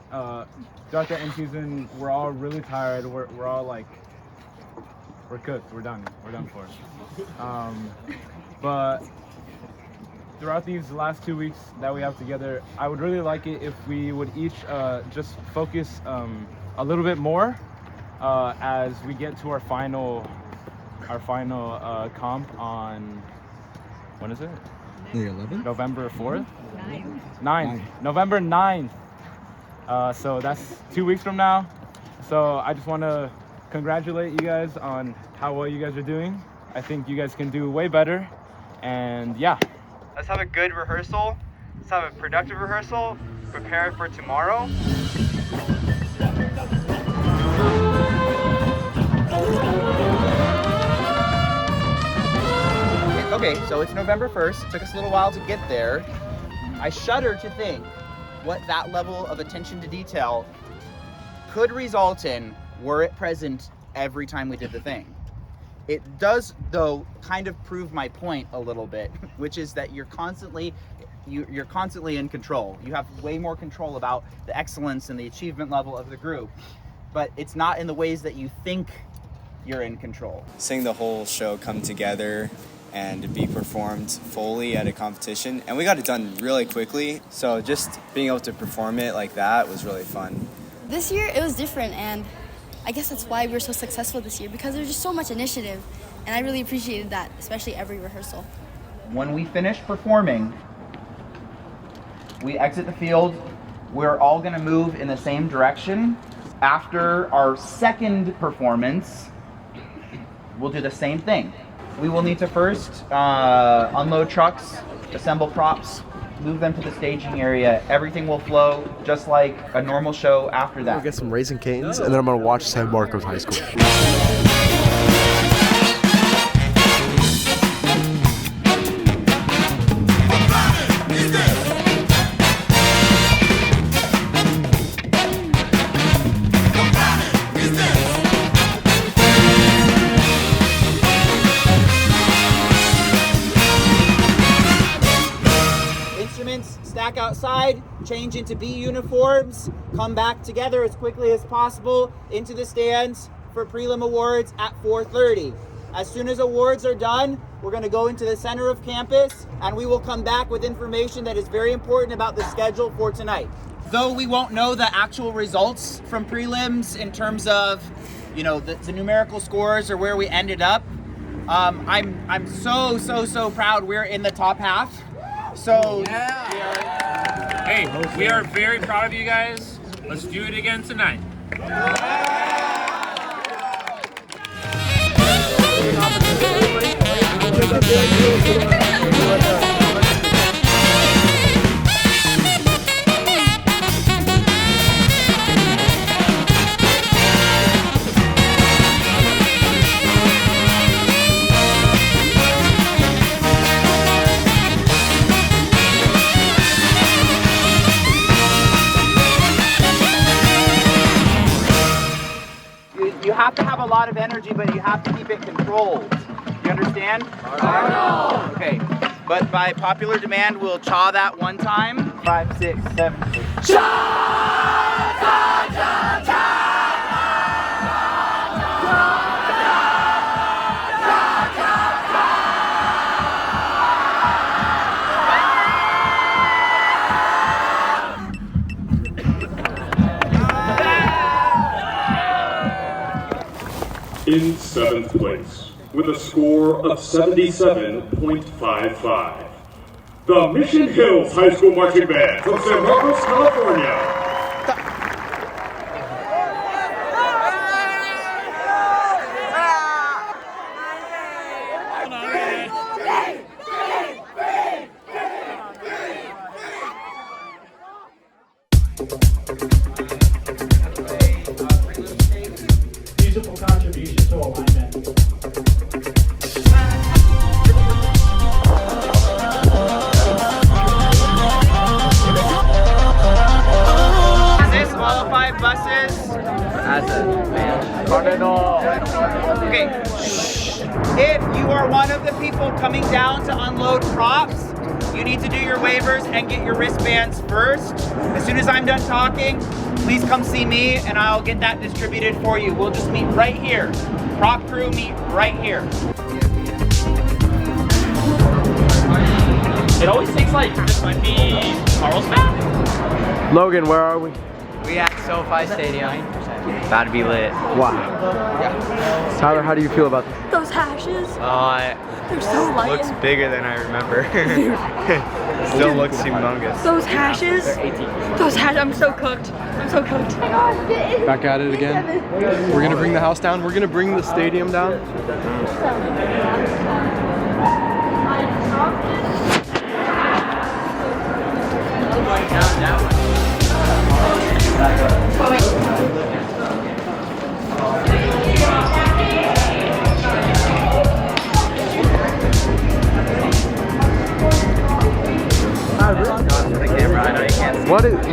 throughout the end season, we're all really tired. We're all like, we're cooked. We're done for it. But throughout these last 2 weeks that we have together, I would really like it if we would each just focus a little bit more as we get to our final comp on, when is it? The 11th? November 4th? 9th. November 9th. So that's 2 weeks from now. So I just want to congratulate you guys on how well you guys are doing. I think you guys can do way better. And yeah. Let's have a good rehearsal. Let's have a productive rehearsal. Prepare for tomorrow. Okay, so it's November 1st. It took us a little while to get there. I shudder to think what that level of attention to detail could result in were it present every time we did the thing. It does, though, kind of prove my point a little bit, which is that you're constantly in control. You have way more control about the excellence and the achievement level of the group, but it's not in the ways that you think you're in control. Seeing the whole show come together and be performed fully at a competition, and we got it done really quickly, so just being able to perform it like that was really fun. This year it was different, and I guess that's why we were so successful this year, because there's just so much initiative, and I really appreciated that, especially every rehearsal. When we finish performing, we exit the field, we're all gonna move in the same direction. After our second performance, we'll do the same thing. We will need to first unload trucks, assemble props, move them to the staging area. Everything will flow just like a normal show after that. I'll get some Raising Cane's, and then I'm going to watch San Marcos High School. Stack outside, change into B uniforms, come back together as quickly as possible into the stands for prelim awards at 4:30. As soon as awards are done, we're going to go into the center of campus and we will come back with information that is very important about the schedule for tonight. Though we won't know the actual results from prelims in terms of, you know, the numerical scores or where we ended up, I'm so proud we're in the top half. So hey, we are very proud of you guys. Let's do it again tonight. You have to have a lot of energy, but you have to keep it controlled. You understand? Okay. But by popular demand, we'll chaw that one time. 5, 6, 7, 8. In 7th place, with a score of 77.55, the Mission Hills High School Marching Band from San Marcos, California. Musical contribution to alignment. as a fan. Cardinal. Okay. If you are one of the people coming down to unload props, you need to do your waivers and get your wristbands first. As soon as I'm done talking, please come see me and I'll get that distributed for you. We'll just meet right here. Prop crew meet right here. It always takes like, this might be Carlsbad? Logan, where are we? We at SoFi Stadium. About to be lit. Wow. Tyler, how do you feel about this? Those hashes. They're so light. Looks bigger than I remember. Still looks humongous. Those hashes. Those hashes. I'm so cooked. I'm so cooked. Back at it again. We're gonna bring the house down. We're gonna bring the stadium down.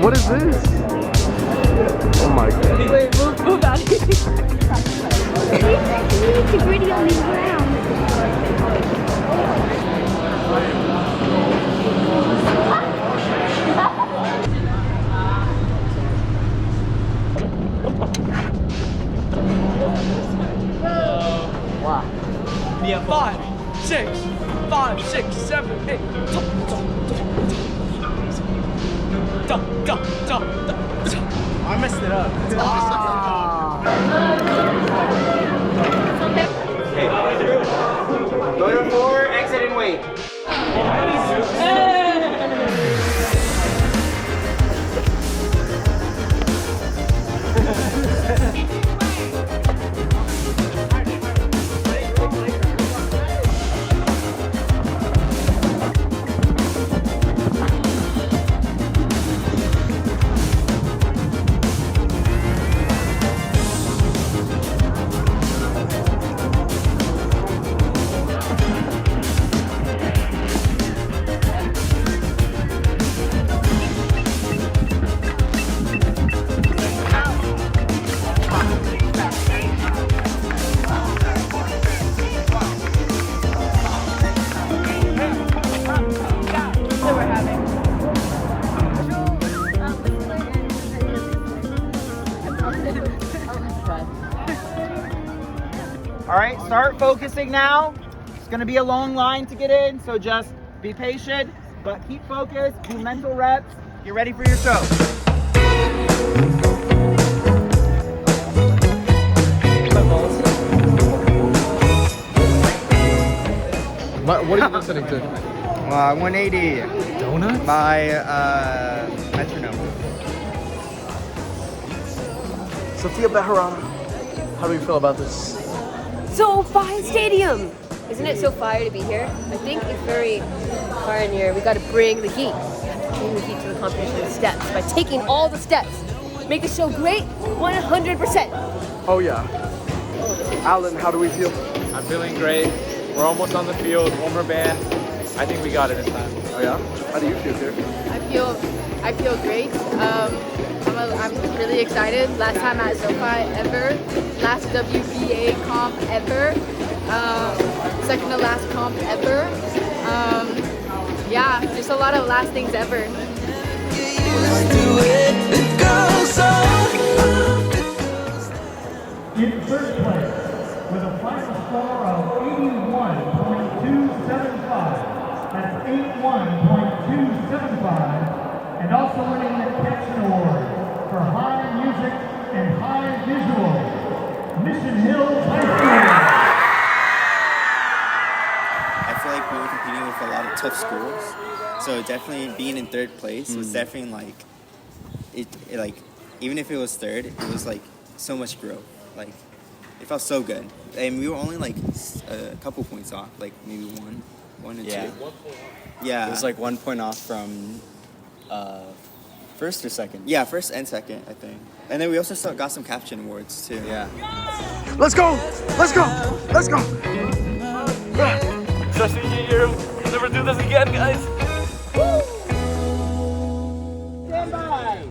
What is this? Oh my god. Wait, move out of here. It's gritty on the ground. Wow. Yeah, 5, 6, 7, 8. I messed it up. Go to 4, exit and wait. All right, start focusing now. It's gonna be a long line to get in, so just be patient, but keep focused, do mental reps, get ready for your show. What are you listening to? 180. Donuts? By metronome. Sophia Bejarano, how do you feel about this? SoFi Stadium! Isn't it so fire to be here? I think it's very pioneer. We got to bring the heat. Bring the heat to the competition steps by taking all the steps. Make the show great, 100%. Oh yeah. Alan, how do we feel? I'm feeling great. We're almost on the field. One more band. I think we got it this time. Oh yeah? How do you feel, sir? I feel great. I'm really excited. Last time at SoFi ever. Last WBA comp ever. Second to last comp ever. Yeah, just a lot of last things ever. In first place, with a final score of 81.275. That's 81.275. And also winning the Caption Award for High Music and High Visual, Mission Hills High School. I feel like we were competing with a lot of tough schools, so definitely being in third place was definitely like, it like, even if it was third, it was like so much growth. Like, it felt so good. And we were only like a couple points off, like maybe one or two. Yeah. It was like 1 point off from first or second. Yeah, first and second, I think. And then we also got some caption awards too. Yeah. Let's go! Let's go! Let's go! Just a year. We'll never do this again, guys. Stand by.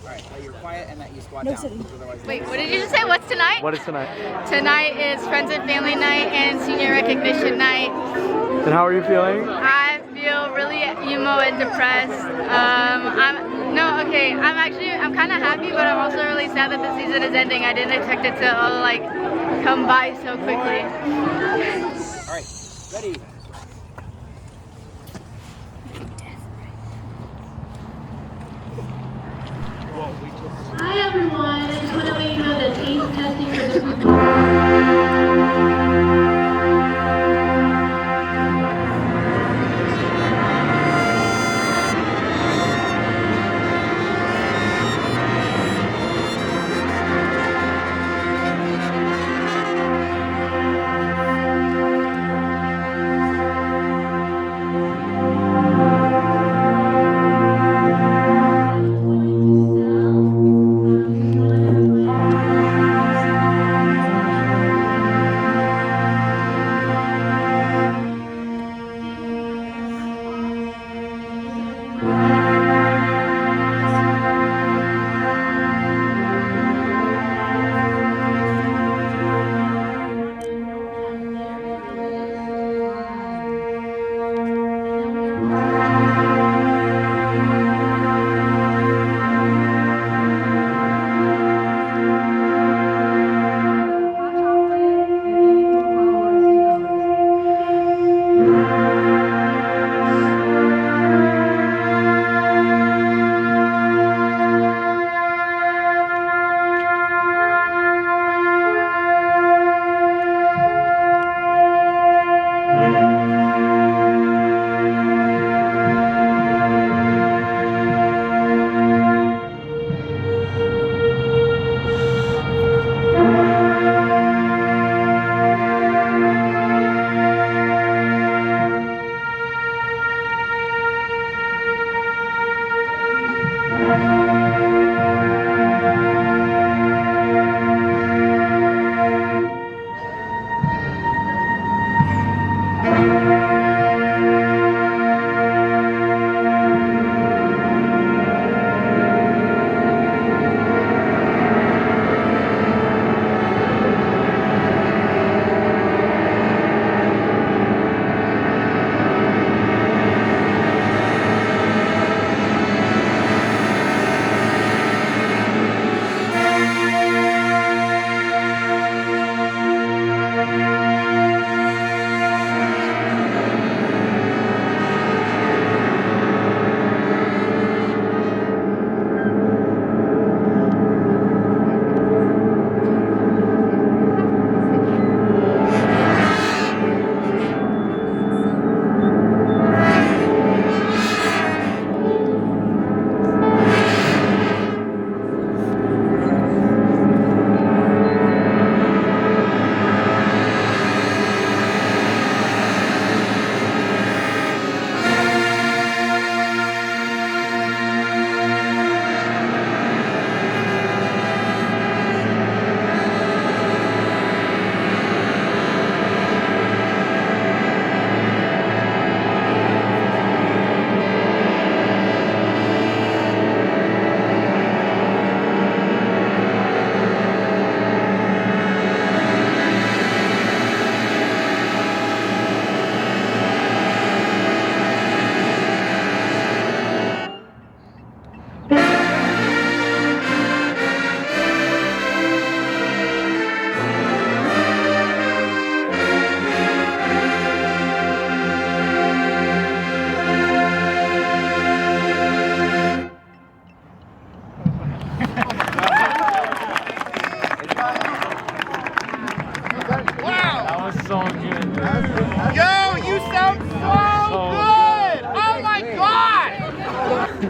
All right, you're quiet and Wait, what did you just say? What's tonight? What is tonight? Tonight is Friends and Family Night and Senior Recognition Night. And how are you feeling? I feel really emo and depressed. I'm kind of happy, but I'm also really sad that the season is ending. I didn't expect it to all like come by so quickly. All right, ready. Hi everyone, I just want to let you know that taste testing for the food.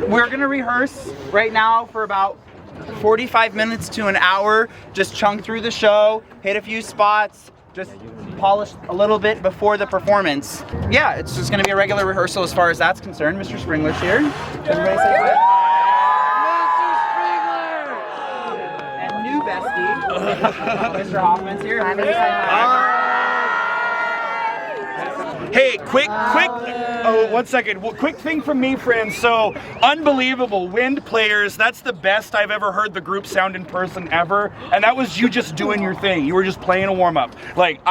We're gonna rehearse right now for about 45 minutes to an hour. Just chunk through the show, hit a few spots, just polish a little bit before the performance. Yeah, it's just gonna be a regular rehearsal as far as that's concerned. Mr. Springler's here. Everybody say hi. And new bestie, Mr. Hoffman's here. Everybody say hi. Hey, quick, oh, 1 second. Well, quick thing from me, friends. So, unbelievable. Wind players, that's the best I've ever heard the group sound in person ever. And that was you just doing your thing. You were just playing a warm-up. Like,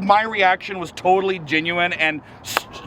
my reaction was totally genuine and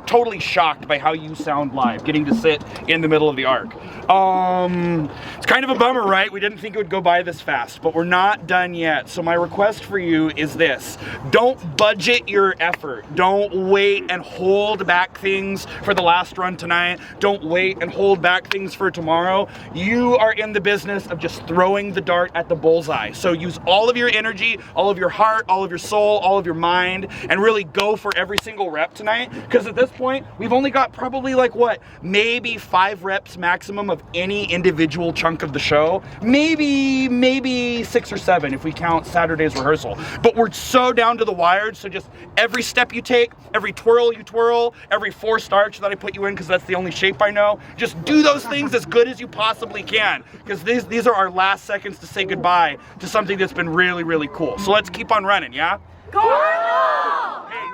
totally shocked by how you sound live, getting to sit in the middle of the arc. It's kind of a bummer, right? We didn't think it would go by this fast, but we're not done yet. So my request for you is this. Don't budget your effort. Don't wait and hold back things for the last run tonight. Don't wait and hold back things for tomorrow. You are in the business of just throwing the dart at the bullseye. So use all of your energy, all of your heart, all of your soul, all of your mind, and really go for every single rep tonight. Because at this point, we've only got probably like what? Maybe 5 reps maximum of any individual chunk of the show. Maybe 6 or 7 if we count Saturday's rehearsal. But we're so down to the wire, so just every step you take, every twirl you twirl, every forced arch that I put you in because that's the only shape I know, just do those things as good as you possibly can, because these are our last seconds to say goodbye to something that's been really, really cool. So let's keep on running, yeah? Hey,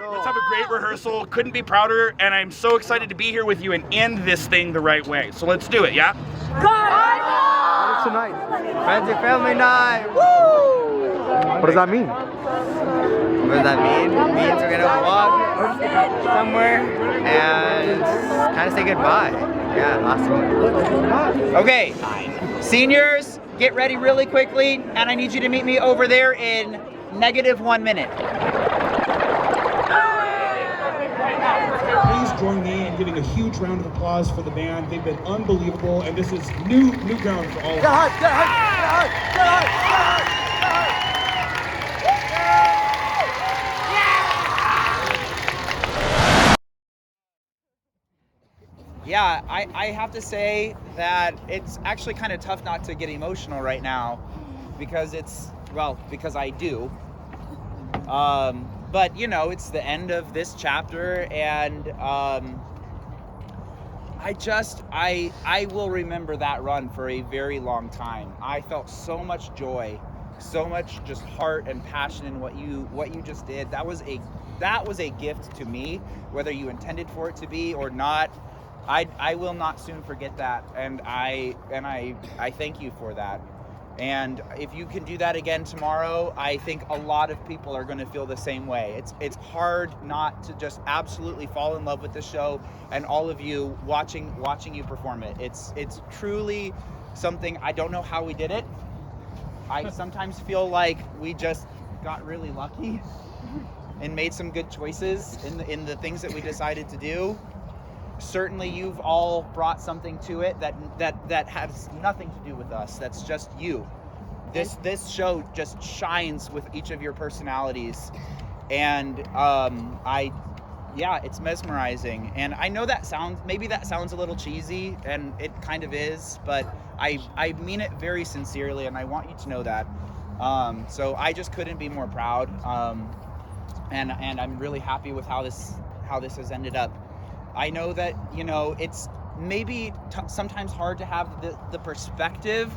let's have a great rehearsal. Couldn't be prouder, and I'm so excited to be here with you and end this thing the right way. So let's do it, yeah? What is tonight? Friends and family night. Woo! What does that mean? What does that mean? It means we're gonna walk somewhere and kind of say goodbye. Yeah, last one. Okay, seniors, get ready really quickly, and I need you to meet me over there in -1 minute. Please join me in giving a huge round of applause for the band. They've been unbelievable, and this is new ground for all of us. Yeah, I have to say that it's actually kind of tough not to get emotional right now, because because I do. But you know, it's the end of this chapter, and I will remember that run for a very long time. I felt so much joy, so much just heart and passion in what you just did. That was a gift to me, whether you intended for it to be or not. I will not soon forget that, and I thank you for that. And if you can do that again tomorrow, I think a lot of people are going to feel the same way. It's hard not to just absolutely fall in love with the show, and all of you watching you perform it. It's truly something. I don't know how we did it. I sometimes feel like we just got really lucky and made some good choices in the things that we decided to do. Certainly you've all brought something to it that has nothing to do with us. That's just you. This show just shines with each of your personalities, and it's mesmerizing. And I know that sounds a little cheesy, and it kind of is, but I mean it very sincerely, and I want you to know that. So I just couldn't be more proud, and I'm really happy with how this has ended up. I know that, you know, it's maybe sometimes hard to have the perspective.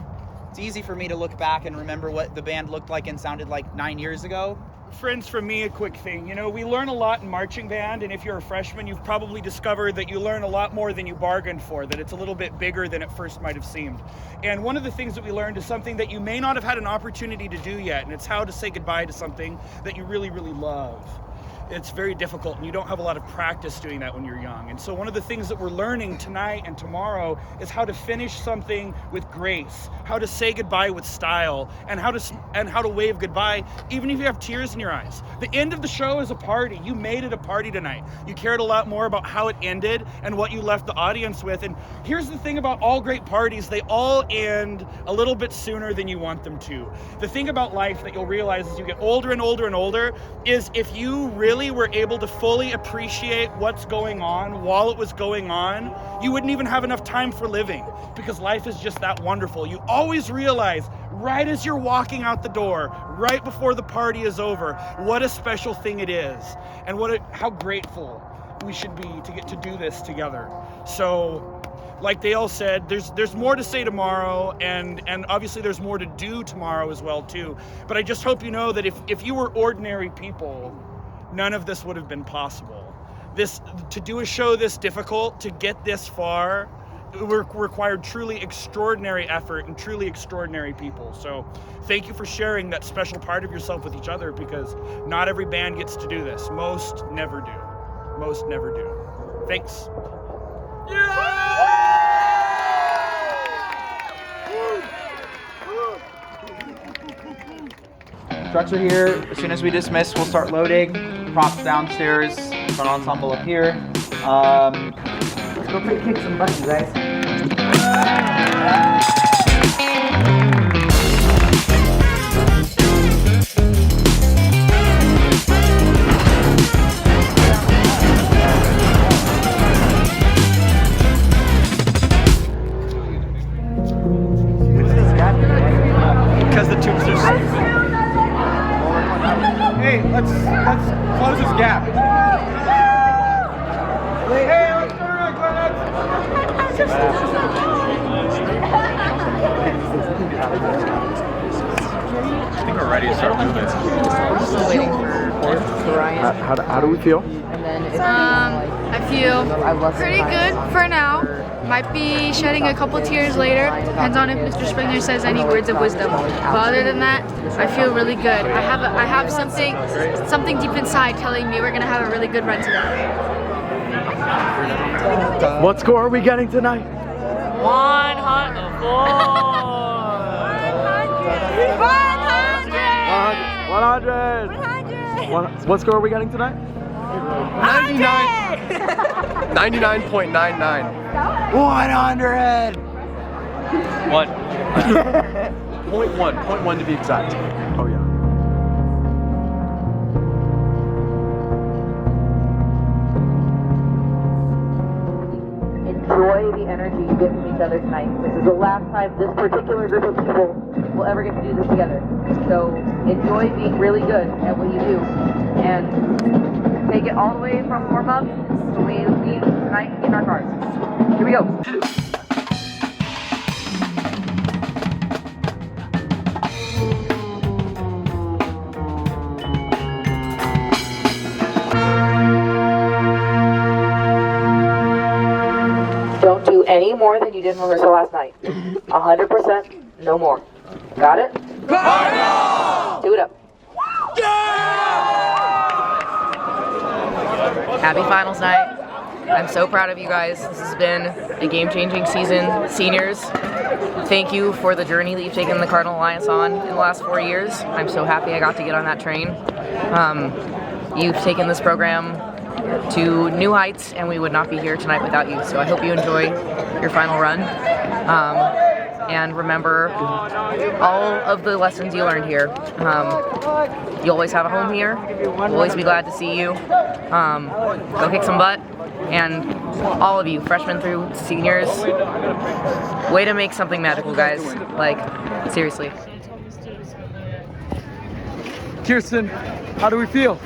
It's easy for me to look back and remember what the band looked like and sounded like 9 years ago. Friends, from me, a quick thing. You know, we learn a lot in marching band, and if you're a freshman, you've probably discovered that you learn a lot more than you bargained for, that it's a little bit bigger than it first might have seemed. And one of the things that we learned is something that you may not have had an opportunity to do yet, and it's how to say goodbye to something that you really, really love. It's very difficult, and you don't have a lot of practice doing that when you're young. And so one of the things that we're learning tonight and tomorrow is how to finish something with grace, how to say goodbye with style, and how to wave goodbye even if you have tears in your eyes. The end of the show is a party. You made it a party tonight. You cared a lot more about how it ended and what you left the audience with. And here's the thing about all great parties, they all end a little bit sooner than you want them to. The thing about life that you'll realize as you get older and older and older is if you really were able to fully appreciate what's going on while it was going on, you wouldn't even have enough time for living, because life is just that wonderful. You always realize right as you're walking out the door, right before the party is over, what a special thing it is, and how grateful we should be to get to do this together. So like they all said, there's more to say tomorrow, and obviously there's more to do tomorrow as well too. But I just hope you know that if you were ordinary people, none of this would have been possible. to do a show this difficult, to get this far, it required truly extraordinary effort and truly extraordinary people. So thank you for sharing that special part of yourself with each other, because not every band gets to do this. Most never do. Most never do. Thanks. Trucks are here. As soon as we dismiss, we'll start loading. Props downstairs, front ensemble up here. Let's go kick some butt, you guys. Because the tubes are stupid. Hey, let's close this gap. Hey, let's turn around, I think we're ready to start moving. Still waiting for Ryan. How do we feel? And then if I feel pretty good for now. Might be shedding a couple tears later. Depends on if Mr. Springer says any words of wisdom. But other than that, I feel really good. I have something deep inside telling me we're gonna have a really good run today. What score are we getting tonight? 100. 100. What score are we getting tonight? 99.99. 100. What? 0.1 to be exact. Oh yeah. enjoy the energy you get from each other tonight. This is the last time this particular group of people will ever get to do this together. So enjoy being really good at what you do, and take it all the way from warm-up when we leave tonight in our cars. Here we go. Don't do any more than you did in rehearsal last night. 100%, no more. Got it? Do it up. Happy finals night. I'm so proud of you guys. This has been a game-changing season. Seniors, thank you for the journey that you've taken the Cardinal Alliance on in the last 4 years. I'm so happy I got to get on that train. You've taken this program to new heights, and we would not be here tonight without you. So I hope you enjoy your final run. And remember all of the lessons you learned here. You always have a home here. We'll always be glad to see you. Go kick some butt. And all of you, freshmen through seniors, way to make something magical, guys. Like, seriously. Kirsten, how do we feel?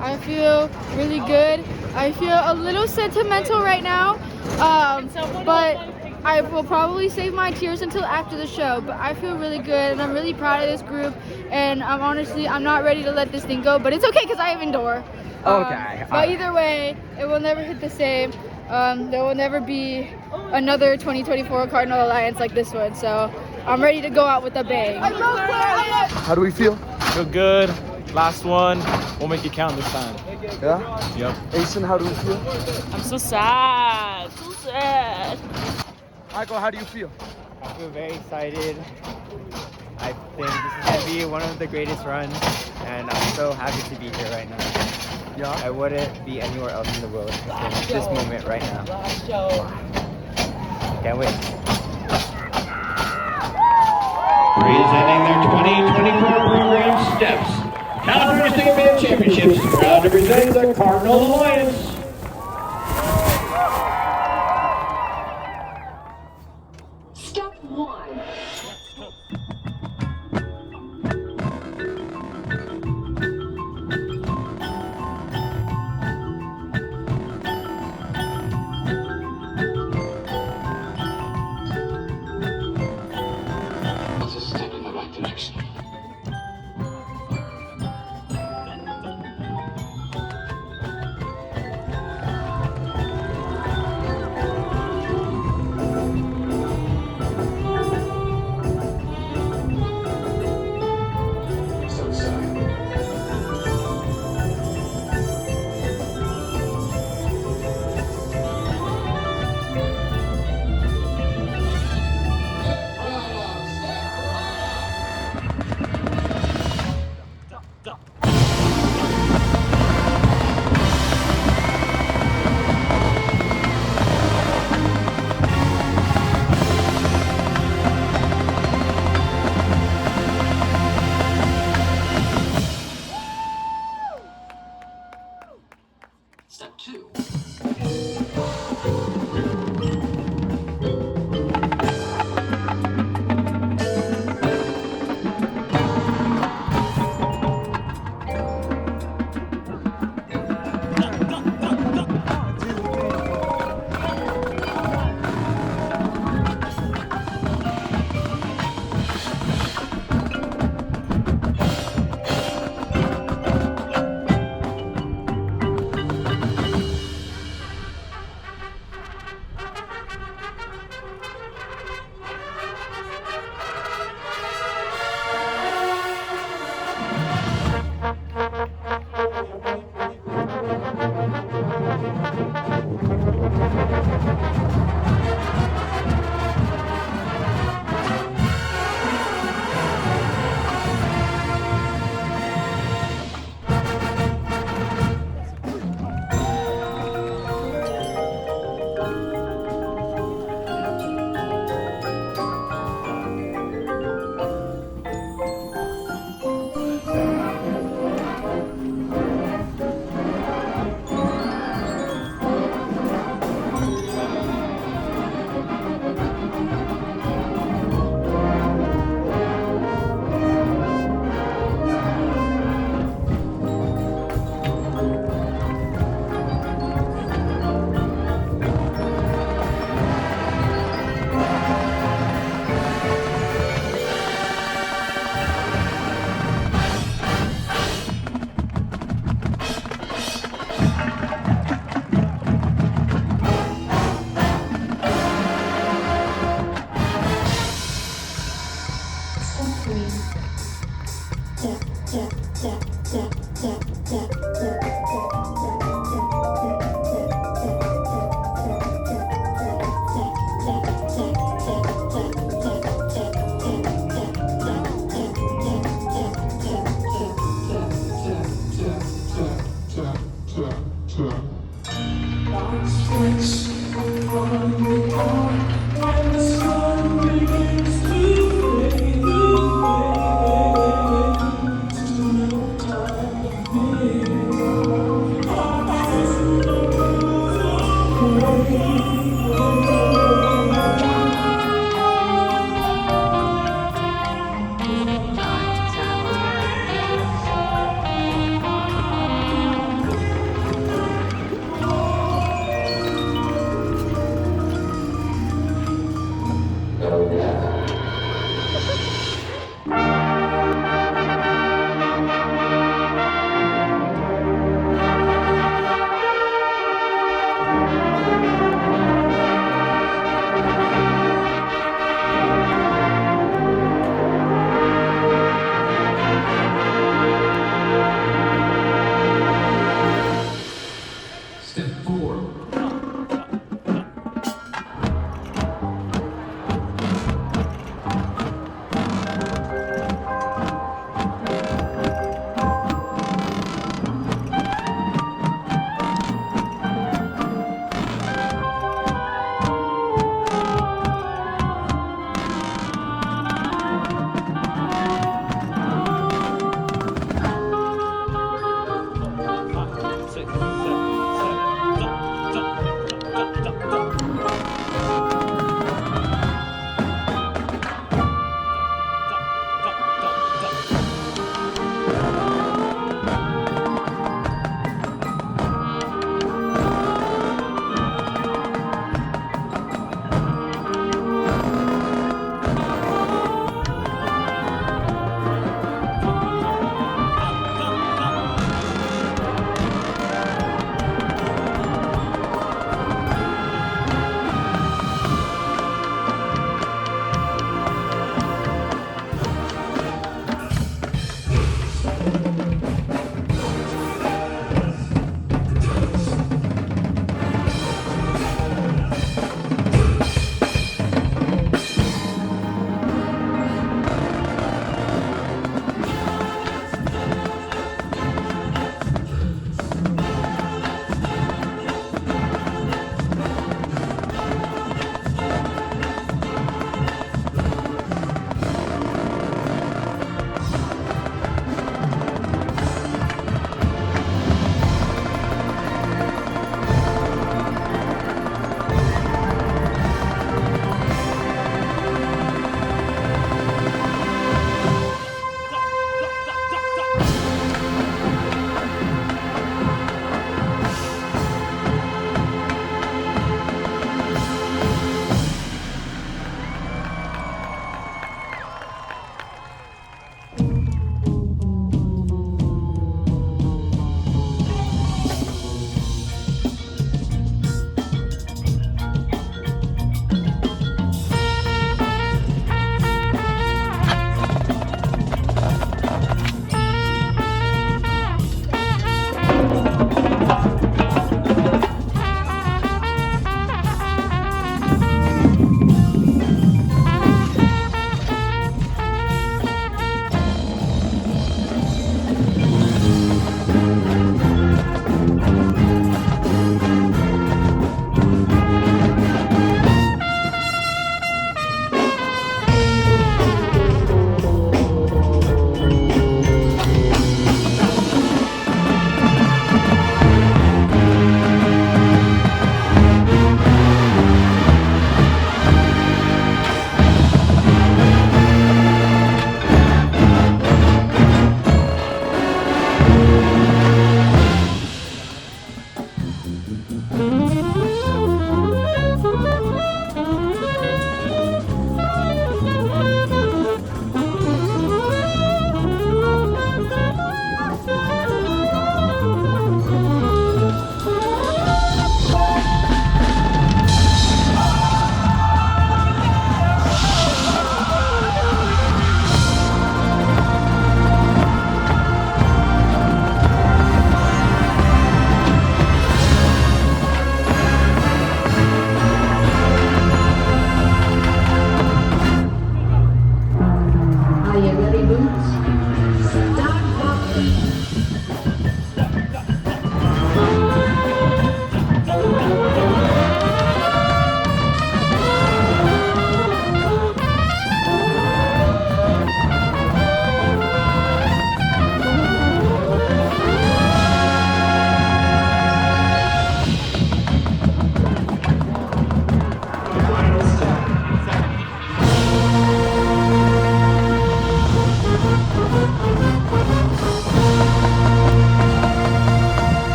I feel really good. I feel a little sentimental right now, but I will probably save my tears until after the show. But I feel really good, and I'm really proud of this group. And I'm not ready to let this thing go, but it's okay because I have Indoor. Okay. But either way, it will never hit the same. There will never be another 2024 Cardinal Alliance like this one. So I'm ready to go out with a bang. How do we feel? Feel good. Last one. We'll make it count this time. Yeah? Yep. Asen, how do we feel? I'm so sad. So sad. Michael, how do you feel? I feel very excited. I think this is going to be one of the greatest runs, and I'm so happy to be here right now. Yeah? I wouldn't be anywhere else in the world than this moment right now. Can't wait. Presenting their 2024 program Steps. California State Band Championships, proud to present the Cardinal Alliance. Step 1. This is taking the right direction.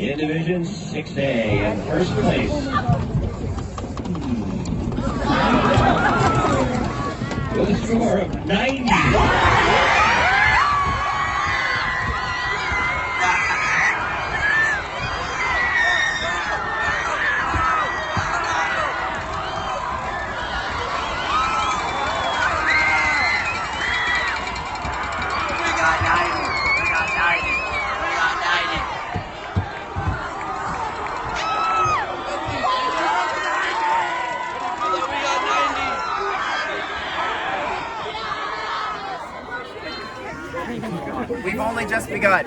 in Division 6A in first place. With a score of 90. We've only just begun.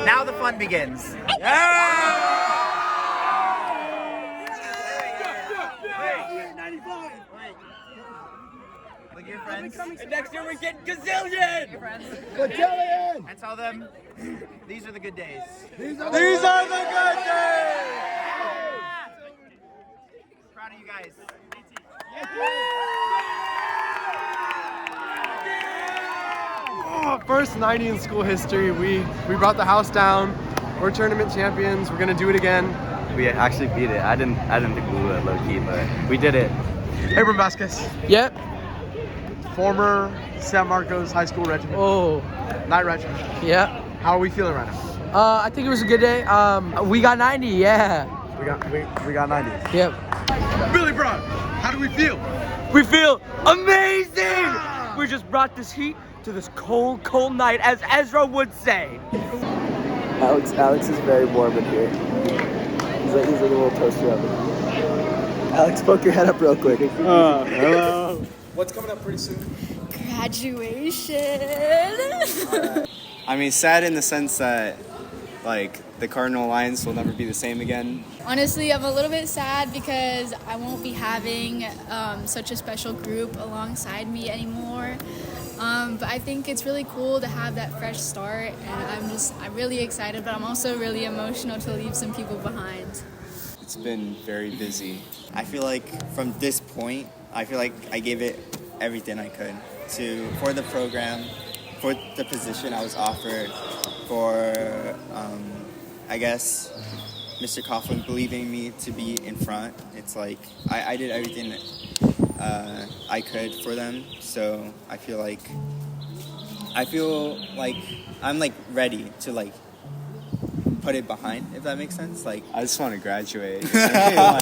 Now the fun begins. Look at your friends. And next year we're getting gazillion! Gazillion! And tell them, these are the good days. These are the good days! Proud of you guys. Oh, first 90 in school history. We brought the house down. We're tournament champions. We're gonna do it again. We actually beat it. I didn't think we would, low key, but we did it. Abram Vasquez. Yep. Former San Marcos High School regiment. Oh. Night regiment. Yeah. How are we feeling right now? I think it was a good day. We got 90, yeah. We got 90. Yep. Billy Brown, how do we feel? We feel amazing! We just brought this heat to this cold, cold night, as Ezra would say. Alex is very warm in here. He's like a little toaster oven. Alex, poke your head up real quick. Hello. What's coming up pretty soon? Graduation. I mean, sad in the sense that, like, the Cardinal Alliance will never be the same again. Honestly, I'm a little bit sad because I won't be having such a special group alongside me anymore. But I think it's really cool to have that fresh start, and I'm really excited, but I'm also really emotional to leave some people behind. It's been very busy. I feel like from this point, I feel like I gave it everything I could for the program, for the position I was offered, for I guess Mr. Coughlin believing me to be in front. It's like I did everything I could for them, so I feel like I'm like ready to like put it behind, if that makes sense. Like, I just want to graduate. I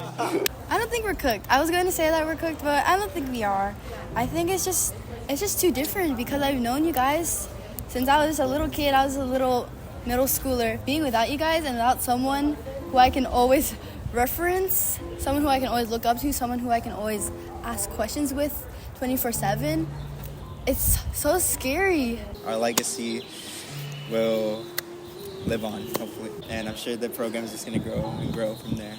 don't think we're cooked. I was going to say that we're cooked, but I don't think we are. I think it's just too different because I've known you guys since I was a little kid. I was a little middle schooler. Being without you guys and without someone who I can always reference, someone who I can always look up to, someone who I can always ask questions with 24/7, it's so scary. our legacy will live on, hopefully. And I'm sure the program is just going to grow and grow from there.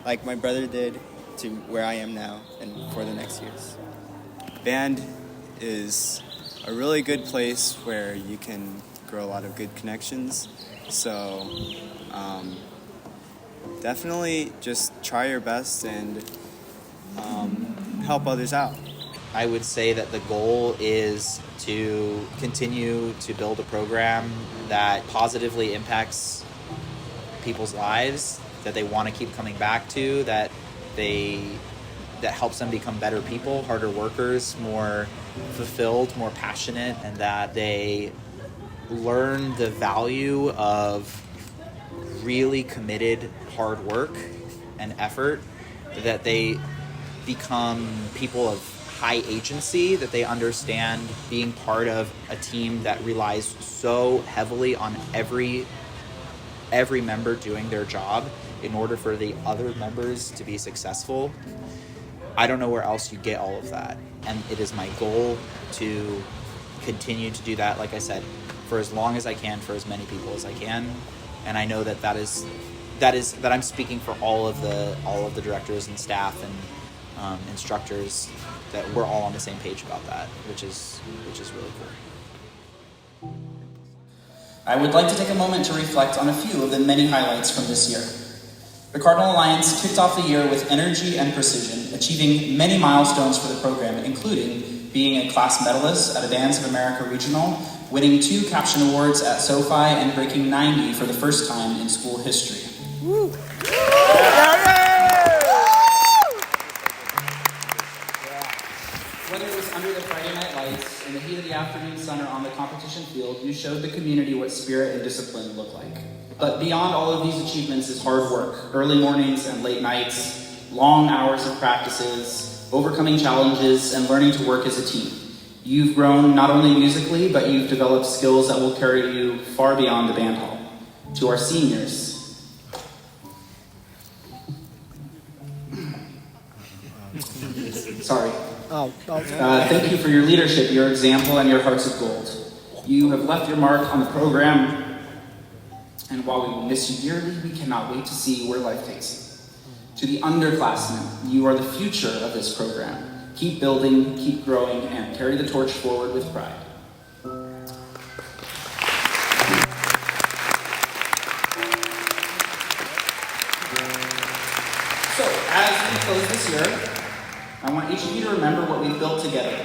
Like my brother did to where I am now and for the next years. Band is a really good place where you can grow a lot of good connections. So definitely just try your best and help others out. I would say that the goal is to continue to build a program that positively impacts people's lives, that they want to keep coming back to, that helps them become better people, harder workers, more fulfilled, more passionate, and that they learn the value of really committed hard work and effort, that they become people of high agency, that they understand being part of a team that relies so heavily on every member doing their job in order for the other members to be successful. I don't know where else you get all of that, and it is my goal to continue to do that, like I said, for as long as I can, for as many people as I can. And I know that I'm speaking for all of the directors and staff and instructors, that we're all on the same page about that, which is really cool. I would like to take a moment to reflect on a few of the many highlights from this year. The Cardinal Alliance kicked off the year with energy and precision, achieving many milestones for the program, including being a class medalist at a Bands of America Regional, winning 2 caption awards at SoFi and breaking 90 for the first time in school history. Whether it was under the Friday night lights, in the heat of the afternoon sun, or on the competition field, you showed the community what spirit and discipline look like. But beyond all of these achievements is hard work, early mornings and late nights, long hours of practices, overcoming challenges, and learning to work as a team. You've grown not only musically, but you've developed skills that will carry you far beyond the band hall. To our seniors, sorry. Thank you for your leadership, your example, and your hearts of gold. You have left your mark on the program, and while we will miss you dearly, we cannot wait to see where life takes you. To the underclassmen, you are the future of this program. Keep building, keep growing, and carry the torch forward with pride. So, as we close this year, I want each of you to remember what we've built together.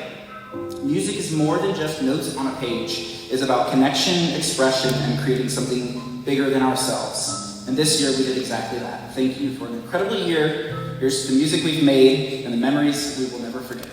Music is more than just notes on a page. It's about connection, expression, and creating something bigger than ourselves. And this year we did exactly that. Thank you for an incredible year. Here's the music we've made and the memories we will never forget.